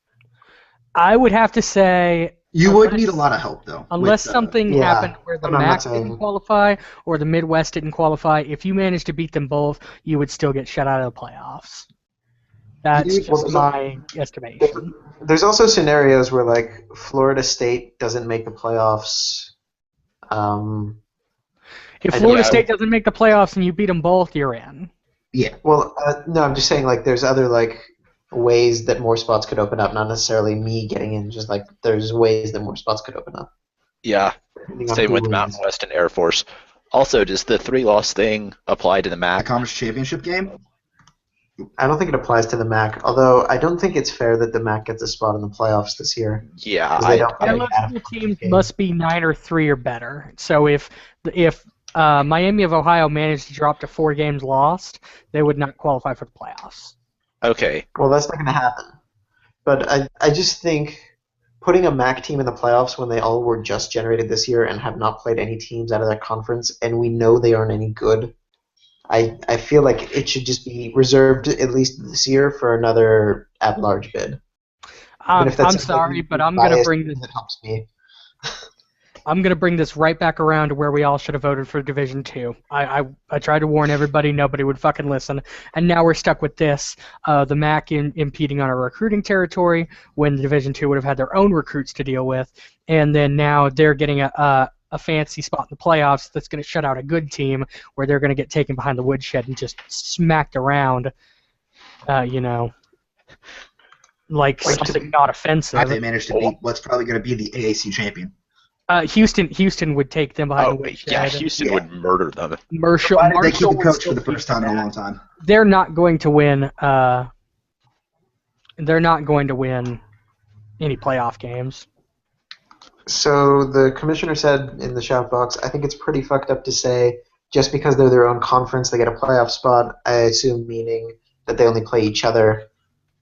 I would have to say You would Unless- need a lot of help, though. unless with, something yeah, happened where the I'm not MAC saying- didn't qualify or the Midwest didn't qualify, if you managed to beat them both, you would still get shut out of the playoffs. That's Well, just there's my estimation. There's also scenarios where like Florida State doesn't make the playoffs. If I- Florida yeah. State doesn't make the playoffs and you beat them both, you're in. Well, no, I'm just saying like there's other like ways that more spots could open up. Not necessarily me getting in. Just like there's ways that more spots could open up. yeah, depending on same who with wins. Mountain West and Air Force. Also, does the 3-loss thing apply to the the MAC? conference championship game. I don't think it applies to the MAC. Although I don't think it's fair that the MAC gets a spot in the playoffs this year. Yeah, 'Cause they don't have any Eligible adequate teams games. must be 9 or 3 or better. So if Miami of Ohio managed to drop to 4 games lost, they would not qualify for the playoffs. okay. Well, that's not going to happen. But I just think putting a MAC team in the playoffs when they all were just generated this year and have not played any teams out of that conference, and we know they aren't any good, I feel like it should just be reserved, at least this year, for another at-large bid. Even if that's I'm something sorry, but I'm going to biased bring this. that helps me. I'm going to bring this right back around to where we all should have voted for Division Two. I tried to warn everybody, nobody would fucking listen, and now we're stuck with this. The MAC impeding on our recruiting territory when the Division Two would have had their own recruits to deal with, and then now they're getting a fancy spot in the playoffs that's going to shut out a good team where they're going to get taken behind the woodshed and just smacked around, like something not offensive. They managed to beat what's probably going to be the AAC champion. Houston would take them behind the Oh, woodshed. yeah, Houston would murder them. Marshall, Why did they keep Marshall the would coach still for the beat first time in a them. long time? They're not going to win. They're not going to win any playoff games. So the commissioner said in the shout box, I think it's pretty fucked up to say just because they're their own conference they get a playoff spot. I assume meaning that they only play each other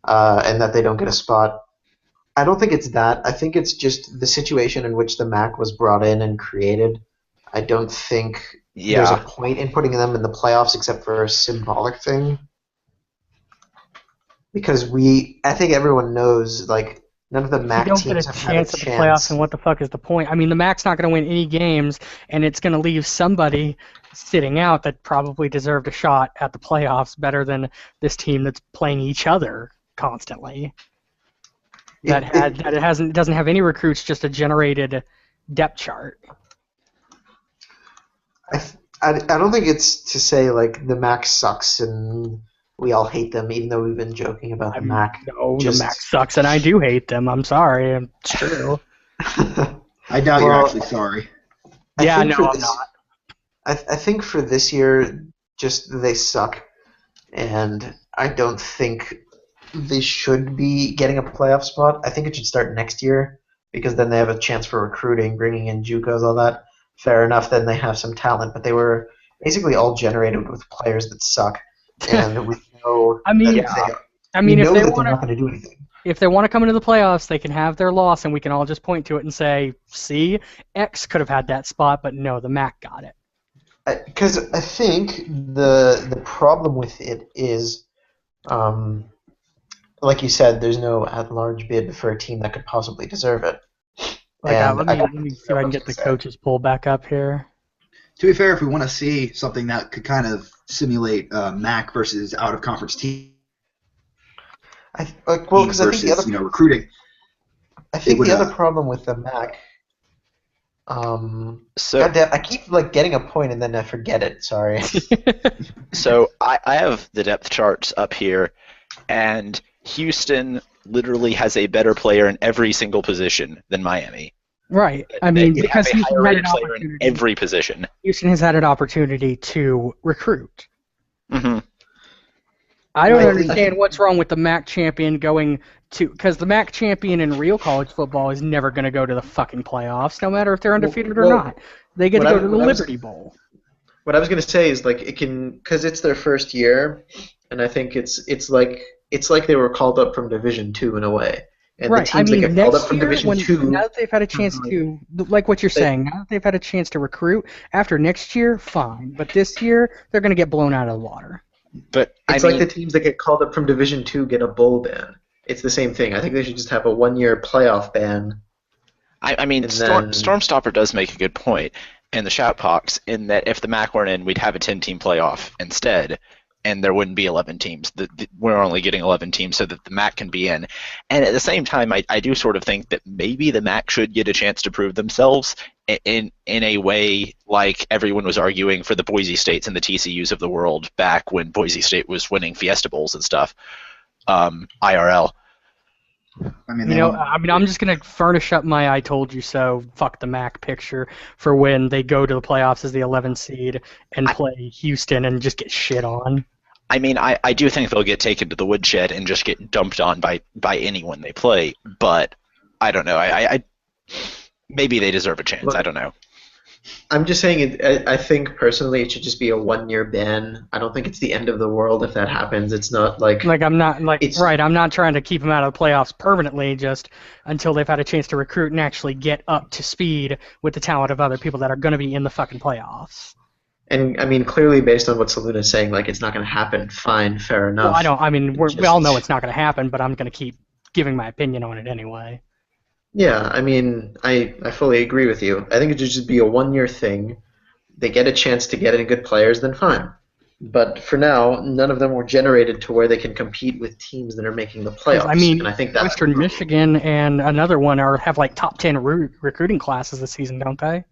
and that they don't get a spot. I don't think it's that. I think it's just the situation in which the MAC was brought in and created. I don't think there's a Yeah, point in putting them in the playoffs except for a symbolic thing. Because I think everyone knows, like, none of the If you MAC don't get a teams have had a chance at the playoffs, then what the fuck is the point? I mean, the MAC's not going to win any games, and it's going to leave somebody sitting out that probably deserved a shot at the playoffs better than this team that's playing each other constantly. Doesn't have any recruits, just a generated depth chart. I don't think it's to say, like, the MAC sucks and we all hate them, even though we've been joking about the MAC. No, Just- the MAC sucks, and I do hate them. I'm sorry, it's true. I doubt you're Well, actually sorry. Yeah, think no, for I'm this, not. I think for this year, just they suck, and I don't think they should be getting a playoff spot. I think it should start next year because then they have a chance for recruiting, bringing in JUCOs, all that. Fair enough, then they have some talent, but they were basically all generated with players that suck, and we know I mean, that Yeah. we if know they that they're want not going to do anything. if they want to come into the playoffs, they can have their loss, and we can all just point to it and say, "See, X could have had that spot, but no, the Mac got it." Because I think the problem with it is, um, like you said, there's no at-large bid for a team that could possibly deserve it. Like, And let I me don't let me think see if no I can one's get going the to say. coaches poll back up here. To be fair, if we want to see something that could kind of simulate MAC versus out of conference teams Because versus recruiting, I it think would. the other problem with the Mac, So goddamn, I keep getting a point and then I forget it. Sorry. so I have the depth charts up here, and Houston literally has a better player in every single position than Miami. Right. I They mean, have because a Houston higher had rated an player in opportunity. every position. Houston has had an opportunity to recruit. Hmm. I don't Well, understand what's wrong with the MAC champion going to, because the MAC champion in real college football is never going to go to the fucking playoffs, no matter if they're undefeated or well, not. They get to what go I to the what I was Liberty Bowl. What I was gonna say is it can because it's their first year, and I think it's like they were called up from Division Two in a way, and the Right. I teams that mean, get called up next from year, Division now Two, that they've had a chance to, like what you're they, saying, now that they've had a chance to recruit, after next year, fine. But this year, they're going to get blown out of the water. But it's like the teams that get called up from Division Two get a bowl ban. It's the same thing. I think they should just have a 1-year playoff ban. I mean, And then Stormstopper does make a good point in the Shoutbox in that if the MAC weren't in, we'd have a 10-team playoff instead, and there wouldn't be 11 teams. We're only getting 11 teams so that the MAC can be in. And at the same time, I do sort of think that maybe the MAC should get a chance to prove themselves in a way like everyone was arguing for the Boise States and the TCUs of the world back when Boise State was winning Fiesta Bowls and stuff, IRL. I mean, I'm just gonna furnish up my "I told you so" fuck the MAC picture for when they go to the playoffs as the 11 seed and play Houston and just get shit on. I mean, I do think they'll get taken to the woodshed and just get dumped on by anyone they play, but I don't know. I maybe they deserve a chance. Look, I don't know. I'm just saying I think personally it should just be a 1-year ban. I don't think it's the end of the world if that happens. It's not I'm not it's, right. I'm not trying to keep them out of the playoffs permanently, just until they've had a chance to recruit and actually get up to speed with the talent of other people that are going to be in the fucking playoffs. And I mean, clearly based on what Saloon is saying, it's not going to happen. Fine, fair enough. Well, I don't. I mean, we all know it's not going to happen, but I'm going to keep giving my opinion on it anyway. Yeah, I mean, I fully agree with you. I think it should just be a 1-year thing. They get a chance to get in good players, then fine. But for now, none of them were generated to where they can compete with teams that are making the playoffs. I mean, and I think that's Western Michigan and another one have top 10 recruiting classes this season, don't they?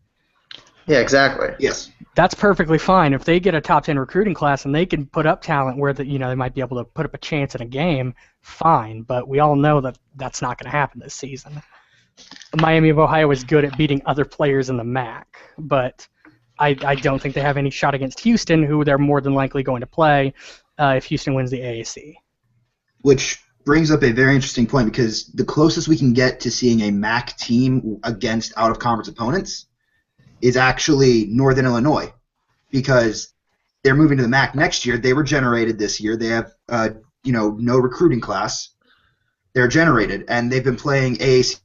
Yeah, exactly. Yes. That's perfectly fine. If they get a top 10 recruiting class and they can put up talent where they might be able to put up a chance in a game, fine. But we all know that that's not going to happen this season. Miami of Ohio is good at beating other players in the MAC, but I don't think they have any shot against Houston, who they're more than likely going to play if Houston wins the AAC. Which brings up a very interesting point, because the closest we can get to seeing a MAC team against out-of-conference opponents is actually Northern Illinois, because they're moving to the MAC next year. They were generated this year. They have no recruiting class. They're generated, and they've been playing AAC.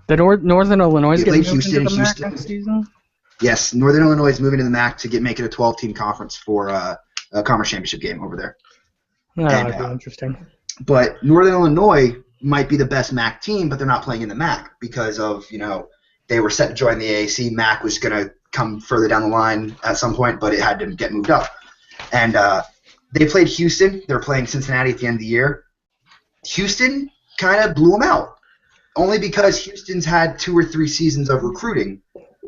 The Northern Illinois is getting moved Houston into the MAC Houston next season? Yes, Northern Illinois is moving to the MAC to make it a 12-team conference for a conference championship game over there. That would be interesting. But Northern Illinois might be the best MAC team, but they're not playing in the MAC because of, they were set to join the AAC. MAC was going to come further down the line at some point, but it had to get moved up. And they played Houston. They're playing Cincinnati at the end of the year. Houston kind of blew them out, only because Houston's had 2 or 3 seasons of recruiting,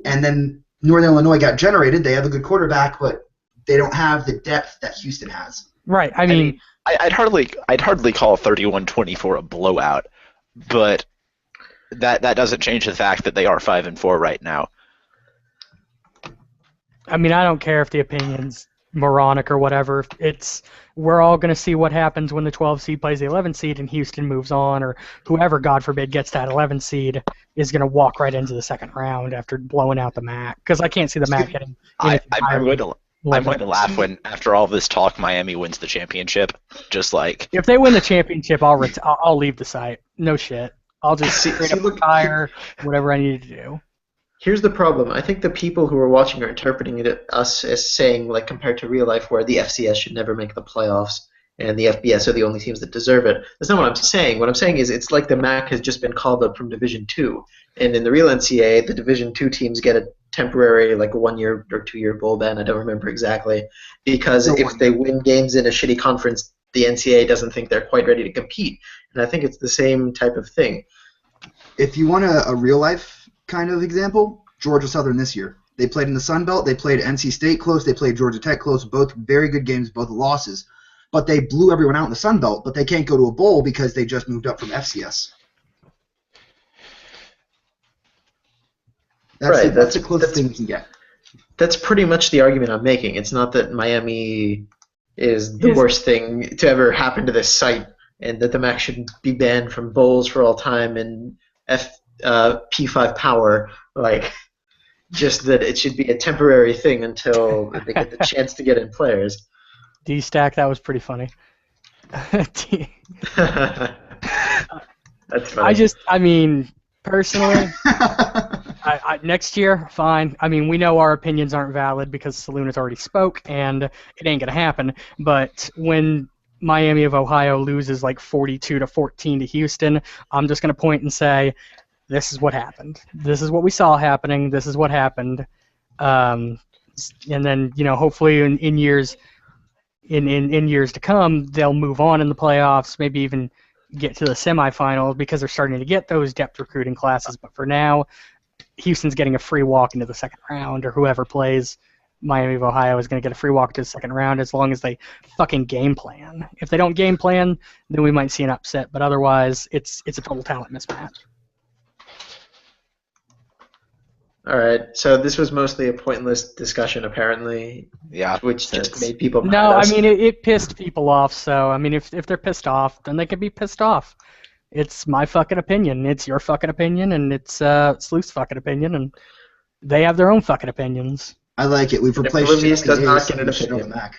and then Northern Illinois got generated. They have a good quarterback, but they don't have the depth that Houston has. Right. I mean, I'd hardly call 31-24 a blowout, but that doesn't change the fact that they are 5-4 right now. I mean, I don't care if the opinion's moronic or whatever. We're all going to see what happens when the 12 seed plays the 11 seed and Houston moves on, or whoever, God forbid, gets that 11 seed is going to walk right into the second round after blowing out the MAC. Because I can't see the MAC getting. I'm going to laugh when, after all this talk, Miami wins the championship. Just like if they win the championship, I'll leave the site. No shit. I'll just straight up retire whatever I need to do. Here's the problem. I think the people who are watching are interpreting us as saying, like, compared to real life, where the FCS should never make the playoffs and the FBS are the only teams that deserve it. That's not what I'm saying. What I'm saying is it's like the MAC has just been called up from Division II, and in the real NCAA, the Division II teams get a temporary, like, a 1-year or 2-year bowl ban. I don't remember exactly, because if they win games in a shitty conference, the NCAA doesn't think they're quite ready to compete. And I think it's the same type of thing. If you want a real life kind of example, Georgia Southern this year. They played in the Sun Belt. They played NC State close. They played Georgia Tech close. Both very good games, both losses. But they blew everyone out in the Sun Belt, but they can't go to a bowl because they just moved up from FCS. That's the closest thing you can get. That's pretty much the argument I'm making. It's not that Miami is the worst thing to ever happen to this site and that the MAC should be banned from bowls for all time and P5 power, like, just that it should be a temporary thing until they get the chance to get in players. D-Stack, that was pretty funny. That's funny. I mean, personally, next year, fine. I mean, we know our opinions aren't valid because Saloon has already spoke, and it ain't gonna happen. But when Miami of Ohio loses like 42-14 to Houston, I'm just gonna point and say, this is what happened. This is what we saw happening. This is what happened. And then, hopefully in years to come, they'll move on in the playoffs, maybe even get to the semifinals because they're starting to get those depth recruiting classes. But for now, Houston's getting a free walk into the second round, or whoever plays Miami of Ohio is going to get a free walk to the second round as long as they fucking game plan. If they don't game plan, then we might see an upset. But otherwise, it's a total talent mismatch. All right, so this was mostly a pointless discussion, apparently. Yeah, which just made people mad. No, I mean it pissed people off. So I mean, if they're pissed off, then they can be pissed off. It's my fucking opinion. It's your fucking opinion, and it's Sleuth's fucking opinion, and they have their own fucking opinions. I like it. We've replaced Oblivious does not get an shit on the opinion. Mac.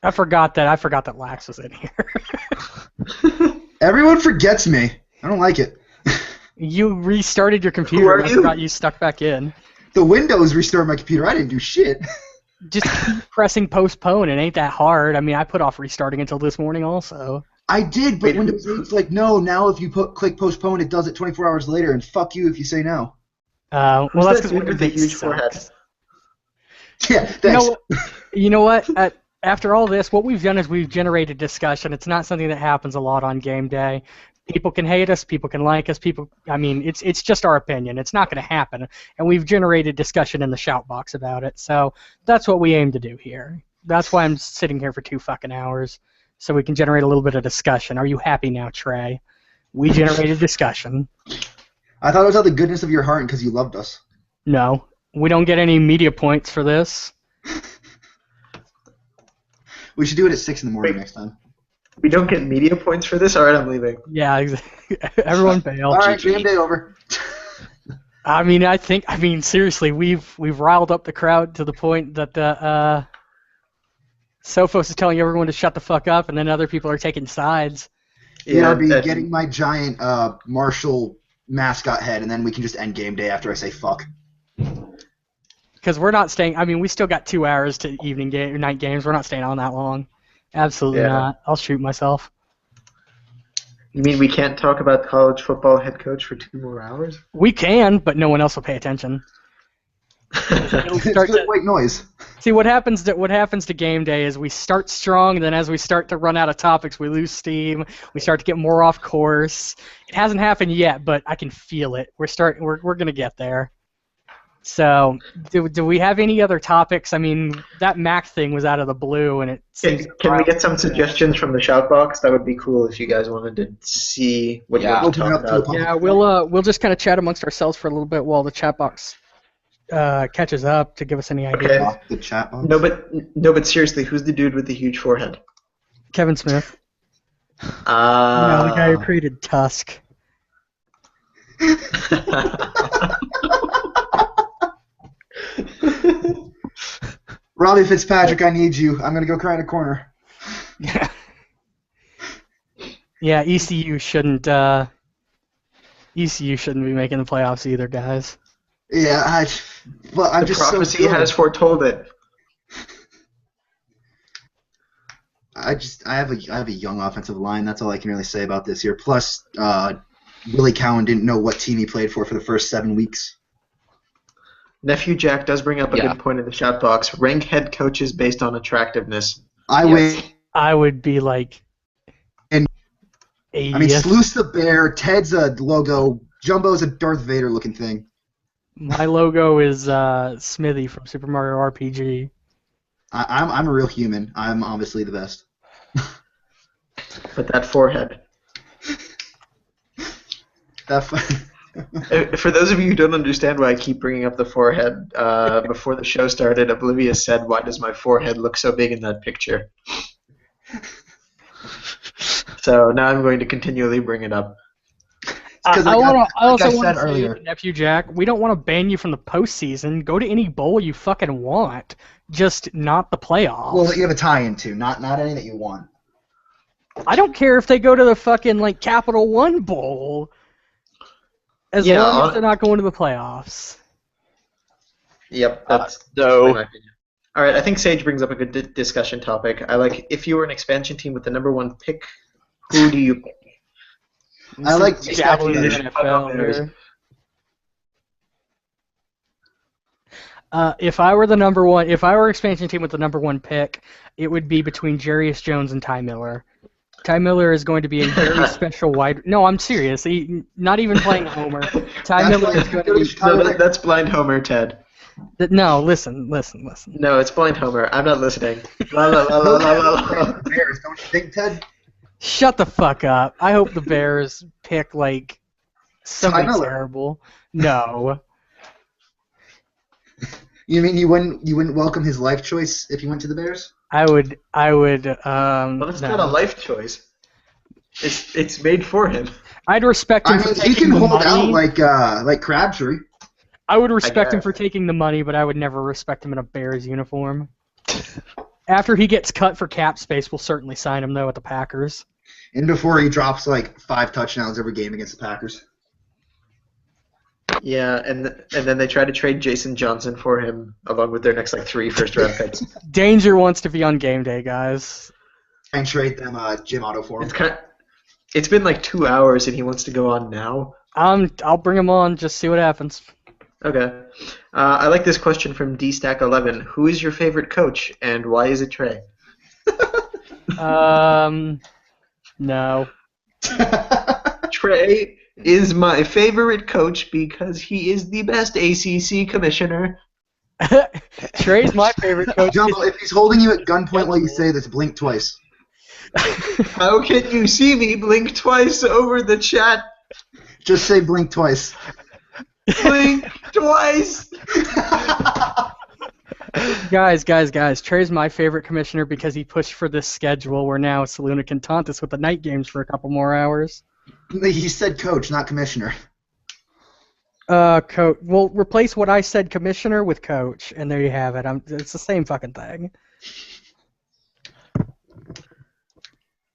I forgot that Lax was in here. Everyone forgets me. I don't like it. You restarted your computer. Who are I you? forgot you stuck back in. The Windows restored my computer. I didn't do shit. Just keep pressing postpone. It ain't that hard. I mean, I put off restarting until this morning also. I did, but Wait, Windows 8's like, no, now if you click postpone, it does it 24 hours later, and fuck you if you say no. Well, Who's that's that because dude Windows with the 8 huge sucks. forehead? Yeah, thanks. You know what? After all this, what we've done is we've generated discussion. It's not something that happens a lot on game day. People can hate us. People can like us. It's just our opinion. It's not going to happen. And we've generated discussion in the shout box about it. So that's what we aim to do here. That's why I'm sitting here for 2 fucking hours, so we can generate a little bit of discussion. Are you happy now, Trey? We generated discussion. I thought it was out of the goodness of your heart and because you loved us. No, we don't get any media points for this. We should do it at 6 in the morning Wait. next time. We don't get media points for this? All right, I'm leaving. Yeah, everyone bail. All right, GG. game day over. Seriously, we've riled up the crowd to the point that Sophos is telling everyone to shut the fuck up, and then other people are taking sides. BRB getting my giant Marshall mascot head, and then we can just end game day after I say fuck. Because we're not staying. I mean, we still got 2 hours to night games. We're not staying on that long. Absolutely not. I'll shoot myself. You mean we can't talk about college football head coach for 2 more hours? We can, but no one else will pay attention. It'll It's start good to, white noise. see what happens to game day is we start strong, and then as we start to run out of topics, we lose steam. We start to get more off course. It hasn't happened yet, but I can feel it. We're gonna get there. So, do we have any other topics? I mean, that Mac thing was out of the blue, and it seems. Can we get some suggestions from the shout box? That would be cool if you guys wanted to see what you Yeah. want to Open talk up to a about. public- Yeah, we'll just kind of chat amongst ourselves for a little bit while the chat box catches up to give us any ideas. Okay. The chat box. No, but seriously, who's the dude with the huge forehead? Kevin Smith. The guy who created Tusk. Robbie Fitzpatrick, I need you. I'm gonna go cry in a corner. Yeah, ECU shouldn't be making the playoffs either, guys. Yeah, I'm The just so prophecy good. has foretold it. I have a young offensive line. That's all I can really say about this year. Plus, Willie Cowan didn't know what team he played for the first 7 weeks. Nephew Jack does bring up a Yeah. good point in the chat box. Rank head coaches based on attractiveness. I Yes. I would be like. And- 80th. mean, Sleuth's the bear. Ted's a logo. Jumbo's a Darth Vader looking thing. My logo is Smithy from Super Mario RPG. I'm a real human. I'm obviously the best. But that forehead. For those of you who don't understand why I keep bringing up the forehead, before the show started, Olivia said, "Why does my forehead look so big in that picture?" So now I'm going to continually bring it up. Because I like also I want said to earlier. say, Nephew Jack, we don't want to ban you from the postseason. Go to any bowl you fucking want, just not the playoffs. Well, that you have a tie-in to, not any that you want. I don't care if they go to the fucking like Capital One Bowl, as Yeah, long as they're not going to the playoffs. Yep, that's So- my opinion. All right, I think Sage brings up a good discussion topic. I like, if you were an expansion team with the number one pick, who do you pick? I like Dabbling in the Chicago NFL Bears. here. If I were expansion team with the number one pick, it would be between Jarius Jones and Ty Miller. Ty Miller is going to be a very special wide. No, I'm serious. Not even playing Homer. Ty Miller is going to be. No, that's Blind Homer, Ted. No, listen. No, it's Blind Homer. I'm not listening. La, la, la, la, la, la, la. Bears, don't you think, Ted? Shut the fuck up. I hope the Bears pick like something Miller. terrible. No. You mean you wouldn't welcome his life choice if he went to the Bears? I would. Well, that's No. not a life choice. It's made for him. I'd respect him I for mean, he taking can the hold out money. like Crabtree. I would respect him guess. for taking the money, but I would never respect him in a Bears uniform. After he gets cut for cap space, we'll certainly sign him though at the Packers. And before he drops like 5 touchdowns every game against the Packers. Yeah, and then they try to trade Jason Johnson for him, along with their next 3 first-round picks. Danger wants to be on game day, guys. And trade them Jim Otto for him. It's been 2 hours, and he wants to go on now. I'll bring him on. Just see what happens. Okay. I like this question from DStack11. Who is your favorite coach, and why is it Trey? No. Trey is my favorite coach because he is the best ACC commissioner. Trey's my favorite coach. Jumbo, if he's holding you at gunpoint while you say this, blink twice. How can you see me blink twice over the chat? Just say blink twice. Blink twice! Guys. Trey's my favorite commissioner because he pushed for this schedule where now Saluna can taunt us with the night games for a couple more hours. He said coach, not commissioner. Coach. Well, replace what I said commissioner with coach, and there you have it. It's the same fucking thing.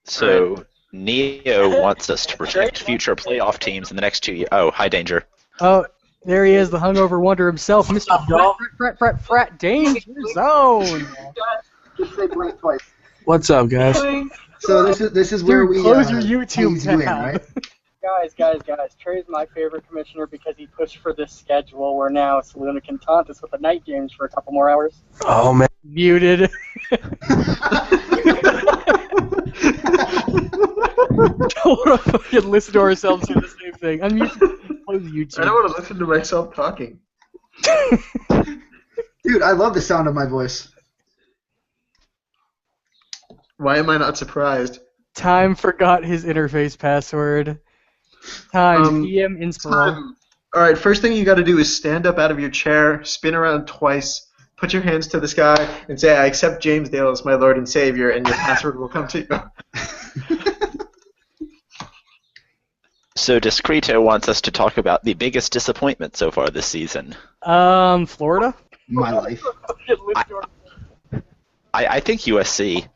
So Neo wants us to predict future playoff teams in the next 2 years. Oh, hi, Danger. Oh, there he is, the hungover wonder himself, Mr. Frat Danger Zone. Just say blink twice. What's up, guys? So this is where we close your YouTube tease you in, tab. right? Guys. Trey's my favorite commissioner because he pushed for this schedule where now Saluna can taunt us with the night games for a couple more hours. Oh man, Muted. Don't want to fucking listen to ourselves do the same thing. Unmute. Close YouTube. I don't want to listen to myself talking. Dude, I love the sound of my voice. Why am I not surprised? Time forgot his interface password. Time Um, PM Inspiral. Time. All right, first thing you got to do is stand up out of your chair, spin around twice, put your hands to the sky, and say, "I accept James Dale as my Lord and Savior," and your password will come to you. So Discreto wants us to talk about the biggest disappointment so far this season. Florida. My life. I think USC.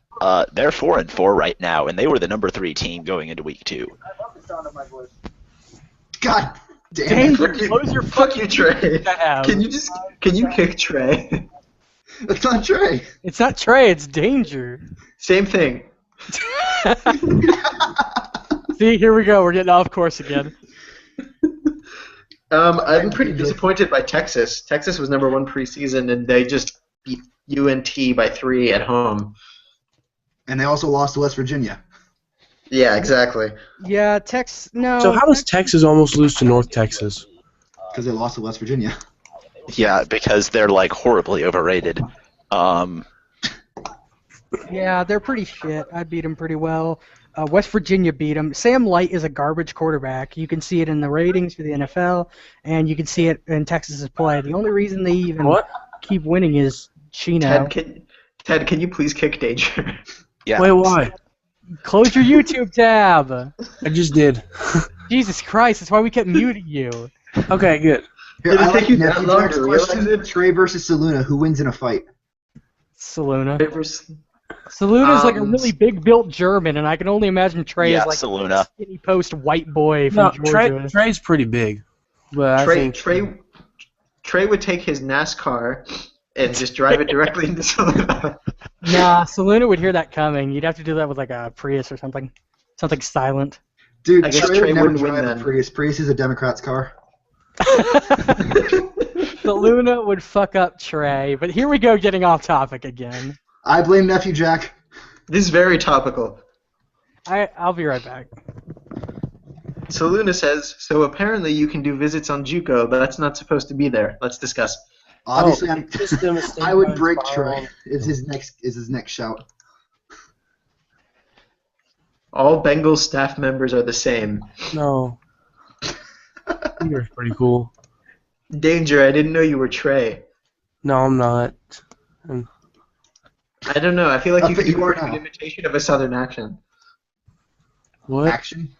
They're 4-4 right now, and they were the number 3 team going into week 2. God damn Danger, it. close your Fuck you, Trey. tab. Can you kick Trey? That's not Trey. It's not Trey, it's Danger. Same thing. See, here we go. We're getting off course again. I'm pretty disappointed by Texas. Texas was number 1 preseason, and they just beat UNT by 3 at home. And they also lost to West Virginia. Yeah, exactly. Yeah, no. So how does Texas almost lose to North Texas? Because they lost to West Virginia. Yeah, because they're like horribly overrated. Yeah, they're pretty shit. I beat them pretty well. West Virginia beat them. Sam Light is a garbage quarterback. You can see it in the ratings for the NFL, and you can see it in Texas's play. The only reason they even keep winning is Chino. Ted, can you please kick Danger? Yeah. Wait, why? Close your YouTube tab. I just did. Jesus Christ, that's why we kept muting you. Okay, good. Here, Did it I take like you that Nephew long Jack's to realize question. it? Trey versus Saluna. Who wins in a fight? Saluna. Saluna's like a really big built German, and I can only imagine Trey Yeah, is like Saluna. a skinny post white boy No, from Georgia. Trey's pretty big, but I think Trey would take his NASCAR and just drive it directly into Saluna. Nah, Saluna would hear that coming. You'd have to do that with like a Prius or something. Something silent. Dude, I guess Trey Trey would never wouldn't win drive a then. Prius. Prius is a Democrat's car. Saluna would fuck up Trey, but here we go getting off topic again. I blame Nephew Jack. This is very topical. I'll be right back. So Luna says, so apparently you can do visits on JUCO, but that's not supposed to be there. Let's discuss. Obviously, just a mistake I would by break Spiral. Trey. Is his next shout. All Bengals staff members are the same. No. You're pretty cool. Danger, I didn't know you were Trey. No, I'm not. I don't know. I feel like I you could bet do you are a good now. imitation of a Southern accent. What? Action.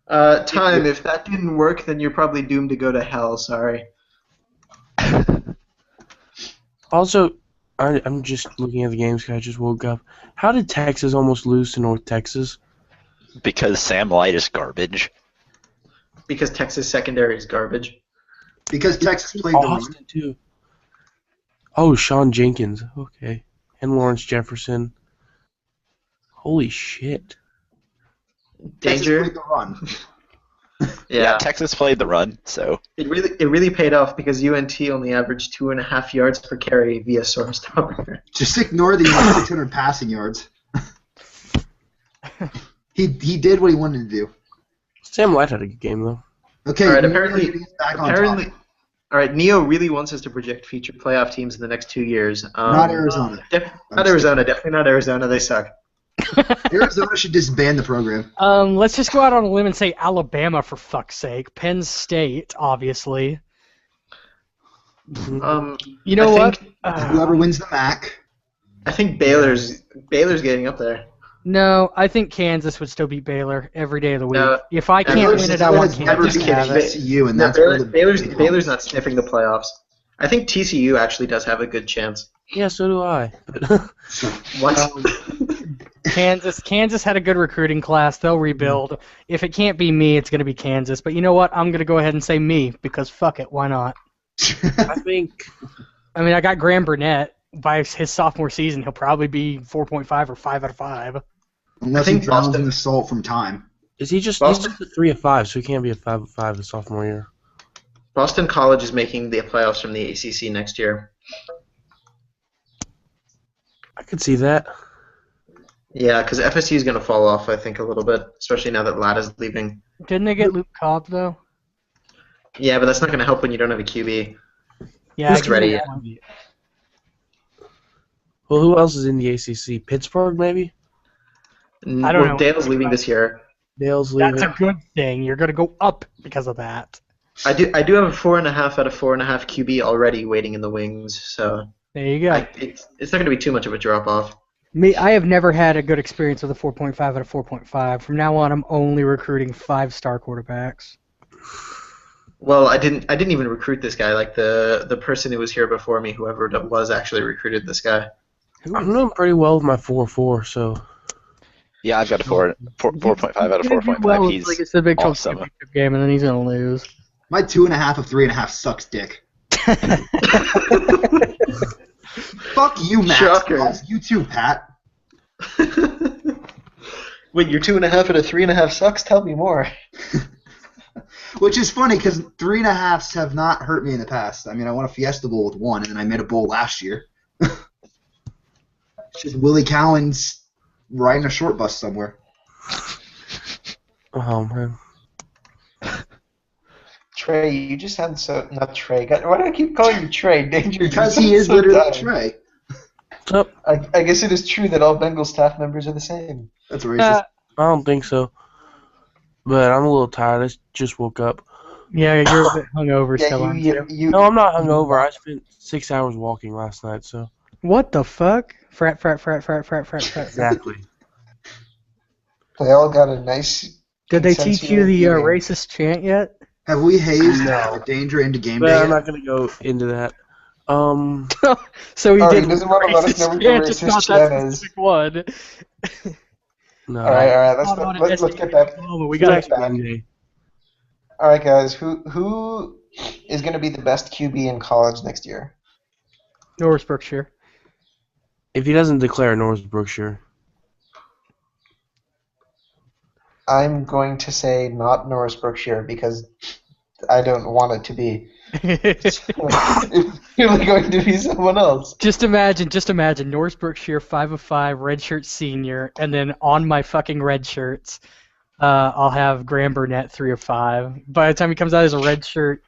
Time, if that didn't work, then you're probably doomed to go to hell. Sorry. Also, I'm just looking at the games because I just woke up. How did Texas almost lose to North Texas? Because Sam Light is garbage. Because Texas secondary is garbage. Because Texas played the run. Austin, too. Oh, Sean Jenkins. Okay. And Lawrence Jefferson. Holy shit. Texas Danger. played the run. Yeah. Texas played the run, so It really paid off because UNT only averaged 2.5 yards per carry via source stopper. Just ignore the 600 passing yards. He did what he wanted to do. Sam Light had a good game, though. Okay, All right, Neo apparently- getting us back on topic. All right, Neo really wants us to project future playoff teams in the next 2 years. Not Arizona. Not Arizona. Definitely not Arizona. They suck. Arizona should disband the program. Let's just go out on a limb and say Alabama for fuck's sake. Penn State, obviously. You know what? Whoever wins the MAC. I think Baylor's getting up there. No, I think Kansas would still beat Baylor every day of the week. No, If I can't Baylor's- win it, I want Baylor's never Kansas to beaten have it. TCU, and No, that's where the Baylor's not sniffing the playoffs. I think TCU actually does have a good chance. Yeah, so do I. What? Kansas had a good recruiting class. They'll rebuild. If it can't be me, it's going to be Kansas. But you know what? I'm going to go ahead and say me because fuck it, why not? I think I mean, I got Graham Burnett. By his sophomore season, he'll probably be 4.5 or 5 out of 5. Unless I he think drowns Boston- in the salt from time. he's just Boston- a 3 of 5, so he can't be a 5 of 5 the sophomore year. Boston College is making the playoffs from the ACC next year. I could see that. Yeah, because FSU is going to fall off, I think, a little bit, especially now that Latta's leaving. Didn't they get Luke Cobb, though? Yeah, but that's not going to help when you don't have a QB. Yeah, Who's ready? Well, who else is in the ACC? Pittsburgh, maybe? I don't know. Dale's leaving this year. Dale's That's leaving. a good thing. You're gonna go up because of that. I do have a 4.5 out of 4.5 QB already waiting in the wings, so There you go. it's not going to be too much of a drop off. I have never had a good experience with a 4.5 out of 4.5. From now on, I'm only recruiting 5-star quarterbacks. Well, I didn't even recruit this guy. Like the person who was here before me, whoever it was, actually recruited this guy. I'm doing pretty well with my 4-4, so. Yeah, I've got a 4.5 out of 4.5. Well, He's like it's the Big 12 awesome. championship game, and then he's gonna lose. My 2.5 of 3.5 sucks dick. Fuck you, Matt. Shocker. You too, Pat. Wait, your 2.5 out of 3.5 sucks? Tell me more. Which is funny because 3.5s have not hurt me in the past. I mean, I won a Fiesta Bowl with 1, and then I made a bowl last year. It's just Willie Cowan's riding a short bus somewhere. Oh, man. Trey, you just sound so not Trey. Why do I keep calling you Trey? Danger. Because you he sound is so literally dumb. Trey. Oh, I guess it is true that all Bengal staff members are the same. That's racist. I don't think so. But I'm a little tired. I just woke up. Yeah, you're a bit hungover Yeah, still, aren't you? you. No, I'm not hungover. I spent 6 hours walking last night, so. What the fuck? Frat. Exactly. They all got a nice. Did they teach you the consensual evening. racist chant yet? Have we hazed No. Danger into game But day? I'm not going to go into that. So he Oh, he did doesn't want to let us know what the chant, just racist not that chant is. specific one. No. All right. Hold on, Let's get back. Oh, we Let's got get back. Gameday. All right, guys. Who is going to be the best QB in college next year? North Berkshire. If he doesn't declare North Brookshire. I'm going to say not Norris Berkshire because I don't want it to be. It's really going to be someone else. Just imagine North Berkshire 5 of 5 redshirt senior, and then on my fucking red shirts, I'll have Graham Burnett 3 of 5. By the time he comes out as a redshirt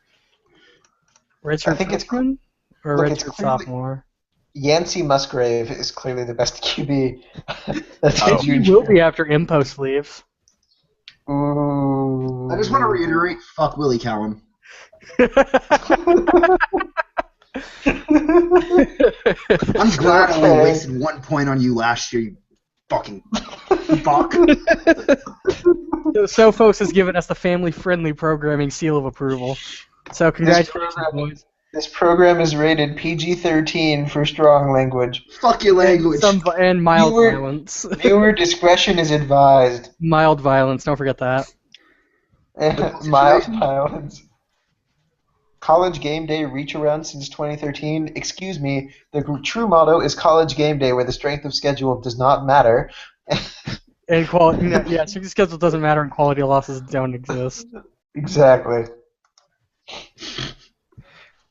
I think it's freshman or look, it's redshirt clearly- sophomore. Yancey Musgrave is clearly the best QB. That's Oh. a He huge. will be after Impost leaves. Ooh. I just want to reiterate, fuck Willie Cowan. I'm glad I only Okay. wasted 1 point on you last year, you fucking fuck. Sophos has given us the family-friendly programming seal of approval. So congratulations, boys. This program is rated PG-13 for strong language. Fuck your language. And mild Viewer- violence. Viewer discretion is advised. Mild violence, don't forget that. Mild situation? violence. College game day reach around since 2013. Excuse me, the true motto is college game day where the strength of schedule does not matter. And quality, yeah, strength of schedule doesn't matter and quality losses don't exist. Exactly.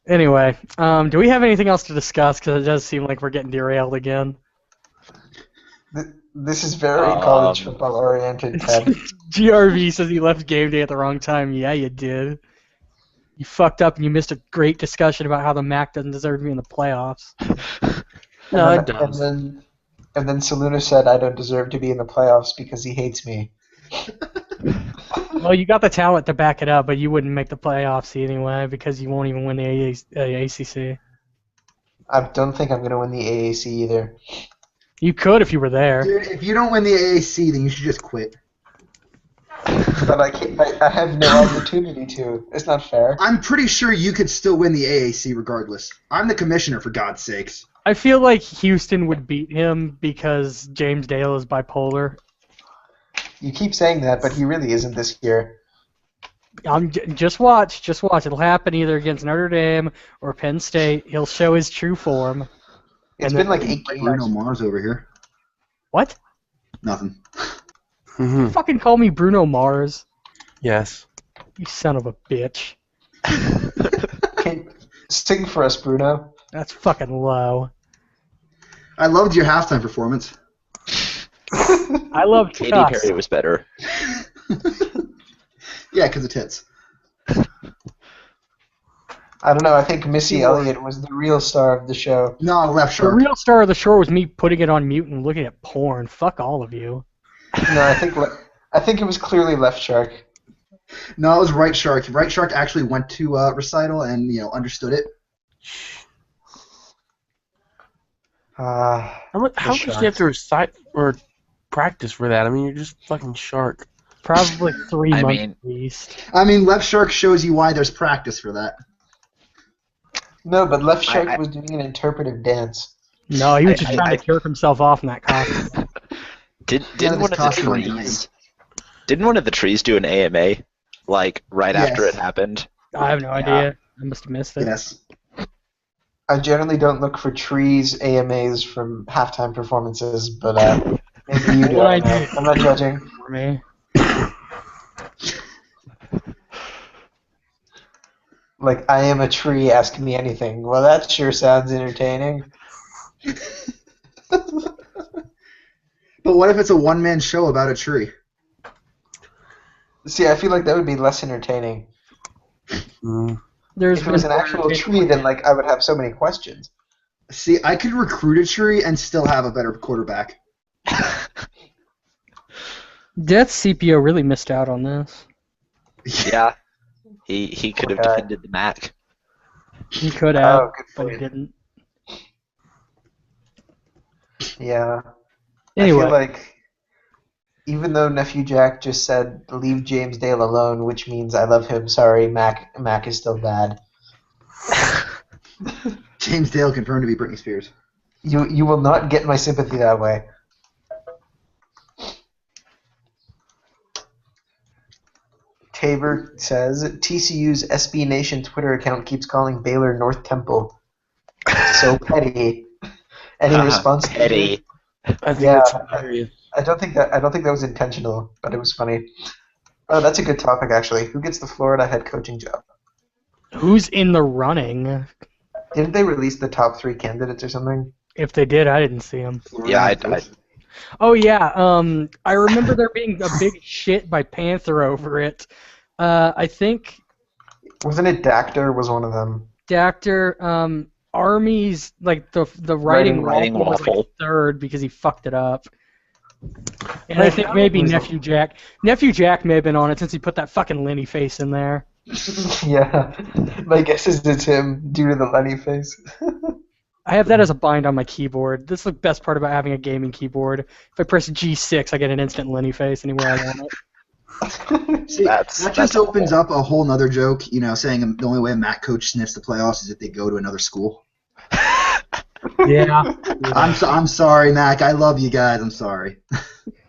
Anyway, do we have anything else to discuss? Because it does seem like we're getting derailed again. This is very college football oriented, Ted. GRV says he left game day at the wrong time. Yeah, you did. You fucked up and you missed a great discussion about how the MAC doesn't deserve to be in the playoffs. No, and it then, does. And then Saluna said I don't deserve to be in the playoffs because he hates me. Well, you got the talent to back it up, but you wouldn't make the playoffs anyway because you won't even win the ACC. I don't think I'm going to win the AAC either. You could if you were there. Dude, if you don't win the AAC, then you should just quit. But I can't. I have no opportunity to. It's not fair. I'm pretty sure you could still win the AAC regardless. I'm the commissioner, for God's sakes. I feel like Houston would beat him because James Dale is bipolar. You keep saying that, but he really isn't this year. Just watch. It'll happen either against Notre Dame or Penn State. He'll show his true form. It's And been then- like 8 Bruno games. Mars over here. What? Nothing. Mhm. Fucking call me Bruno Mars. Yes. You son of a bitch. Sing for us, Bruno. That's fucking low. I loved your halftime performance. I love Katy Tuss. Perry was better. Yeah, because of tits. I don't know. I think Missy Elliott was the real star of the show. No, left The shark. real star of the show was me putting it on mute and looking at porn. Fuck all of you. No, I think it was clearly Left Shark. No, it was right shark. Right shark actually went to recital and understood it. How much do you have to recite or practice for that? I mean, you're just fucking shark. Probably 3 I months mean- at least. I mean, left shark shows you why there's practice for that. No, but Left Shark was doing an interpretive dance. No, he was just I- trying to jerk himself off in that costume. Didn't one of the costume went to trees? Didn't one of the trees do an AMA like right after Yes. it happened? I have no idea. I must have missed it. Yes. I generally don't look for trees AMAs from halftime performances, but maybe you do. Well, I I don't know. do. I'm not judging. For me. Like, I am a tree, ask me anything. Well, that sure sounds entertaining. But what if it's a one-man show about a tree? See, I feel like that would be less entertaining. There's If it was an been- actual tree, then like I would have so many questions. See, I could recruit a tree and still have a better quarterback. Death CPO really missed out on this. Yeah. He could have Okay. defended the Mac. He could have, Oh, good but for he you. didn't. Yeah. Anyway, I feel like even though Nephew Jack just said leave James Dale alone, which means I love him, sorry, Mac is still bad. James Dale confirmed to be Britney Spears. You will not get my sympathy that way. Tabor says TCU's SB Nation Twitter account keeps calling Baylor North Temple. So petty. Any response? Petty. I think Yeah. that's hilarious. I don't think that was intentional, but it was funny. Oh, that's a good topic actually. Who gets the Florida head coaching job? who's in the running? Didn't they release the top 3 candidates or something? If they did, I didn't see him. Florida Yeah, head coach. Oh yeah, I remember there being a big shit by Panther over it. I think Wasn't it Dactor was one of them? Dactor, Army's like the writing Writing waffle was like waffle. 3rd because he fucked it up. And I think maybe Nephew Jack may have been on it since he put that fucking Lenny face in there. Yeah. My guess is it's him due to the Lenny face. I have that as a bind on my keyboard. This is the best part about having a gaming keyboard. If I press G6, I get an instant Lenny face anywhere I want it. See, That's that just awful. opens up a whole nother joke, saying the only way a Mac coach sniffs the playoffs is if they go to another school. Yeah. I'm sorry, Mac. I love you guys. I'm sorry.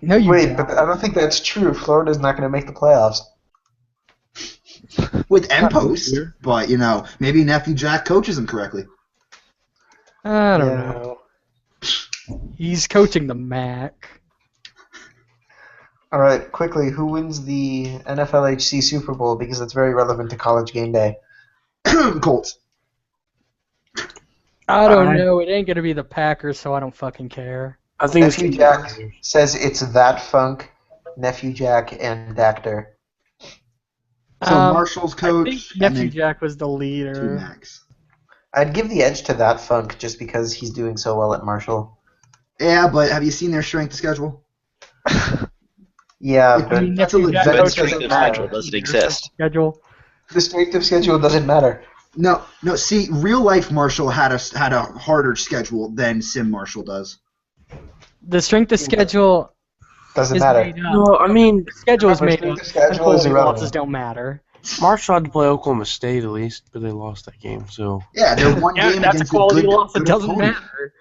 No, you Wait, don't. but I don't think that's true. Florida's not going to make the playoffs. With M-Post, but, maybe Nephew Jack coaches him correctly. I don't Yeah. know. He's coaching the Mac. All right, quickly, who wins the NFLHC Super Bowl because it's very relevant to college game day? Colts. I don't know. It ain't gonna be the Packers, so I don't fucking care. I think it's Nephew gonna be Jack says it's that funk, Nephew Jack, and Dactor. So Marshall's I coach. think and Nephew then Jack was the two leader. Macs. I'd give the edge to that funk just because he's doing so well at Marshall. Yeah, but have you seen their strength schedule? Yeah, I but mean, that's a Nephew Jack legit But coaches strength doesn't of matter. schedule doesn't their exist. Schedule. the strength of schedule doesn't matter. No. See, real life Marshall had a harder schedule than Sim Marshall does. The strength of schedule Doesn't is matter. made up. No, I mean, The schedule is Remember, made strength up. of schedule and is losses irrelevant. don't matter. Marshall had to play Oklahoma State at least, but they lost that game. So Yeah, they're one Yeah, game that's a against quality good, loss. It good doesn't opponent. matter.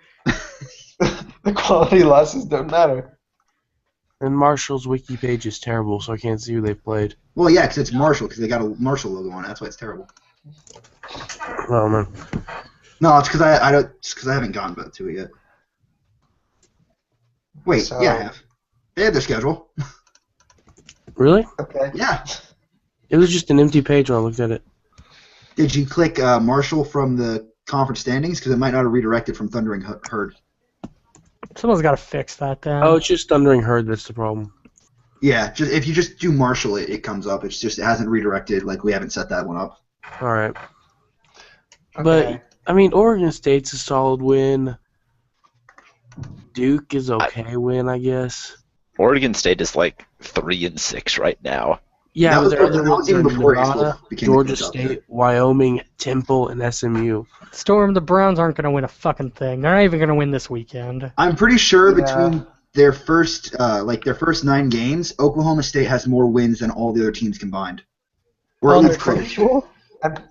The quality losses don't matter. and Marshall's wiki page is terrible, so I can't see who they played. Well, yeah, because it's Marshall, because they got a Marshall logo on it. That's why it's terrible. Oh man, No, it's because I haven't gotten back to it yet. Wait, So- yeah, I have. They had their schedule. really? Okay. Yeah. It was just an empty page when I looked at it. Did you click Marshall from the conference standings? Because it might not have redirected from Thundering Herd. Someone's got to fix that then. Oh, it's just Thundering Herd that's the problem. Yeah, if you just do Marshall, it comes up. It hasn't redirected. Like we haven't set that one up. All right. But I mean, Oregon State's a solid win. Duke is okay win, I guess. Oregon State is like 3-6 right now. Yeah, That but their other was ones even are before Nevada, East became the Georgia coach out there. State, Wyoming, Temple, and SMU. Storm, the Browns aren't going to win a fucking thing. They're not even going to win this weekend. I'm pretty sure Yeah. between their first 9 games, Oklahoma State has more wins than all the other teams combined. Or at On least their close. schedule?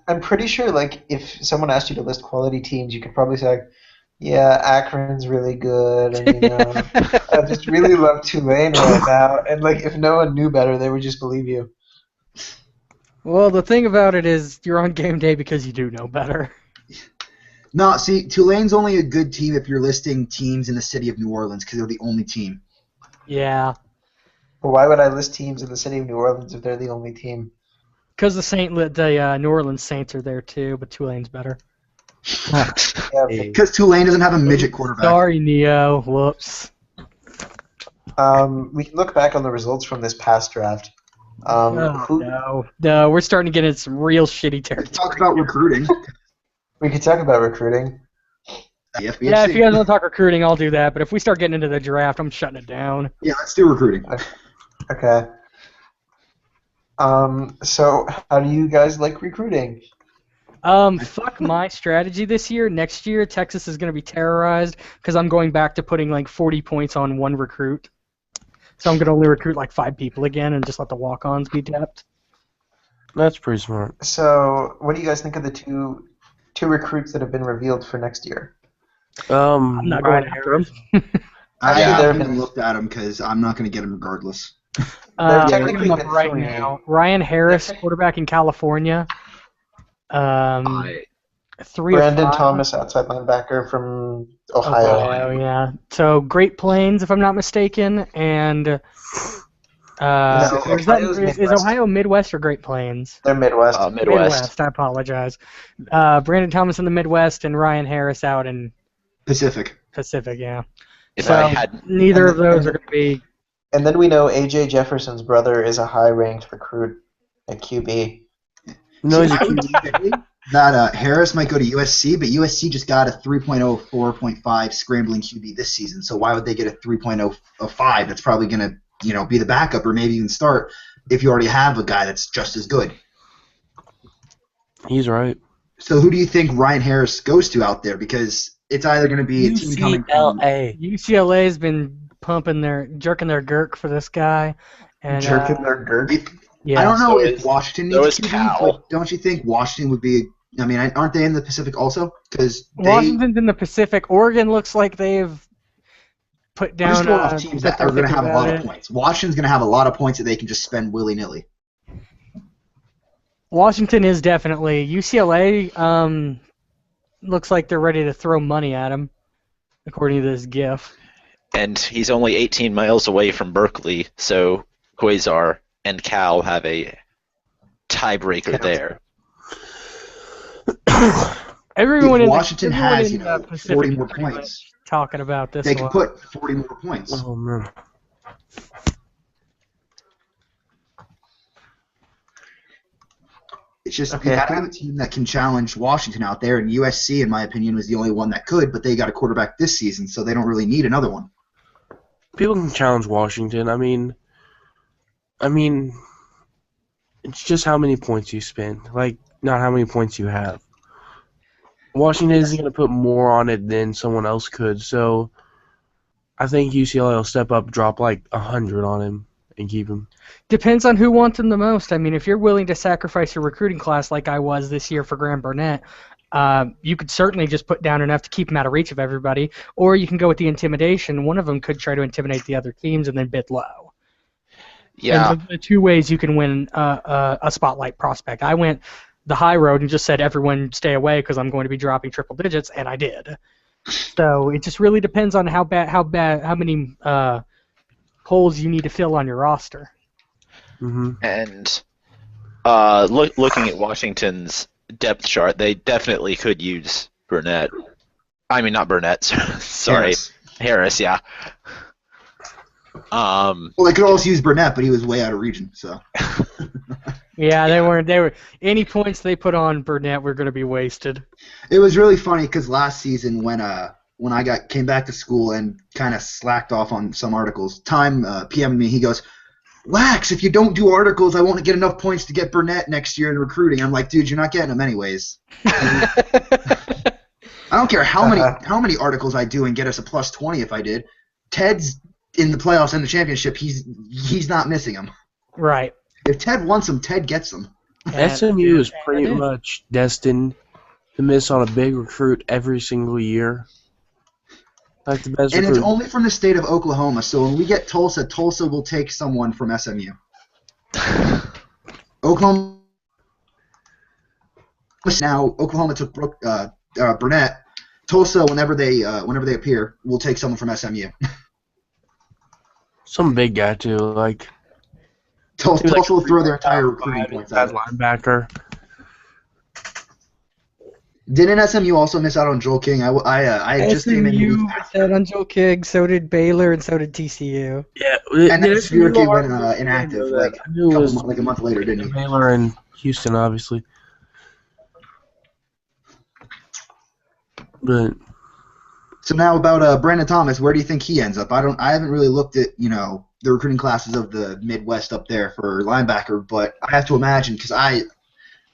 I'm pretty sure, like, if someone asked you to list quality teams, you could probably say, like, yeah, Akron's really good, and, you know, I just really love Tulane right now. And, like, if no one knew better, they would just believe you. Well, the thing about it is you're on game day because you do know better. No, see, Tulane's only a good team if you're listing teams in the city of New Orleans because they're the only team. Yeah, Well, why would I list teams in the city of New Orleans if they're the only team? because the New Orleans Saints are there too, but Tulane's better. Yeah, Because Tulane doesn't have a midget quarterback. Sorry, Neo. Whoops. we can look back on the results from this past draft. No, we're starting to get into some real shitty Let's territory. talk about recruiting. We could talk about recruiting. The FBS Yeah, if team. you guys want to talk recruiting, I'll do that. But if we start getting into the draft, I'm shutting it down. Yeah, let's do recruiting. Okay. So how do you guys like recruiting? Fuck my strategy this year. Next year, Texas is going to be terrorized because I'm going back to putting like 40 points on one recruit. So I'm going to only recruit like 5 people again and just let the walk-ons be depth. That's pretty smart. So what do you guys think of the two recruits that have been revealed for next year? I'm not going after them. I Yeah. haven't even looked at him because I'm not going to get him regardless. They're I'm technically looking up been right 3. now. Ryan Harris, quarterback in California. 3 Brandon of 5. Thomas, outside linebacker from Ohio. Yeah. So Great Plains, if I'm not mistaken, and No, is Ohio's Midwest. Ohio Midwest or Great Plains? They're Midwest. Midwest. I apologize. Brandon Thomas in the Midwest and Ryan Harris out in Pacific. Pacific. Yeah. If So I had neither of those are going to be. And then we know A.J. Jefferson's brother is a high-ranked recruit at QB. No, See, he's a I would say that Harris might go to USC, but USC just got a 3.0, 4.5 scrambling QB this season. So why would they get a 3.05 that's probably going to be the backup or maybe even start if you already have a guy that's just as good? He's right. So who do you think Ryan Harris goes to out there? Because it's either going to be a team coming from UCLA. UCLA's been jerking their gurk for this guy, and Jerking their girt. yeah. I don't know So if is- Washington so needs is QB, Cal. but don't you think Washington would be? I mean, aren't they in the Pacific also? Because Washington's in the Pacific. Oregon looks like they've put I'm down. just going off teams that they're are going to thinking have a lot about of it. points. Washington's going to have a lot of points that they can just spend willy nilly. Washington is definitely UCLA. Looks like they're ready to throw money at him, according to this GIF. and he's only 18 miles away from Berkeley, so Quasar and Cal have a tiebreaker there. Everyone If in Washington the, has, everyone in the 40 Pacific more is pretty much points, talking about this they can one. put 40 more points. Oh man. It's just Okay. you got to have a team that can challenge Washington out there, and USC, in my opinion, was the only one that could. But they got a quarterback this season, so they don't really need another one. People can challenge Washington. I mean, it's just how many points you spend, like not how many points you have. Washington isn't going to put more on it than someone else could, so I think UCLA will step up, drop like 100 on him, and keep him. Depends on who wants him the most. I mean, if you're willing to sacrifice your recruiting class like I was this year for Graham Burnett, you could certainly just put down enough to keep him out of reach of everybody, or you can go with the intimidation. One of them could try to intimidate the other teams and then bid low. Yeah, And the 2 ways you can win a spotlight prospect. I went the high road and just said everyone stay away because I'm going to be dropping triple digits, and I did. So it just really depends on how many holes you need to fill on your roster. Hmm. and looking at Washington's depth chart, they definitely could use Burnett. I mean, not Burnett. Sorry, Harris. Yeah. Well, they could also use Burnett, but he was way out of region. So Yeah, they weren't. They were any points they put on Burnett were going to be wasted. It was really funny because last season when I came back to school and kind of slacked off on some articles, Time PM'd me. He goes, Wax, if you don't do articles, I won't get enough points to get Burnett next year in recruiting. I'm like, dude, you're not getting them anyways. I don't care how many articles I do and get us a plus 20 if I did. Ted's in the playoffs and the championship. He's not missing them. Right. If Ted wants them, Ted gets them. SMU is pretty much destined to miss on a big recruit every single year. Like the best And recruit. it's only from the state of Oklahoma. So when we get Tulsa, Tulsa will take someone from SMU. Oklahoma. Now Oklahoma took Burnett. Tulsa, whenever they appear, will take someone from SMU. Some big guy too, like Tulsa will throw their entire recruiting points as out. linebacker. Didn't SMU also miss out on Joel King? I just came in. SMU missed out on Joel King, so did Baylor, and so did TCU. Yeah, And then Spear King went inactive like a a month later, didn't he? Baylor and Houston, obviously. But So now about Brandon Thomas, where do you think he ends up? I haven't really looked at the recruiting classes of the Midwest up there for linebacker, but I have to imagine because I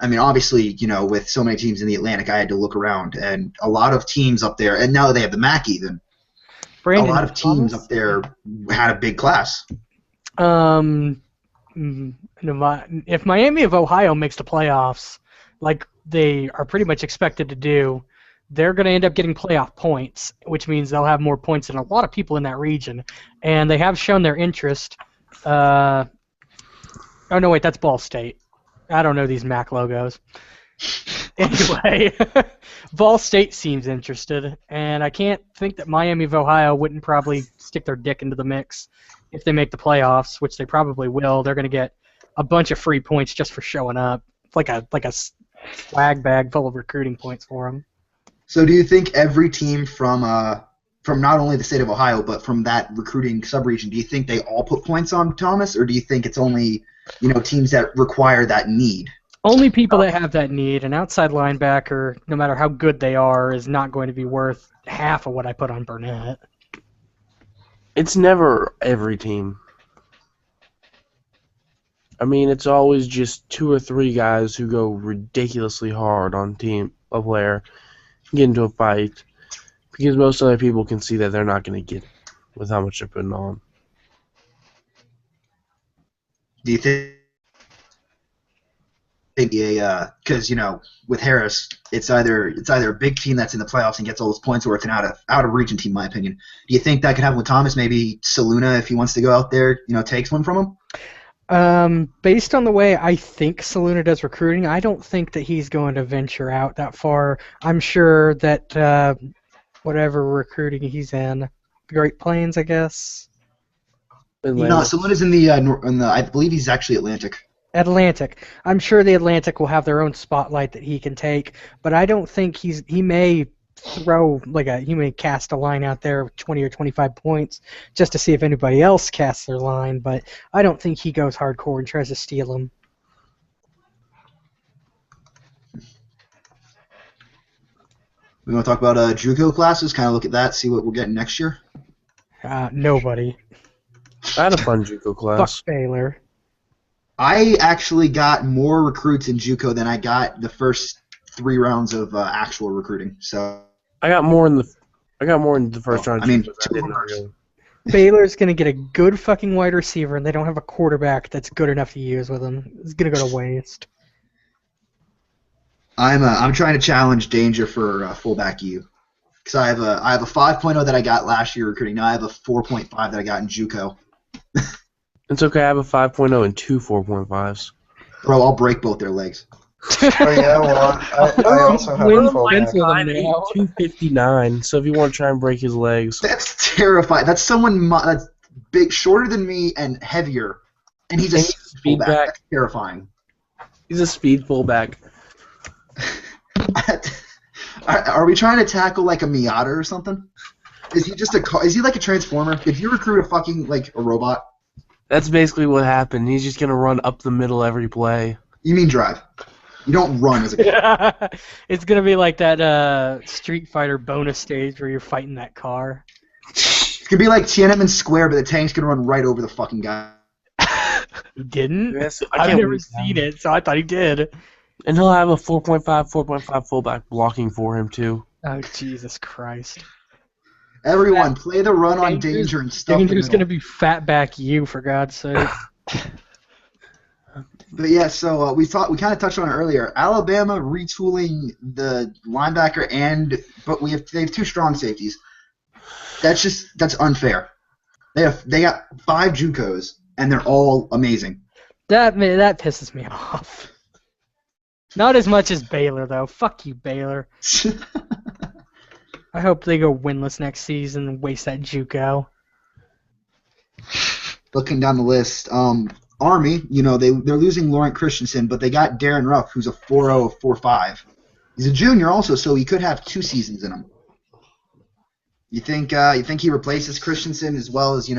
mean obviously with so many teams in the Atlantic, I had to look around and a lot of teams up there, and now that they have the MAC even, Brandon a lot of teams Thomas? up there had a big class. If Miami of Ohio makes the playoffs, like they are pretty much expected to do, they're going to end up getting playoff points, which means they'll have more points than a lot of people in that region. And they have shown their interest. Oh, no, wait, that's Ball State. I don't know these MAC logos. Anyway, Ball State seems interested, and I can't think that Miami of Ohio wouldn't probably stick their dick into the mix if they make the playoffs, which they probably will. They're going to get a bunch of free points just for showing up. It's like a swag bag full of recruiting points for them. So do you think every team from not only the state of Ohio but from that recruiting subregion, do you think they all put points on Thomas, or do you think it's only teams that require that need? Only people that have that need. An outside linebacker, no matter how good they are, is not going to be worth half of what I put on Burnett. it's never every team. I mean, it's always just 2 or 3 guys who go ridiculously hard on a player, get into a fight, because most other people can see that they're not going to get it with how much they're putting on. Do you think because with Harris, it's either a big team that's in the playoffs and gets all those points, or it's an out of region team, in my opinion. Do you think that could happen with Thomas? Maybe Saluna, if he wants to go out there, takes one from him. Based on the way I think Saluna does recruiting, I don't think that he's going to venture out that far. I'm sure that whatever recruiting he's in, Great Plains, I guess. Saluna's in the I believe he's actually Atlantic. Atlantic. I'm sure the Atlantic will have their own spotlight that he can take, but I don't think he may throw he may cast a line out there with 20 or 25 points just to see if anybody else casts their line, but I don't think he goes hardcore and tries to steal them. We want to talk about JUCO classes, kind of look at that, see what we're getting next year. Nobody. I had a fun JUCO class. Fuck Baylor. I actually got more recruits in JUCO than I got the first 3 rounds of actual recruiting. So I got more in the first round. I mean, Baylor's gonna get a good fucking wide receiver, and they don't have a quarterback that's good enough to use with them. It's gonna go to waste. I'm trying to challenge Danger for fullback U, because I have a 5.0 that I got last year recruiting. Now I have a 4.5 that I got in JUCO. It's okay. I have a 5.0 and 2 4.5s. Bro, I'll break both their legs. Oh yeah, well, I also have a fullback. 259. So if you want to try and break his legs, That's terrifying. That's someone that's big, shorter than me, and heavier, and he's a speed fullback. back. That's terrifying. He's a speed fullback. Are we trying to tackle like a Miata or something? Is he just is he like a transformer? Did you recruit a fucking a robot? That's basically what happened. He's just gonna run up the middle every play. You mean drive. You don't run as a guy. It's gonna be like that Street Fighter bonus stage where you're fighting that car. It's gonna be like Tiananmen Square, but the tank's gonna run right over the fucking guy. He didn't? Yes, I I've can't never believe seen that. it, so I thought he did. And he'll have a 4.5 fullback blocking for him too. Oh, Jesus Christ. Everyone, play the run on Danger's- danger and stuff the Danger's gonna middle. be fatback you, for God's sake. But yeah, so we kind of touched on it earlier. Alabama retooling the linebacker, but they have two strong safeties. That's unfair. They got 5 JUCOs and they're all amazing. That pisses me off. Not as much as Baylor, though. Fuck you, Baylor. I hope they go winless next season and waste that JUCO. Looking down the list, Army, they're losing Laurent Christensen, but they got Darren Ruff, who's a 4.0, 4.5. He's a junior also, so he could have 2 seasons in him. You think he replaces Christensen as well as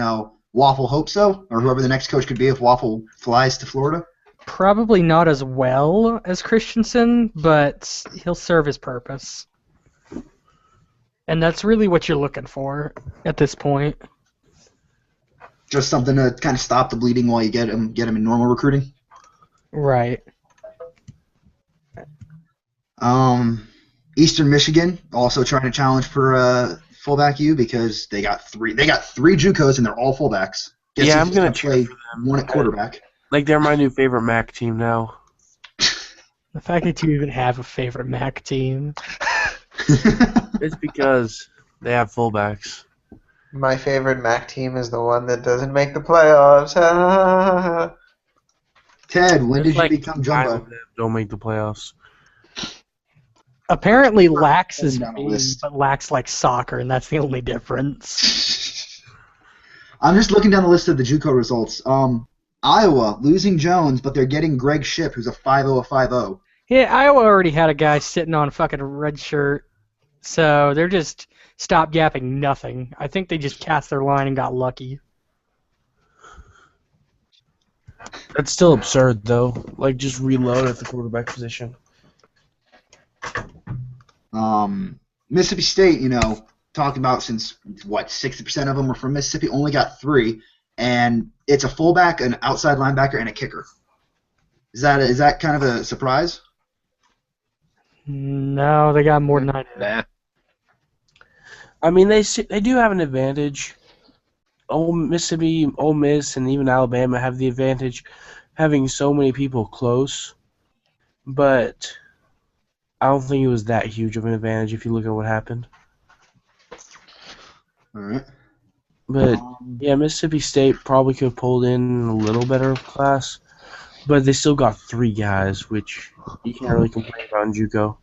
Waffle hopes so, or whoever the next coach could be if Waffle flies to Florida? Probably not as well as Christensen, but he'll serve his purpose. And that's really what you're looking for at this point. Just something to kind of stop the bleeding while you get him in normal recruiting. Right. Eastern Michigan also trying to challenge for fullback U because they got three JUCOs and they're all fullbacks. Guess Yeah, who's I'm gonna play cheer for them. one at quarterback. Like they're my new favorite MAC team now. The fact that you even have a favorite MAC team. It's because they have fullbacks. My favorite MAC team is the one that doesn't make the playoffs. Ted, when did It's like you become 5 Jumbo? of them don't make the playoffs. Apparently, Lax is Down the mean, list. but Lax likes soccer, and that's the only difference. I'm just looking down the list of the JUCO results. Iowa losing Jones, but they're getting Greg Shipp, who's a 5.0, a 5.0. Yeah, Iowa already had a guy sitting on a fucking red shirt, so they're just stop-gapping nothing. I think they just cast their line and got lucky. That's still absurd though. Like just reload at the quarterback position. Mississippi State, talking about since 60% of them are from Mississippi, only got 3, and it's a fullback, an outside linebacker, and a kicker. Is that kind of a surprise? No, they got more than I did. Nah. I mean, they do have an advantage. Ole Miss, and even Alabama have the advantage having so many people close, but I don't think it was that huge of an advantage if you look at what happened. All right. But yeah, Mississippi State probably could have pulled in a little better class, but they still got 3 guys, which you can't really complain about in JUCO.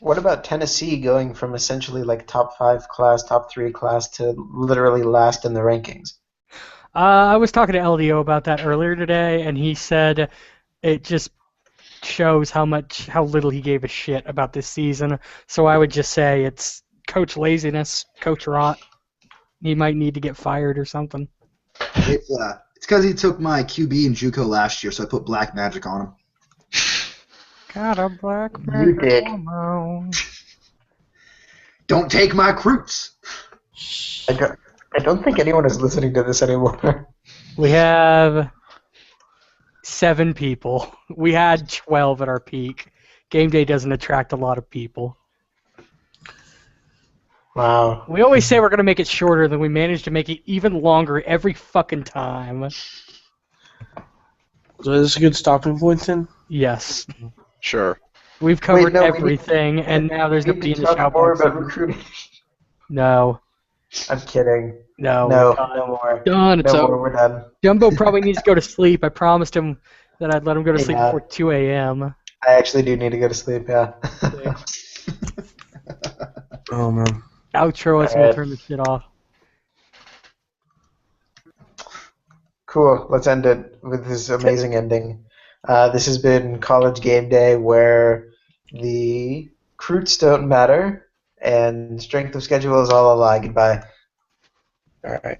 What about Tennessee going from essentially like top 5 class, top 3 class to literally last in the rankings? I was talking to LDO about that earlier today, and he said it just shows how little he gave a shit about this season. So I would just say it's coach laziness, coach rot. He might need to get fired or something. It's because he took my QB in JUCO last year, so I put black magic on him. Got a black You dick. hormone. Don't take my recruits. I don't think anyone is listening to this anymore. We have 7 people. We had 12 at our peak. Game day doesn't attract a lot of people. Wow. We always say we're going to make it shorter, then we manage to make it even longer every fucking time. So is this a good stopping point then? Yes. Sure. We've covered no, we everything, and now there's We nobody need in to the talk shout more box. about recruiting. No. I'm kidding. No. No, we're done. no more. Done. It's No over. more. We're done. Jumbo probably needs to go to sleep. I promised him that I'd let him go to sleep Yeah. before 2 a.m. I actually do need to go to sleep. Yeah. Oh man. Outro us and we'll Alright. turn the shit off. Cool. Let's end it with this amazing ending. This has been College Game Day, where the recruits don't matter and strength of schedule is all a lie. Goodbye. All right.